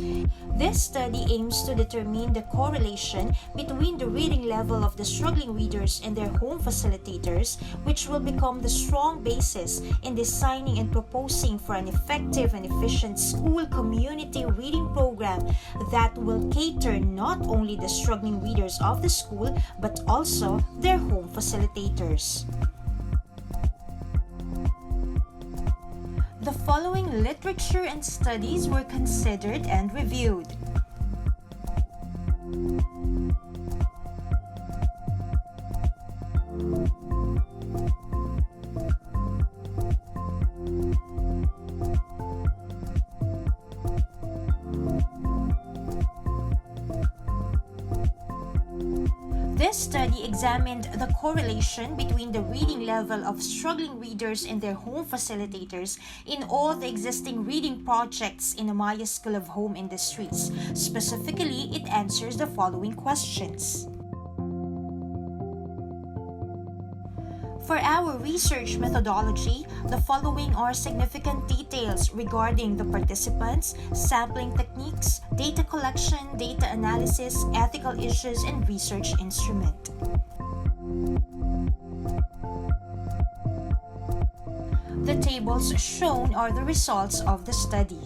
This study aims to determine the correlation between the reading level of the struggling readers and their home facilitators, which will become the strong basis in designing and proposing for an effective and efficient school community reading program that will cater not only the struggling readers of the school but also their home facilitators. The following literature and studies were considered and reviewed. This study examined the correlation between the reading level of struggling readers and their home facilitators in all the existing reading projects in Amaya School of Home Industries. Specifically, it answers the following questions. For our research methodology, the following are significant details regarding the participants, sampling techniques, data collection, data analysis, ethical issues, and research instrument. The tables shown are the results of the study.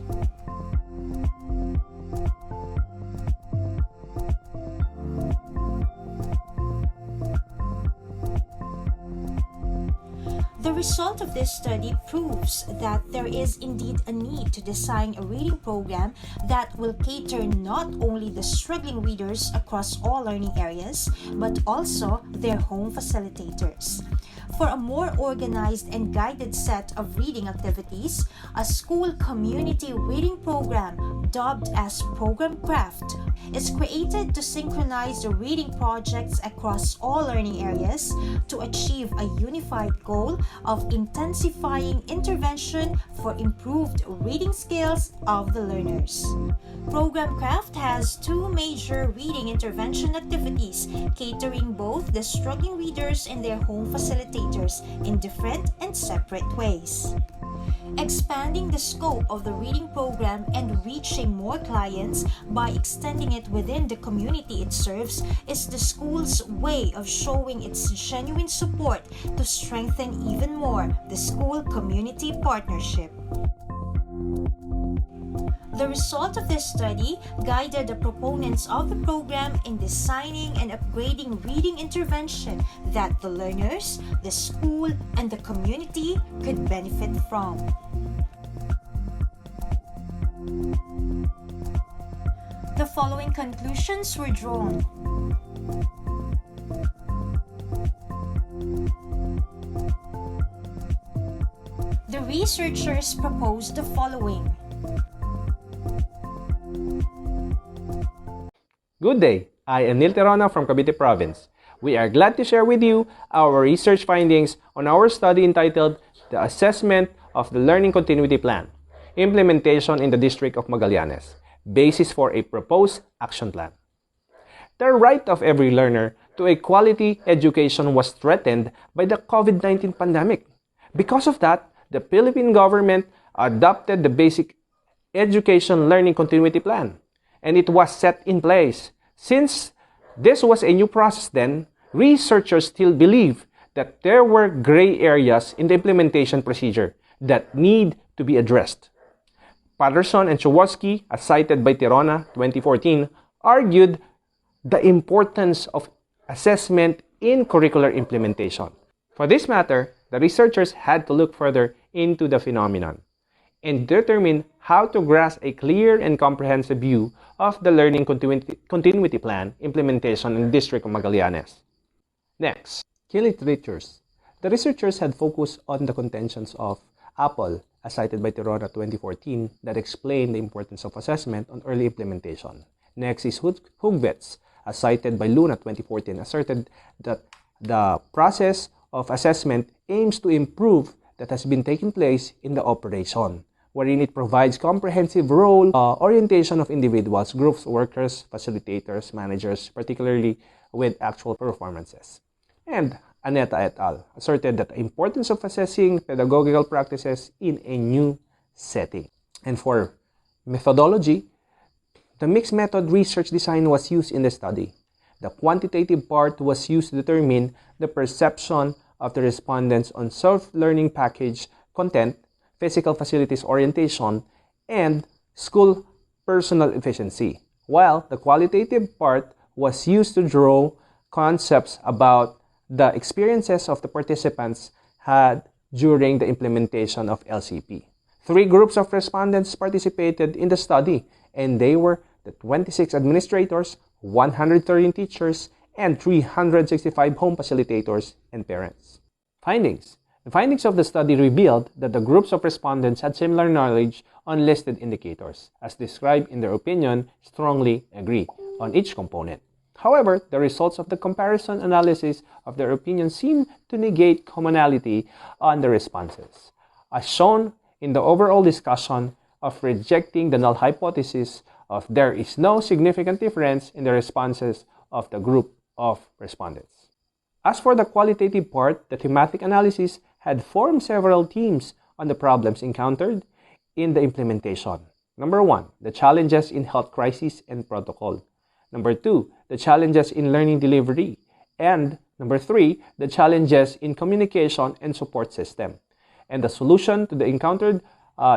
The result of this study proves that there is indeed a need to design a reading program that will cater not only the struggling readers across all learning areas, but also their home facilitators. For a more organized and guided set of reading activities, a school community reading program, dubbed as Program Craft, is created to synchronize the reading projects across all learning areas to achieve a unified goal of intensifying intervention for improved reading skills of the learners. Program Craft has two major reading intervention activities catering both the struggling readers and their home facilitators in different and separate ways. Expanding the scope of the reading program and reaching more clients by extending it within the community it serves is the school's way of showing its genuine support to strengthen even more the school-community partnership. The result of this study guided the proponents of the program in designing and upgrading reading intervention that the learners, the school, and the community could benefit from. The following conclusions were drawn. The researchers proposed the following.
Good day, I am Neil Terona from Cavite Province. We are glad to share with you our research findings on our study entitled The Assessment of the Learning Continuity Plan, Implementation in the District of Magallanes, Basis for a Proposed Action Plan. The right of every learner to a quality education was threatened by the COVID-19 pandemic. Because of that, the Philippine government adopted the Basic Education Learning Continuity Plan, and it was set in place. Since this was a new process then, researchers still believe that there were gray areas in the implementation procedure that need to be addressed. Patterson and Chowosky, as cited by Terona 2014, argued the importance of assessment in curricular implementation. For this matter, the researchers had to look further into the phenomenon and determine how to grasp a clear and comprehensive view of the Learning Continuity Plan implementation in the District of Magallanes. Next, key literatures. The researchers had focused on the contentions of Apple, as cited by Terona 2014, that explain the importance of assessment on early implementation. Next is Hugvets, as cited by Luna 2014, asserted that the process of assessment aims to improve that has been taking place in the operation, wherein it provides comprehensive role orientation of individuals, groups, workers, facilitators, managers, particularly with actual performances. And Aneta et al. Asserted that the importance of assessing pedagogical practices in a new setting. And for methodology, the mixed method research design was used in the study. The quantitative part was used to determine the perception of the respondents on self-learning package content, physical facilities orientation, and school personal efficiency, while the qualitative part was used to draw concepts about the experiences of the participants had during the implementation of LCP. 3 groups of respondents participated in the study, and they were the 26 administrators, 113 teachers, and 365 home facilitators and parents. Findings. The findings of the study revealed that the groups of respondents had similar knowledge on listed indicators, as described in their opinion, strongly agree on each component. However, the results of the comparison analysis of their opinion seem to negate commonality on the responses, as shown in the overall discussion of rejecting the null hypothesis of there is no significant difference in the responses of the group of respondents. As for the qualitative part, the thematic analysis had formed several themes on the problems encountered in the implementation. Number 1, the challenges in health crisis and protocol. Number 2, the challenges in learning delivery. And number 3, the challenges in communication and support system. And the solution to the encountered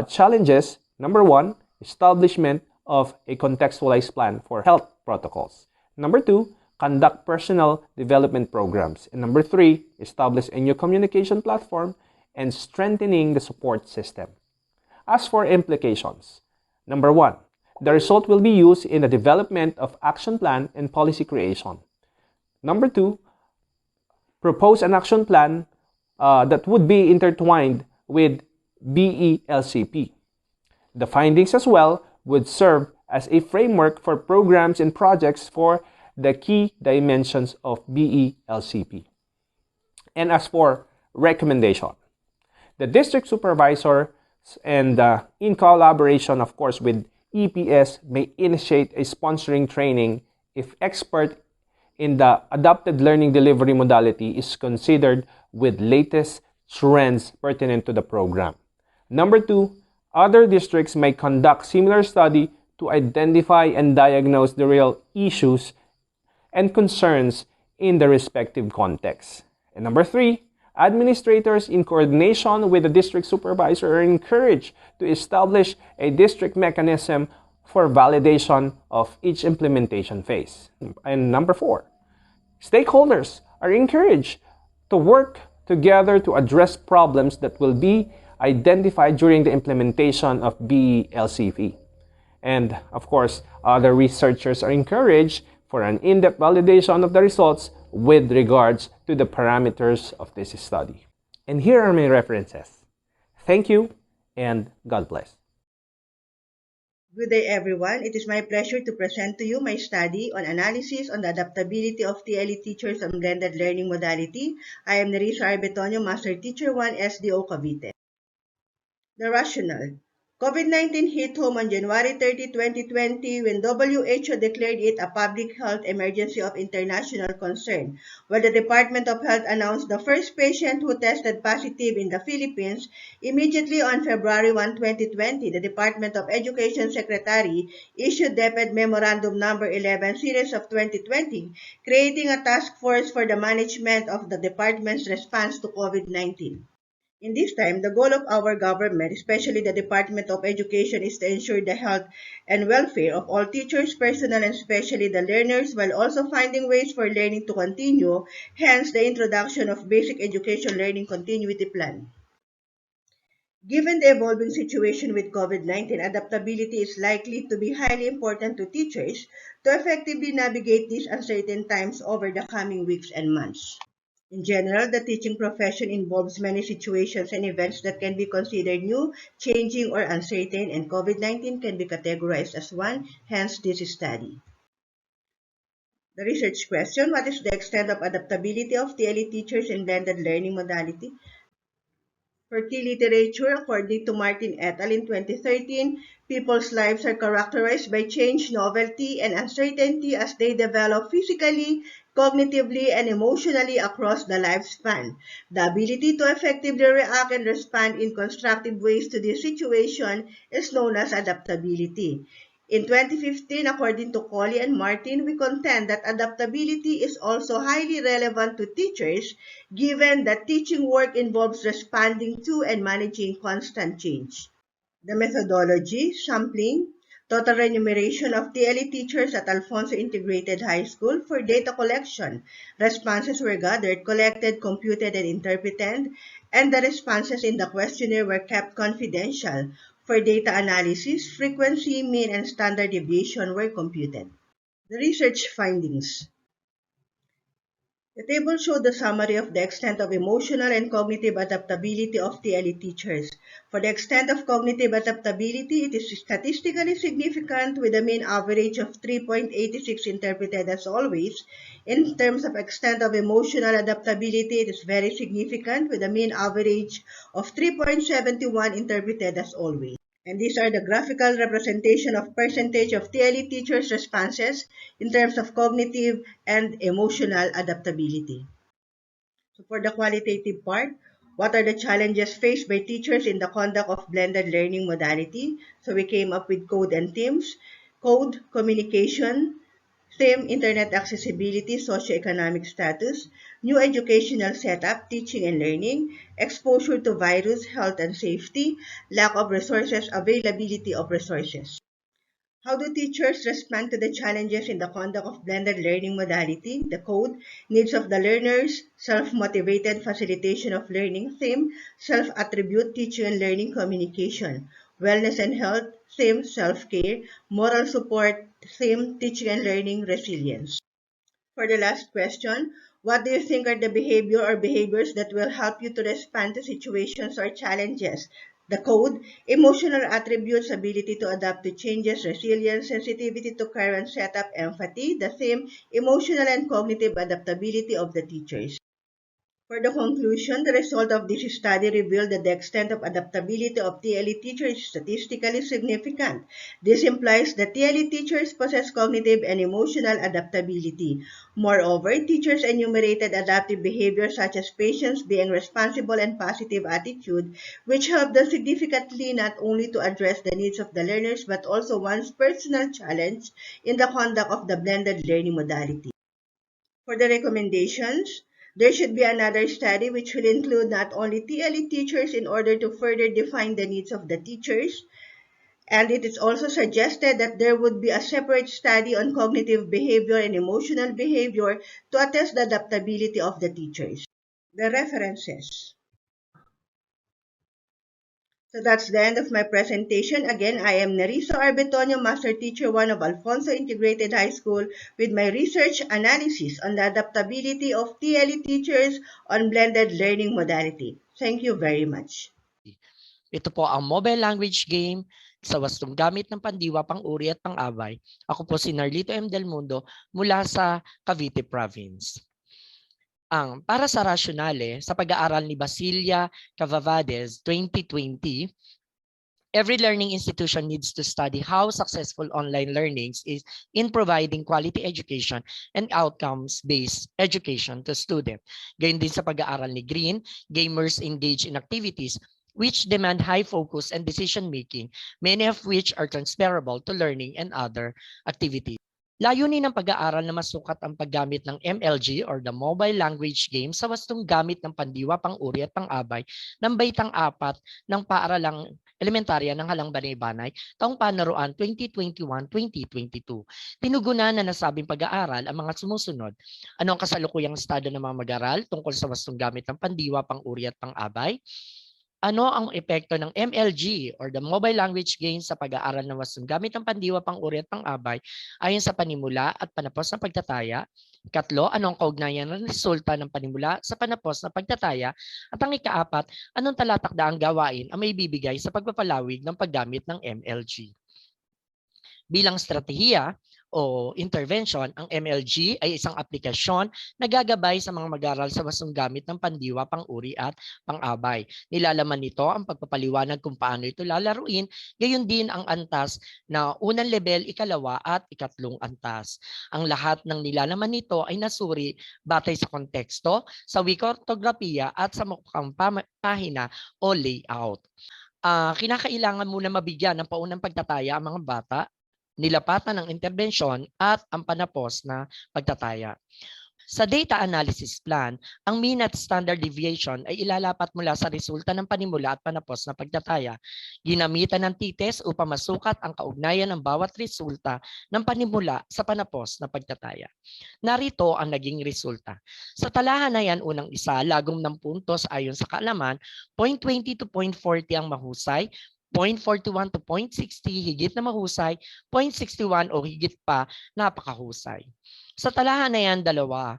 challenges, number 1, establishment of a contextualized plan for health protocols. Number 2, conduct personal development programs. And number 3, establish a new communication platform and strengthening the support system. As for implications, number 1, the result will be used in the development of action plan and policy creation. Number 2, propose an action plan that would be intertwined with BELCP. The findings as well would serve as a framework for programs and projects for the key dimensions of BELCP. And as for recommendation, the district supervisor and in collaboration, of course, with EPS may initiate a sponsoring training if expert in the adapted learning delivery modality is considered with latest trends pertinent to the program. Number 2, other districts may conduct similar study to identify and diagnose the real issues and concerns in the respective context. And number 3, administrators in coordination with the district supervisor are encouraged to establish a district mechanism for validation of each implementation phase. And number 4, stakeholders are encouraged to work together to address problems that will be identified during the implementation of BELCP. And of course, other researchers are encouraged for an in-depth validation of the results with regards to the parameters of this study. And here are my references. Thank you and God bless.
Good day, everyone. It is my pleasure to present to you my study on analysis on the adaptability of TLE teachers on blended learning modality. I am Nerissa Arbetonio, Master Teacher 1, SDO Cavite. The rationale. COVID-19 hit home on January 30, 2020 when WHO declared it a public health emergency of international concern, while the Department of Health announced the first patient who tested positive in the Philippines. Immediately on February 1, 2020, the Department of Education Secretary issued DepEd Memorandum No. 11 Series of 2020, creating a task force for the management of the department's response to COVID-19. In this time, the goal of our government, especially the Department of Education, is to ensure the health and welfare of all teachers, personnel, and especially the learners, while also finding ways for learning to continue, hence the introduction of Basic Education Learning Continuity Plan. Given the evolving situation with COVID-19, adaptability is likely to be highly important to teachers to effectively navigate these uncertain times over the coming weeks and months. In general, the teaching profession involves many situations and events that can be considered new, changing, or uncertain, and COVID-19 can be categorized as one, hence this study. The research question: what is the extent of adaptability of TLE teachers in blended learning modality? For tea literature, according to Martin et al. In 2013, people's lives are characterized by change, novelty, and uncertainty as they develop physically, cognitively, and emotionally across the lifespan. The ability to effectively react and respond in constructive ways to this situation is known as adaptability. In 2015, according to Colley and Martin, we contend that adaptability is also highly relevant to teachers given that teaching work involves responding to and managing constant change. The methodology, sampling, total remuneration of TLE teachers at Alfonso Integrated High School for data collection. Responses were gathered, collected, computed, and interpreted, and the responses in the questionnaire were kept confidential. For data analysis, frequency, mean, and standard deviation were computed. The research findings. The table showed the summary of the extent of emotional and cognitive adaptability of TLE teachers. For the extent of cognitive adaptability, it is statistically significant with a mean average of 3.86 interpreted as always. In terms of extent of emotional adaptability, it is very significant with a mean average of 3.71 interpreted as always. And these are the graphical representation of percentage of TLE teachers' responses in terms of cognitive and emotional adaptability. So for the qualitative part, what are the challenges faced by teachers in the conduct of blended learning modality? So we came up with code and themes. Code, communication, theme, internet accessibility, socioeconomic status, new educational setup, teaching and learning, exposure to virus, health and safety, lack of resources, availability of resources. How do teachers respond to the challenges in the conduct of blended learning modality? The code, needs of the learners, self-motivated facilitation of learning, theme, self-attribute, teaching and learning communication, wellness and health, theme, self-care, moral support, theme, teaching and learning resilience. For the last question, what do you think are the behavior or behaviors that will help you to respond to situations or challenges? The code, emotional attributes, ability to adapt to changes, resilience, sensitivity to current setup, empathy. The theme, emotional and cognitive adaptability of the teachers. For the conclusion, the result of this study revealed that the extent of adaptability of TLE teachers is statistically significant. This implies that TLE teachers possess cognitive and emotional adaptability. Moreover, teachers enumerated adaptive behaviors such as patience, being responsible, and positive attitude, which help them significantly not only to address the needs of the learners but also one's personal challenge in the conduct of the blended learning modality. For the recommendations, there should be another study which will include not only TLE teachers in order to further define the needs of the teachers, and it is also suggested that there would be a separate study on cognitive behavior and emotional behavior to attest the adaptability of the teachers. The references. So that's the end of my presentation. Again, I am Nerissa Arbetonio, Master Teacher 1 of Alfonso Integrated High School with my research analysis on the adaptability of TLE teachers on blended learning modality. Thank you very much.
Ito po ang mobile language game sa wastong gamit ng pandiwa, pang-uri at pang-abay. Ako po si Narlito M. Del Mundo mula sa Cavite Province. Para sa rasyonale, sa pag-aaral ni Basilia Cavavades 2020, every learning institution needs to study how successful online learning is in providing quality education and outcomes-based education to students. Gayun din sa pag-aaral ni Green, gamers engage in activities which demand high focus and decision-making, many of which are transferable to learning and other activities. Layunin ng pag-aaral na masukat ang paggamit ng MLG or the Mobile Language Game sa wastong gamit ng pandiwa, pang-uri at pang-abay ng baitang 4 ng paaralang elementarya ng Halang Banay-Banay taong panaruan 2021-2022. Tinugunan na nasabing pag-aaral ang mga sumusunod. Ano ang kasalukuyang estado ng mga mag-aaral tungkol sa wastong gamit ng pandiwa, pang-uri at pang-abay? Ano ang epekto ng MLG or the Mobile Language Games sa pag-aaral ng wastong gamit ng pandiwa, pang-uri at pang-abay ayon sa panimula at panapos na pagtataya? Ikatlo, ano ang kaugnayan ng resulta ng panimula sa panapos na pagtataya? At ang ikaapat, anong talatakdaang gawain ang may bibigay sa pagpapalawig ng paggamit ng MLG? Bilang strategiya, o intervention, ang MLG ay isang aplikasyon na gagabay sa mga mag-aaral sa wasong gamit ng pandiwa, pang-uri at pang-abay. Nilalaman nito ang pagpapaliwanag kung paano ito lalaruin, gayon din ang antas na unang level, ikalawa at ikatlong antas. Ang lahat ng nilalaman nito ay nasuri batay sa konteksto, sa wika ortografiya at sa mukhang pahina o layout. Kinakailangan muna mabigyan ng paunang pagtataya ang mga bata, nilapatan ng interbensyon at ang panapos na pagtataya. Sa data analysis plan, ang mean at standard deviation ay ilalapat mula sa resulta ng panimula at panapos na pagtataya. Ginamitan ng t-test upang masukat ang kaugnayan ng bawat resulta ng panimula sa panapos na pagtataya. Narito ang naging resulta. Sa talahanayan unang isa, lagom ng puntos ayon sa kaalaman, 0.20 to 0.40 ang mahusay, 0.41 to 0.60 higit na mahusay, 0.61 o higit pa napakahusay. Sa talahanayan dalawa,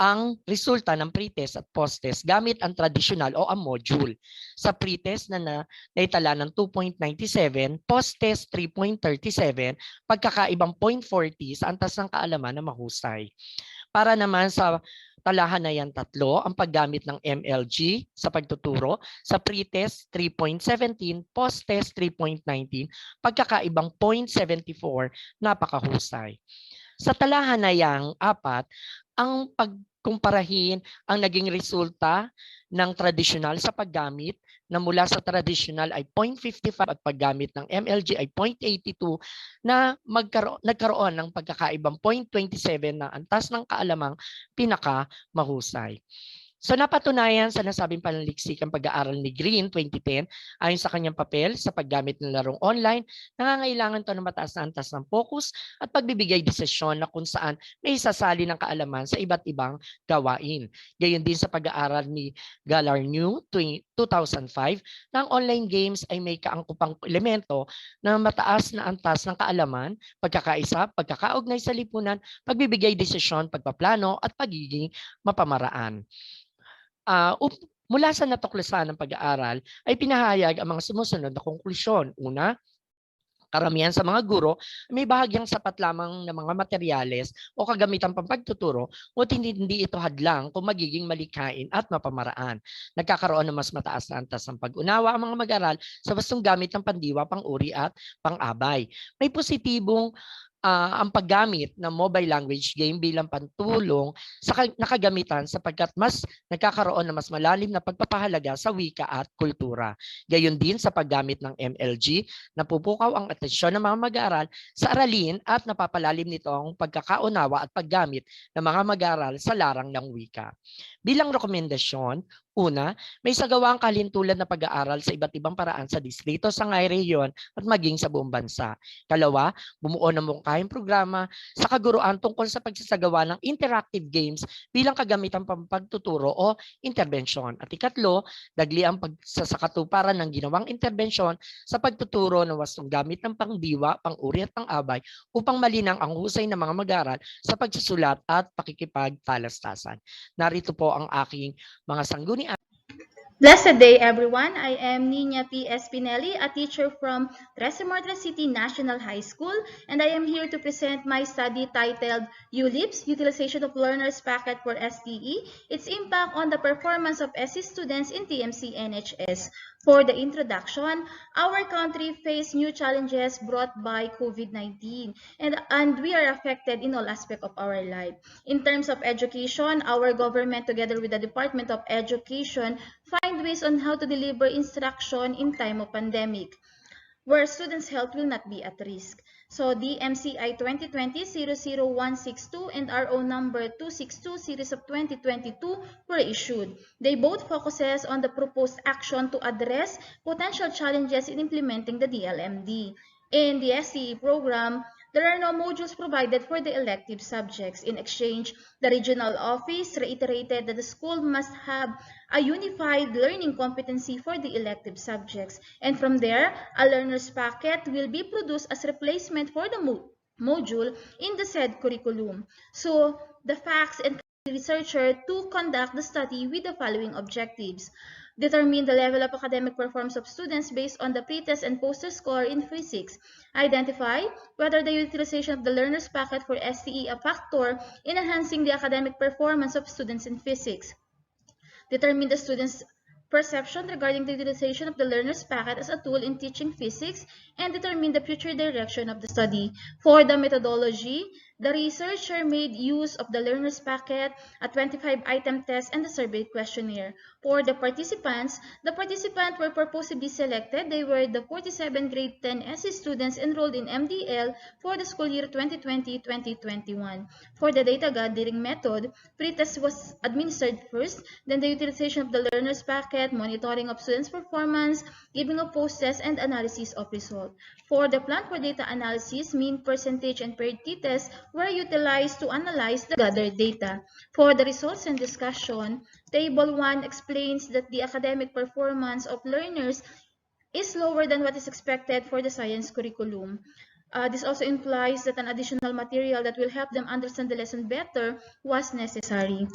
ang resulta ng pretest at posttest gamit ang tradisyonal o ang module. Sa pretest na naitala ng 2.97, posttest 3.37, pagkakaibang 0.40 sa antas ng kaalaman na mahusay. Para naman sa talahanayan tatlo, ang paggamit ng MLG sa pagtuturo, sa pretest 3.17, posttest 3.19, pagkakaibang 0.74, napakahusay. Sa talahanayang apat, ang pagkumparahin ang naging resulta ng tradisyonal sa paggamit na mula sa tradisyonal ay 0.55 at paggamit ng MLG ay 0.82 na nagkaroon ng pagkakaibang 0.27 na antas ng kaalamang pinakamahusay. So napatunayan sa nasabing panaliksikan pag-aaral ni Green 2010 ayon sa kanyang papel sa paggamit ng larong online, nangangailangan ito ng mataas na antas ng focus at pagbibigay desisyon na kung saan may isasali ng kaalaman sa iba't ibang gawain. Gayon din sa pag-aaral ni Galarnew 2005 na ang online games ay may kaangkupang elemento na mataas na antas ng kaalaman, pagkakaisa, pagkakaugnay sa lipunan, pagbibigay desisyon, pagpaplano at pagiging mapamaraan. Mula sa natuklasan ng pag-aaral ay pinahayag ang mga sumusunod na konklusyon. Una, karamihan sa mga guro may bahagyang sapat lamang ng mga materyales o kagamitan pampagtuturo o hindi ito hadlang kung magiging malikhain at mapamaraan. Nagkakaroon ng mas mataas na antas ng pag-unawa ang mga mag-aral sa wastong gamit ng pandiwa, pang-uri at pang-abay. May positibong ang paggamit ng mobile language game bilang pantulong sa nakagamitan sapagkat mas nagkakaroon ng mas malalim na pagpapahalaga sa wika at kultura. Gayon din sa paggamit ng MLG, napupukaw ang atensyon ng mga mag-aaral sa aralin at napapalalim nito ang pagkakaunawa at paggamit ng mga mag-aaral sa larang ng wika. Bilang rekomendasyon, una, may sagawa ang kalintulan na pag-aaral sa iba't ibang paraan sa distrito, sangay, rehiyon at maging sa buong bansa. Kalawa, bumuo ng mungkahing programa sa kaguruan tungkol sa pagsasagawa ng interactive games bilang kagamitan pampagtuturo o interbensyon. At ikatlo, dagli ang pagsasakatuparan ng ginawang interbensyon sa pagtuturo ng wastong gamit ng pangdiwa, pang-uri at pang-abay upang malinang ang husay ng mga mag-aaral sa pagsusulat at pakikipagtalastasan. Narito po ang aking mga sanggunian.
Blessed day, everyone. I am Nina P. Espinelli, a teacher from Tres Mortres City National High School, and I am here to present my study titled ULIPS, Utilization of Learners Packet for STE, its impact on the performance of SE students in TMC NHS. For the introduction, our country faced new challenges brought by COVID-19, and we are affected in all aspects of our life. In terms of education, our government, together with the Department of Education, find ways on how to deliver instruction in time of pandemic, where students' health will not be at risk. So DMCI 2020-00162 and RO number 262 series of 2022 were issued. They both focuses on the proposed action to address potential challenges in implementing the DLMD. In the SCE program, there are no modules provided for the elective subjects. In exchange, the regional office reiterated that the school must have a unified learning competency for the elective subjects. And from there, a learner's packet will be produced as replacement for the module in the said curriculum. So, the facts and researcher to conduct the study with the following objectives. Determine the level of academic performance of students based on the pretest and poster score in physics. Identify whether the utilization of the learner's packet for STE a factor in enhancing the academic performance of students in physics. Determine the students' perception regarding the utilization of the learner's packet as a tool in teaching physics, and determine the future direction of the study. For the methodology, the researcher made use of the learner's packet, a 25-item test, and the survey questionnaire. For the participants were purposely selected. They were the 47 grade 10 SE students enrolled in MDL for the school year 2020-2021. For the data gathering method, pretest was administered first, then the utilization of the learner's packet, monitoring of students' performance, giving of post-test, and analysis of result. For the plan for data analysis, mean, percentage, and paired t-tests were utilized to analyze the gathered data. For the results and discussion, Table 1 explains that the academic performance of learners is lower than what is expected for the science curriculum. This also implies that an additional material that will help them understand the lesson better was necessary.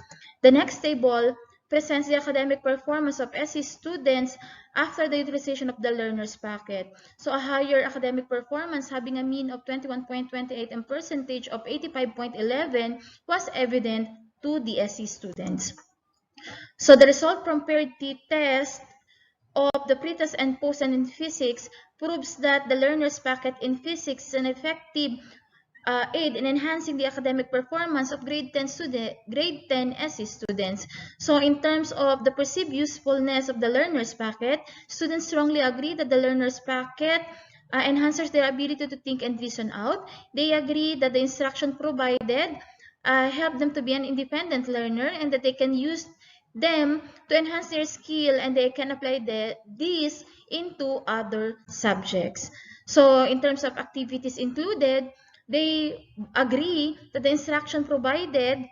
The next table presents the academic performance of SE students after the utilization of the learner's packet. So a higher academic performance, having a mean of 21.28 and percentage of 85.11, was evident to the SE students. So the result from paired t-test of the pretest and post in physics proves that the learner's packet in physics is an effective aid in enhancing the academic performance of grade 10 SE students. So in terms of the perceived usefulness of the learner's packet, students strongly agree that the learner's packet enhances their ability to think and reason out. They agree that the instruction provided help them to be an independent learner and that they can use them to enhance their skill and they can apply these into other subjects. So in terms of activities included, they agree that the instruction provided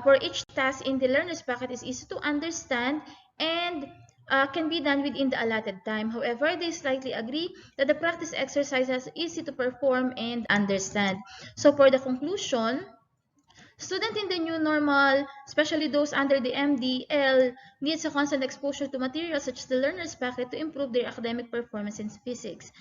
for each task in the learner's packet is easy to understand and can be done within the allotted time. However, they slightly agree that the practice exercises are easy to perform and understand. So for the conclusion, student in the new normal, especially those under the MDL, needs a constant exposure to materials such as the learner's packet to improve their academic performance in physics.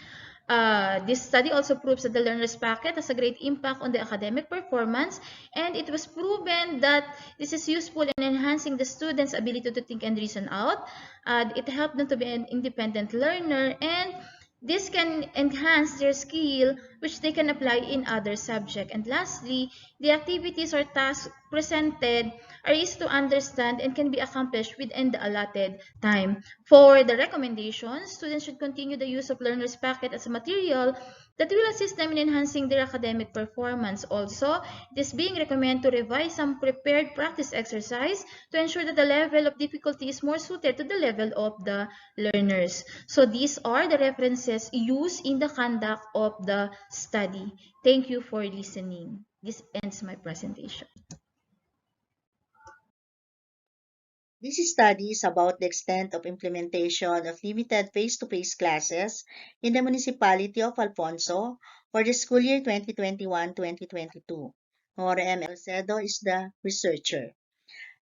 This study also proves that the learner's packet has a great impact on the academic performance, and it was proven that this is useful in enhancing the students' ability to think and reason out. It helped them to be an independent learner, and this can enhance their skill, which they can apply in other subjects. And lastly, the activities or tasks presented are easy to understand and can be accomplished within the allotted time. For the recommendations, students should continue the use of learner's packet as a material that will assist them in enhancing their academic performance. Also, it is being recommended to revise some prepared practice exercise to ensure that the level of difficulty is more suited to the level of the learners. So these are the references used in the conduct of the study. Thank you for listening. This ends my presentation.
This study is about the extent of implementation of limited face-to-face classes in the municipality of Alfonso for the school year 2021-2022. Nora M. Elcedo is the researcher.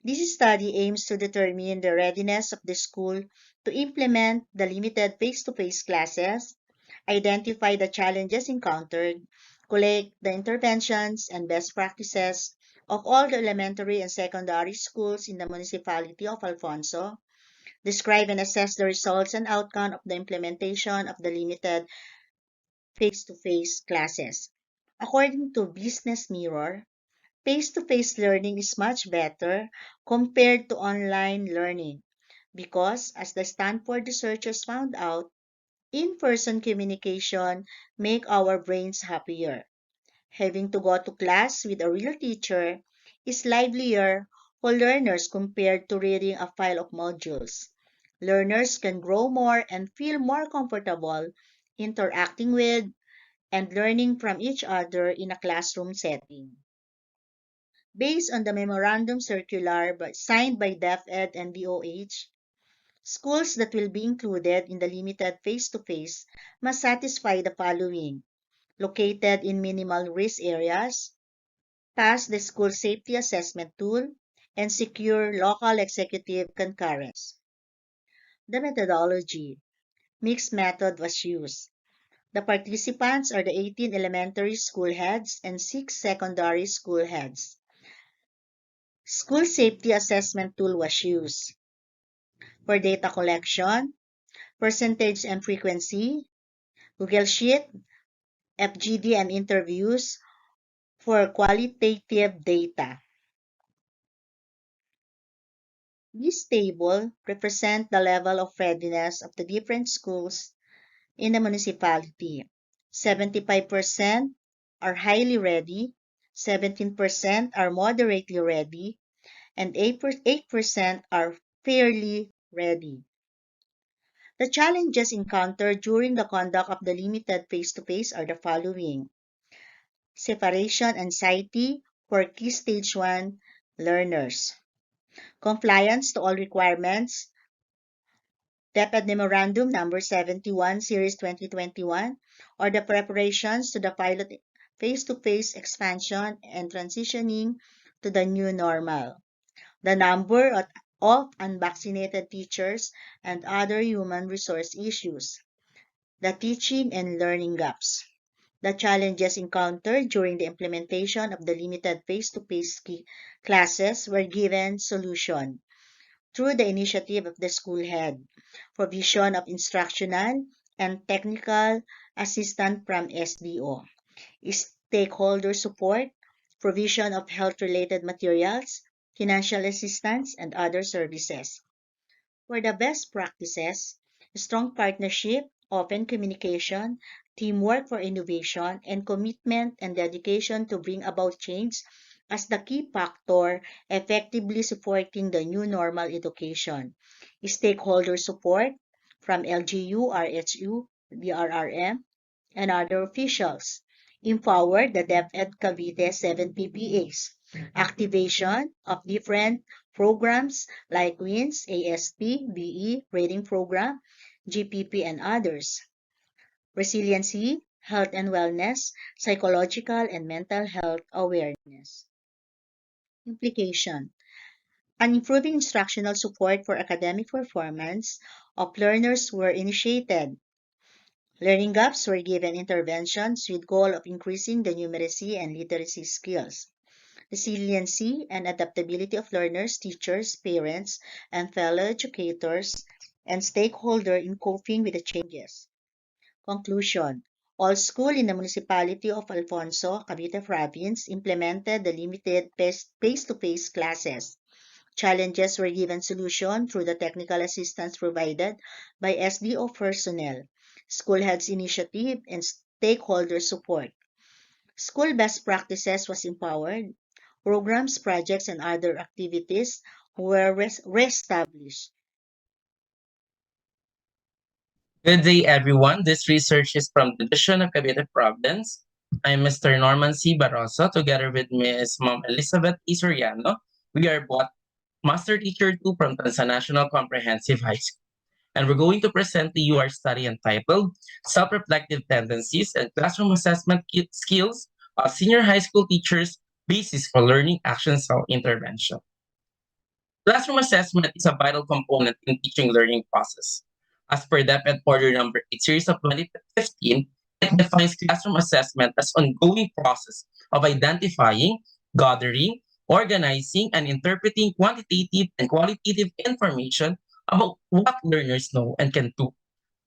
This study aims to determine the readiness of the school to implement the limited face-to-face classes, identify the challenges encountered, collect the interventions and best practices of all the elementary and secondary schools in the municipality of Alfonso, describe and assess the results and outcome of the implementation of the limited face-to-face classes. According to Business Mirror, face-to-face learning is much better compared to online learning because, as the Stanford researchers found out, in-person communication make our brains happier. Having to go to class with a real teacher is livelier for learners compared to reading a file of modules. Learners can grow more and feel more comfortable interacting with and learning from each other in a classroom setting. Based on the memorandum circular signed by DepEd and DOH, schools that will be included in the limited face-to-face must satisfy the following: located in minimal risk areas, pass the school safety assessment tool,
and secure local executive concurrence. The methodology. Mixed method was used. The participants are the 18 elementary school heads and 6 secondary school heads. School safety assessment tool was used. For data collection, percentage and frequency, Google Sheet, FGD and interviews for qualitative data. This table represents the level of readiness of the different schools in the municipality. 75% are highly ready, 17% are moderately ready, and 8% are fairly ready. The challenges encountered during the conduct of the limited face-to-face are the following. Separation anxiety for Key Stage 1 learners. Compliance to all requirements. DepEd Memorandum Number 71, Series 2021, or the preparations to the pilot face-to-face expansion and transitioning to the new normal. The number of unvaccinated teachers and other human resource issues. The teaching and learning gaps. The challenges encountered during the implementation of the limited face-to-face classes were given solution through the initiative of the school head, provision of instructional and technical assistance from SDO, stakeholder support, provision of health-related materials, financial assistance, and other services. For the best practices, strong partnership, open communication, teamwork for innovation, and commitment and dedication to bring about change as the key factor effectively supporting the new normal education. Stakeholder support from LGU, RHU, BRRM, and other officials. Empower the DepEd Cavite 7 PPAs. Activation of different programs like WINS, ASP, BE, Rating Program, GPP, and others. Resiliency, health and wellness, psychological and mental health awareness. Implication. An improving instructional support for academic performance of learners were initiated. Learning gaps were given interventions with goal of increasing the numeracy and literacy skills. Resiliency and adaptability of learners, teachers, parents, and fellow educators and stakeholders in coping with the changes. Conclusion. All schools in the municipality of Alfonso, Cavite Province implemented the limited face-to-face classes. Challenges were given solution through the technical assistance provided by SDO personnel, school heads initiative, and stakeholder support. School best practices was empowered. Programs, projects, and other activities were reestablished.
Good day, everyone. This research is from the Division of Cavite Province. I'm Mr. Norman C. Barroso, together with Ms. Mom Elizabeth E. Soriano. We are both Master Teacher 2 from National Comprehensive High School. And we're going to present to you our study entitled Self-Reflective Tendencies and Classroom Assessment Skills of Senior High School Teachers, Basis for Learning Action Cell Intervention. Classroom assessment is a vital component in teaching learning process. As per DepEd Order Number 8, Series of 2015, it defines classroom assessment as ongoing process of identifying, gathering, organizing, and interpreting quantitative and qualitative information about what learners know and can do.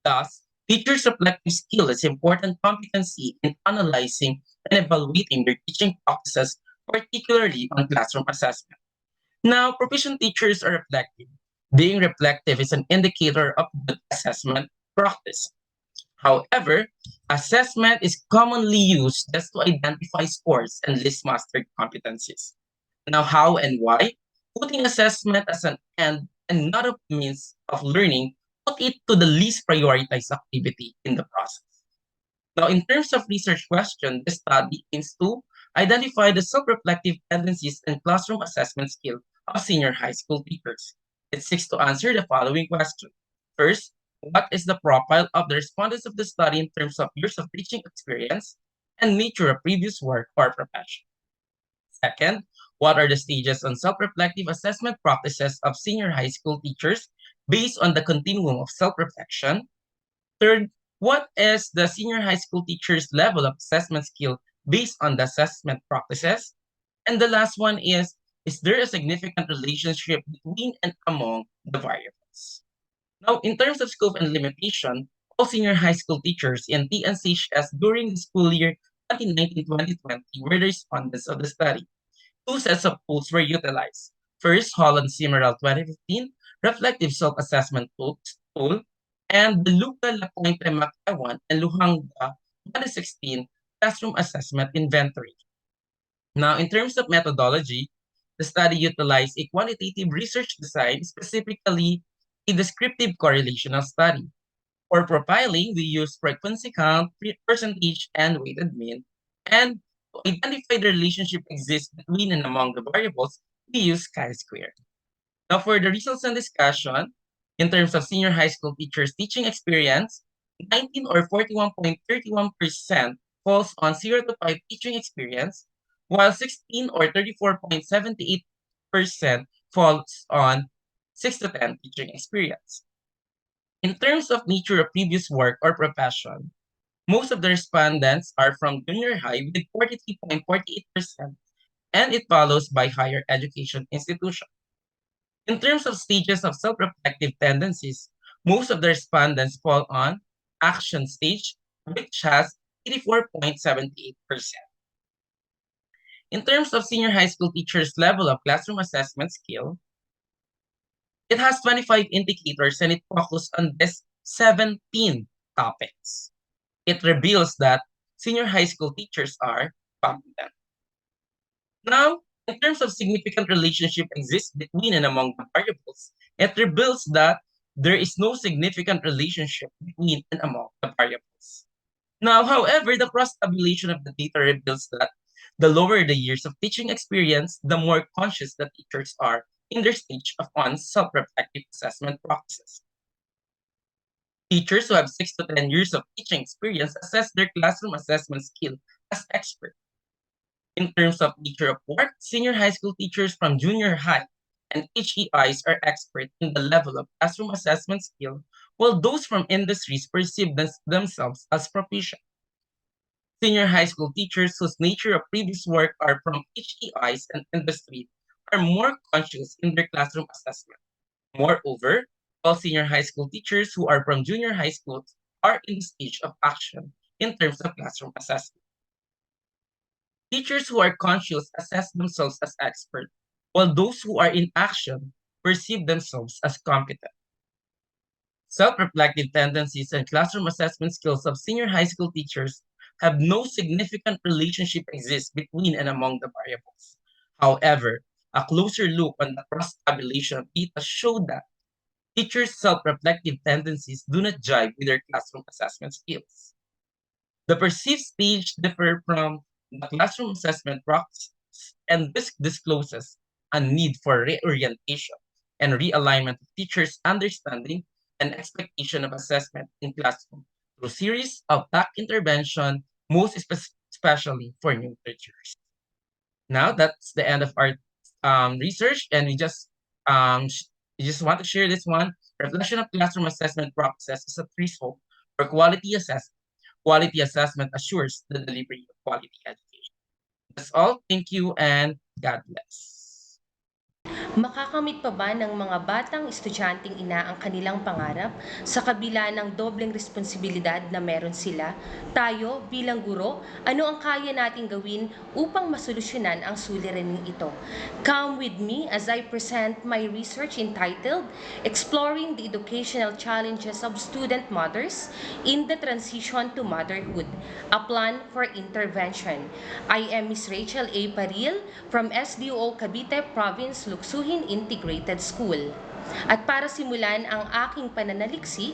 Thus, teachers' reflective skill is important competency in analyzing and evaluating their teaching practices, particularly on classroom assessment. Now, proficient teachers are reflective. Being reflective is an indicator of good assessment practice. However, assessment is commonly used just to identify scores and list mastered competencies. Now, how and why? Putting assessment as an end and not a means of learning, put it to the least prioritized activity in the process. Now, in terms of research question, this study aims to identify the self-reflective tendencies and classroom assessment skill of senior high school teachers. It seeks to answer the following question. First, what is the profile of the respondents of the study in terms of years of teaching experience and nature of previous work or profession? Second, What are the stages on self-reflective assessment practices of senior high school teachers based on the continuum of self-reflection? Third, what is the senior high school teacher's level of assessment skill based on the assessment practices? And the last one is there a significant relationship between and among the variables? Now, in terms of scope and limitation, all senior high school teachers in TNCHS during the school year 2019-2020 were the respondents of the study. Two sets of tools were utilized. First, Holland Simeral 2015 Reflective Self-Assessment Tool, and the Luca Lapointe Mactawan and Luhanga 2016 Classroom Assessment Inventory. Now, in terms of methodology, the study utilized a quantitative research design, specifically a descriptive correlational study. For profiling, we use frequency count, percentage, and weighted mean. And to identify the relationship exists between and among the variables, we use chi-square. Now, for the results and discussion, in terms of senior high school teachers' teaching experience, 19 or 41.31% falls on 0 to 5 teaching experience, while 16 or 34.78% falls on 6 to 10 teaching experience. In terms of nature of previous work or profession, most of the respondents are from junior high with 43.48%, and it follows by higher education institution. In terms of stages of self-reflective tendencies, most of the respondents fall on action stage, which has 84.78%. In terms of senior high school teachers' level of classroom assessment skill, it has 25 indicators and it focuses on this 17 topics. It reveals that senior high school teachers are competent. Now, in terms of significant relationship exists between and among the variables, it reveals that there is no significant relationship between and among the variables. Now, however, the cross-tabulation of the data reveals that the lower the years of teaching experience, the more conscious the teachers are in their stage of on self-reflective assessment practices. Teachers who have 6 to 10 years of teaching experience assess their classroom assessment skill as expert. In terms of nature of work, senior high school teachers from junior high and HEIs are expert in the level of classroom assessment skill, while those from industries perceive themselves as proficient. Senior high school teachers whose nature of previous work are from HEIs and industry are more conscious in their classroom assessment. Moreover, all senior high school teachers who are from junior high schools are in the stage of action in terms of classroom assessment. Teachers who are conscious assess themselves as expert, while those who are in action perceive themselves as competent. Self-reflective tendencies and classroom assessment skills of senior high school teachers have no significant relationship exist between and among the variables. However, a closer look on the cross-tabulation data showed that teachers' self-reflective tendencies do not jive with their classroom assessment skills. The perceived stage differ from the classroom assessment practice, and this discloses a need for reorientation and realignment of teachers' understanding and expectation of assessment in classroom through series of back intervention, most especially for new teachers. Now that's the end of our research, and we just want to share this one. Reflection of classroom assessment practices is a threshold for quality assessment. Quality assessment assures the delivery of quality education. That's all. Thank you and God bless.
Makakamit pa ba ng mga batang estudyanteng ina ang kanilang pangarap sa kabila ng dobleng responsibilidad na meron sila? Tayo bilang guro, ano ang kaya nating gawin upang masolusyonan ang suliraning ito? Come with me as I present my research entitled Exploring the Educational Challenges of Student Mothers in the Transition to Motherhood, a Plan for Intervention. I am Ms. Rachel A. Paril from SDO Cavite Province, Luksuhin Integrated School. At para simulan ang aking pananaliksik,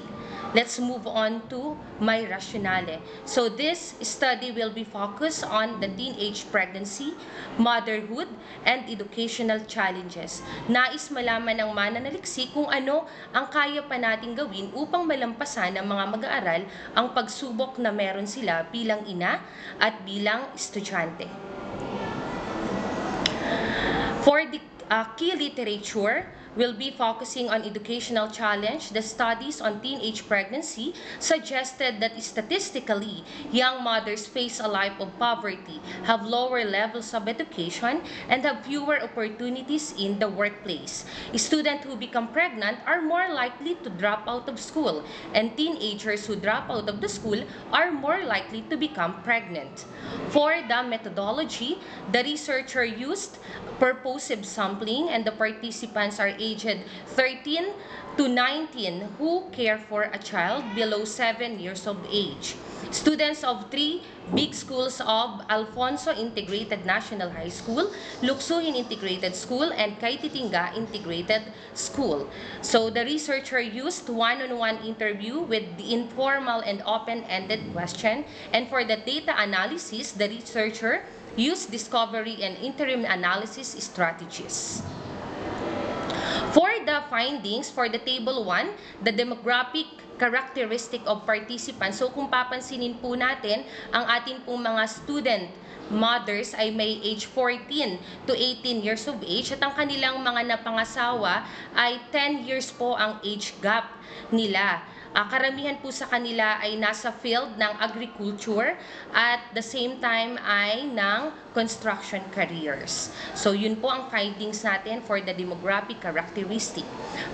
let's move on to my rationale. So this study will be focused on the teenage pregnancy, motherhood, and educational challenges. Nais malaman ng mananaliksik kung ano ang kaya pa nating gawin upang malampasan ng mga mag-aaral ang pagsubok na meron sila bilang ina at bilang estudyante. For the key literature, we'll be focusing on educational challenge. The studies on teenage pregnancy suggested that statistically, young mothers face a life of poverty, have lower levels of education, and have fewer opportunities in the workplace. Students who become pregnant are more likely to drop out of school, and teenagers who drop out of the school are more likely to become pregnant. For the methodology, the researcher used purposive sampling, and the participants are aged 13 to 19 who care for a child below 7 years of age. Students of three big schools of Alfonso Integrated National High School, Luksuhin Integrated School, and Kaititinga Integrated School. So the researcher used one-on-one interview with the informal and open-ended question, and for the data analysis, the researcher used discovery and interim analysis strategies. For the findings, for the table 1, the demographic characteristic of participants. So kung papansinin po natin, ang atin pong mga student mothers ay may age 14 to 18 years of age at ang kanilang mga napangasawa ay 10 years po ang age gap nila. Karamihan po sa kanila ay nasa field ng agriculture at the same time ay ng construction careers. So yun po ang findings natin for the demographic characteristic.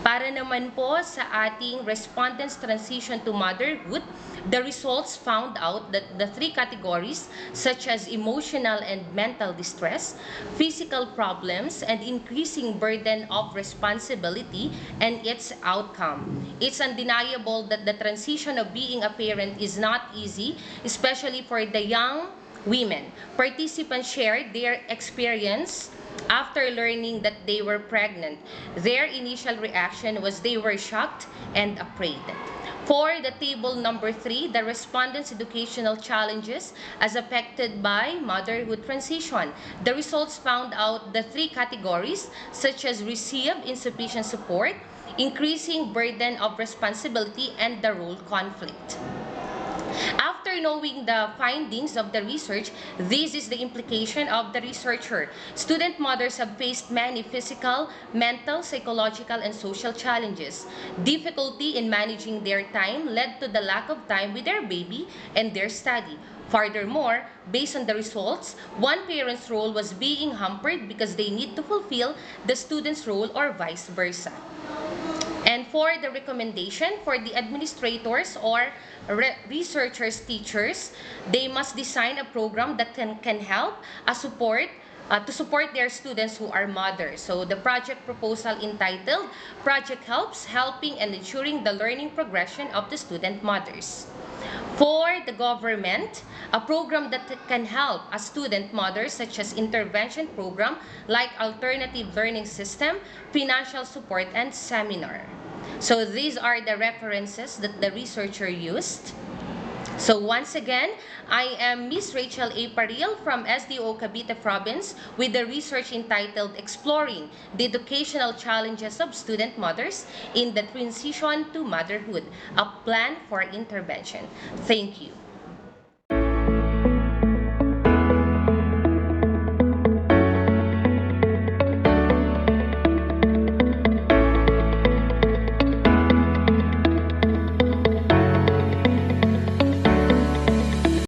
Para naman po sa ating respondents transition to motherhood, the results found out that the three categories such as emotional and mental distress, physical problems, and increasing burden of responsibility and its outcome. It's undeniable that the transition of being a parent is not easy, especially for the young women. Participants shared their experience after learning that they were pregnant. Their initial reaction was they were shocked and afraid. For the table number 3, the respondents' educational challenges as affected by motherhood transition. The results found out the three categories such as receive insufficient support, increasing burden of responsibility, and the role conflict. After knowing the findings of the research, this is the implication of the researcher. Student mothers have faced many physical, mental, psychological, and social challenges. Difficulty in managing their time led to the lack of time with their baby and their study. Furthermore, based on the results, one parent's role was being hampered because they need to fulfill the student's role or vice versa. And for the recommendation for the administrators or researchers, teachers, they must design a program that can help to support their students who are mothers. So the project proposal entitled Project Helps Helping and Ensuring the Learning Progression of the Student Mothers. For the government, a program that can help a student mother such as intervention program like alternative learning system, financial support, and seminar. So these are the references that the researcher used. So once again, I am Miss Rachel A. Paril from SDO Cavite Province with the research entitled Exploring the Educational Challenges of Student Mothers in the Transition to Motherhood, a Plan for Intervention. Thank you.